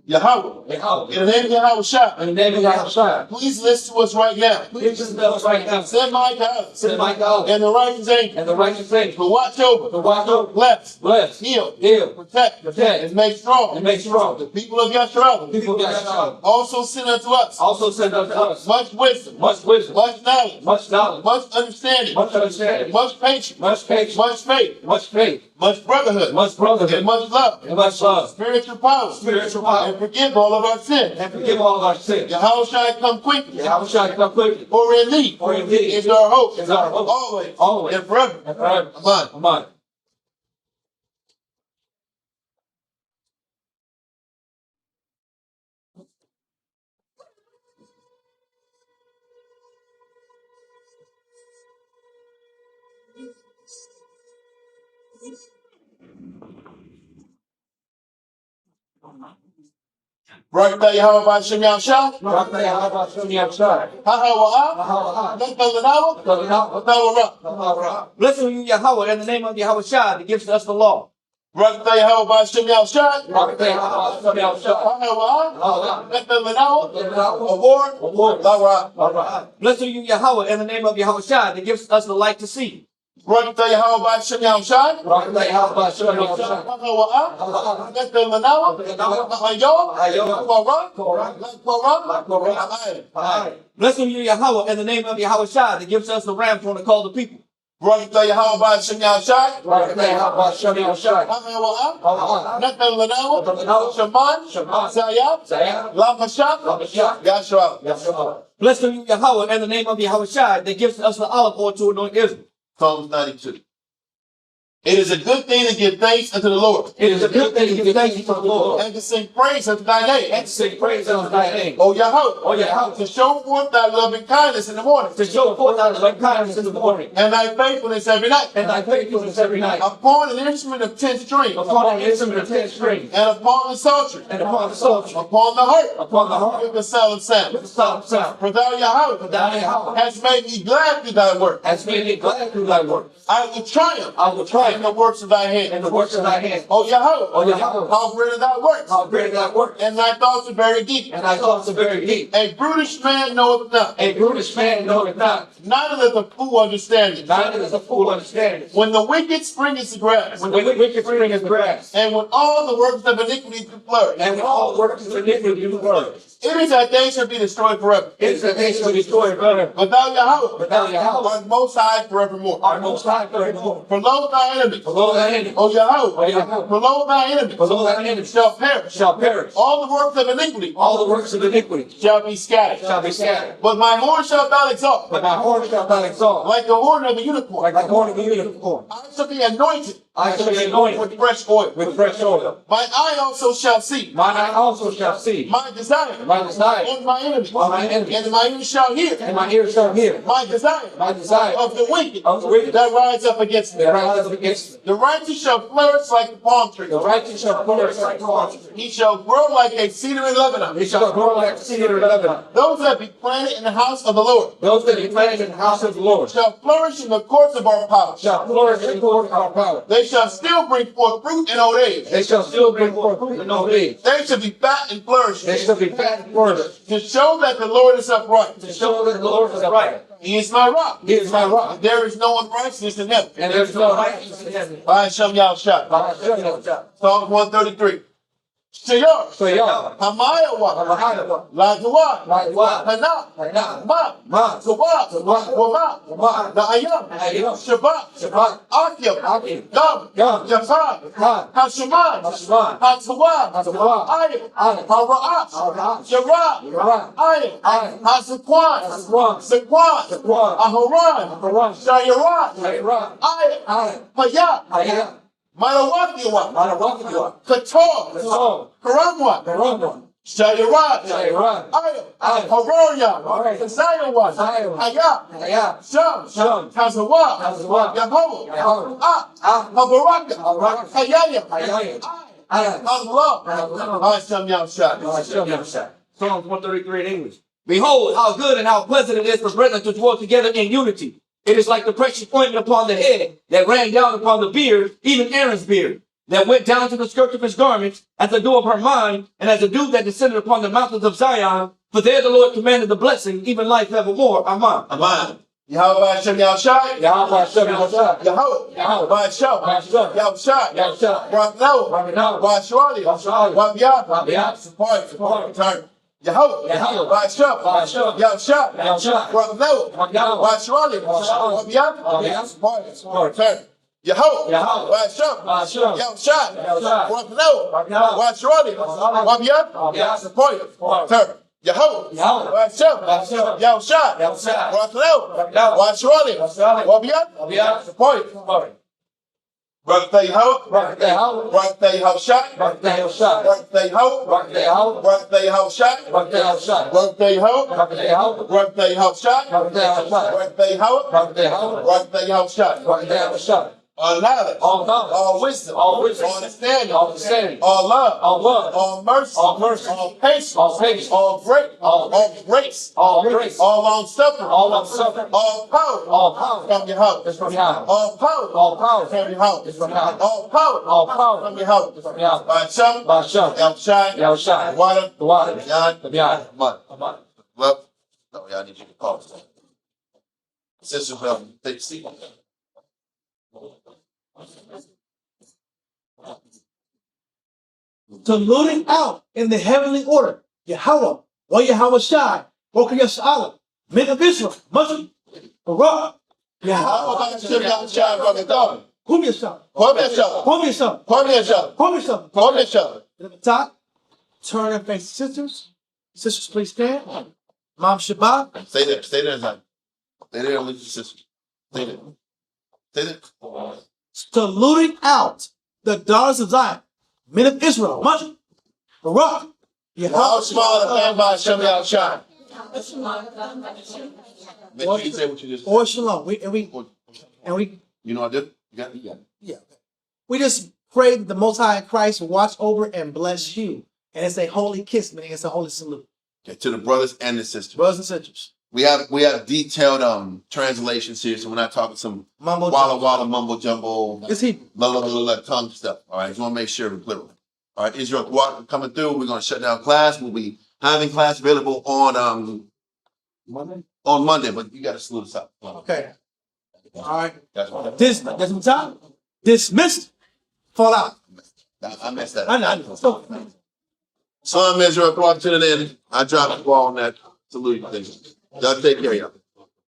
Yahweh, in the name of Yahweh Shah, In the name of Yahweh, please listen to us right now. please listen to us right now. Send my God Send my God and the righteous angel and the righteous angel to watch over, to watch over, bless, bless, heal, heal, protect, protect, and make strong and make strong the people of Yasharala. people of Yahweh. Also send unto us Also send unto us much wisdom, much wisdom, much knowledge, much knowledge, much understanding, much understanding, much patience, much patience, much faith, much faith, much brotherhood, much brotherhood, and much love, and much love, spiritual power, spiritual power, and forgive all of our sins. and forgive all of our sins. Yahweh shall come quickly, Yahweh shall come quickly, for in thee for in thee is our hope, is our hope, always, always, and forever. and forever. Amen. Amen. Barakatah Yahweh B'Shem Yahshua, Barakatah Yahweh B'Shem Yahshua. Ha'awa'ah, Nefelah Nahwa, Blessed are you, Yahweh, in the name of Yahweh Shah, that gives us the law. Barakatah Yahweh B'Shem Yahshua, Barakatah Yahweh B'Shem Yahshua. Ha'awa'ah, Nefelah Nahwa, Award, Lawa'ah. Blessed are you, Yahweh, in the name of Yahweh Shah, that gives us the light to see. Barakatah Yahweh B'Shem Yahshua, Barakatah Yahweh B'Shem Yahshua. Ha'awa'ah, Nefelah Nahwa, Korah, Blessed are you, Yahweh, in the name of Yahweh Shah, that gives us the ram for to call the people. Barakatah Yahweh B'Shem Yahshua, Barakatah Yahweh B'Shem Yahshua. Ha'awa'ah, Nefelah Nahwa, Shaman, Sayab, Lamashah, Yahshua. Blessed are you, Yahweh, in the name of Yahweh Shah, that gives us the olive oil to anoint Israel. Psalms 92. It is a good thing to give thanks unto the Lord, It is a good thing to give thanks to the Lord, and to sing praise unto thy name, and to sing praise unto thy name, O Yahweh, O Yahweh, to show forth thy loving kindness in the morning, to show forth thy loving kindness in the morning, and thy faithfulness every night, and thy faithfulness every night, upon an instrument of 10 strings, upon the instrument of 10 strings, and upon the psaltery, and upon the psaltery, upon the harp, upon the harp, with the sound sound. with the sound of sound. For thou, Yahweh, Thou, Yahweh, hast made me glad through thy work. hast made me glad through thy work. I will triumph I will triumph in the works of thy in hand. the works of thy hands. O Yahweh, O Yahweh, how great are thy works, how great thy work, and thy thoughts are very deep. and thy thoughts are very deep. A brutish man knoweth not, A brutish man knoweth not, neither does a fool understand it. neither does a fool understand it. When the wicked springeth to grass, When the wicked spring is grass, and when all the works of iniquity do flourish, and when all works of iniquity do flourish, It is that they shall be destroyed forever. It is that they shall be destroyed forever. But thou Yahweh, But thou Yahweh art most high forevermore. art most high forevermore. For lo thy enemies, Below thy enemy, O Yahweh, O Yahweh, for lo thy enemies below thy enemy shall perish. shall perish. All the works of iniquity All the works of iniquity shall be scattered. shall be scattered. But my horn shalt thou exalt, But my horn shall not exalt, like the horn of a unicorn. like the horn of a unicorn. I shall be anointed I shall be anointed with fresh oil. with fresh oil. My eye also shall see Mine eye also shall see my desire my desire, and my enemies, On my enemies. and my ears shall hear and my ears shall hear my desire my desire of the wicked of the wicked that rise up against me. that rises up against me. The righteous shall flourish like the palm tree. The righteous shall flourish like the palm tree. He shall grow like a cedar in Lebanon. He shall grow like the cedar in Lebanon. Those that be planted in the house of the Lord Those that be planted in the house of the Lord shall flourish in the courts of our power. shall flourish in the court of our power. They shall still bring forth fruit in old age. They shall still bring forth fruit in old age. They shall be fat and flourishing, They shall be fat and flourish, to show that the Lord is upright. to show that the Lord is upright. He is my rock. He is my rock, There is no unrighteousness in heaven. and there is no righteousness in heaven. By Hashem Yahushua. By Hashem Yahushua. Psalm 133. Shayar. So Yahweh, Hamayawa. Mahayah, Laduwa. Laduwa, Hana. Hana, Ma. Ma, Tawa. Tawa, Wama. Wama, Na'ayam. Na'ayam, Shabbat. Shabbat, Akim. Akim, Dam. Dam, Yafad. Yafad, Hasheman. Hasheman, Hatawa. Hatawa, Ayim. Ayim, Hara'at. Hara'at, Yarah. Yarah, Ayim. Ayim, Hasakwan. Hasakwan, Sakwan. Sakwan, Aharan. Aharan, Shayarat. Shayarat, Ayim. Ayim, Hayat. Hayat, Malawakiwa. Manawakiwa, Kator. Kasol, Karamwa. Karamba, Shayarat. Shayarat, Ayim. Ayim, Haroya. Haroya. Kasayawan. Sayawan. Hayat. Hayat, Sham. Sham. Tazawa. Tazawa. Yahweh. Yahweh. Ah. Habaraka. Habaraka. Hayaya. Hayaya. Ayim. Ayim. Allah. Allah. Hashem Yahushua. Hashem Yahushua. Psalms 133 in English. Behold, how good and how pleasant it is for brethren to dwell together in unity. It is like the precious ointment upon the head that ran down upon the beard, even Aaron's beard, that went down to the skirt of his garments, as the dew of her mind, and as the dew that descended upon the mountains of Zion. For there the Lord commanded the blessing, even life evermore. Amen. Amen. Yahweh Hashem Yahushua. Yahweh Hashem Yahushua. Yahweh. Yahweh. Hashem. Hashem. Yahushua. Yahushua. Rabbanu. Rabbanu. Washwali. Washwali. Wabiyah. Wabiyah. Support. Support. Turn. Yahweh. Yahweh. Hashem. Hashem. Yahushua. Yahushua. Rabbanu. Rabbanu. Washwali. Washwali. Wabiyah. Wabiyah. Support. Support. Turn. Yahweh. Yahweh. Hashem. Hashem. Yahushua. Yahushua. Rabbanu. Rabbanu. Washwali. Washwali. Wabiyah. Wabiyah. Support. Support. Turn. Yahweh. Yahweh. Hashem. Hashem. Yahushua. Yahushua. Rabbanu. Rabbanu. Washwali. Washwali. Wabiyah. Wabiyah. Support. Support. Birthday Yahweh. Birthday Yahweh. Birthday Yahushua. Birthday Yahushua. Birthday Yahweh. Birthday Yahweh. Birthday Yahushua. Birthday Yahushua. Birthday Yahweh. Birthday Yahweh. Birthday Yahushua. Birthday Yahushua. Birthday Yahweh. Birthday Yahweh. Birthday Yahushua. Birthday Yahushua. All knowledge. All knowledge. All wisdom. All wisdom. All understanding. All understanding. All love. All love. All mercy. All mercy. All patience. All patience. All grace. All grace. All grace. All long suffering. All long-suffering. All power. All power. From Yahweh. Is from Yahweh. All power. All power. From Yahweh. Is from Yahweh. All power. All power. From Yahweh. Is from Yahweh. By Hashem. By Hashem. Yahushua. Yahushua. Water. The water. Yad. The beyond. Mud. Amen. Love. No, y'all need you to pause. Sister, take a seat. Saluting out in the heavenly order. Yahweh, or Yahweh Shai, Boker Yashala, men of Israel, Muslim, Barak, Yahweh, Kum Yashala, Kum Yashala, Kum Yashala. At the top, turn and face the sisters. Sisters, please stand. Mom Shabbat. Stay there, Zion. Stay there and leave your sister. Stay there. Stay there. Saluting out the daughters of Zion, men of Israel, Muslim, Barak, How small the fan by Hashem Yahushua. Make sure you say what you just or said. Shalom. We You know I did? You got it? yeah. We just pray that the Most High in Christ will watch over and bless you. And it's a holy kiss, meaning it's a holy salute. Okay, to the brothers and the sisters. Brothers and sisters. We have detailed translations here, so we're not talking some Mumbo walla jumbo. walla mumbo jumbo It's Hebrew. tongue stuff. All right, just want to make sure we're clear. All right, Israel coming through. We're gonna shut down class. We'll be having class available on Monday, but you got to salute us out. Okay. All right. That's what That's time. Dismissed. Fall out. I messed that up. I know. Son Israel, come on, tuning in. I dropped the ball on that salute thing. Y'all take care, y'all.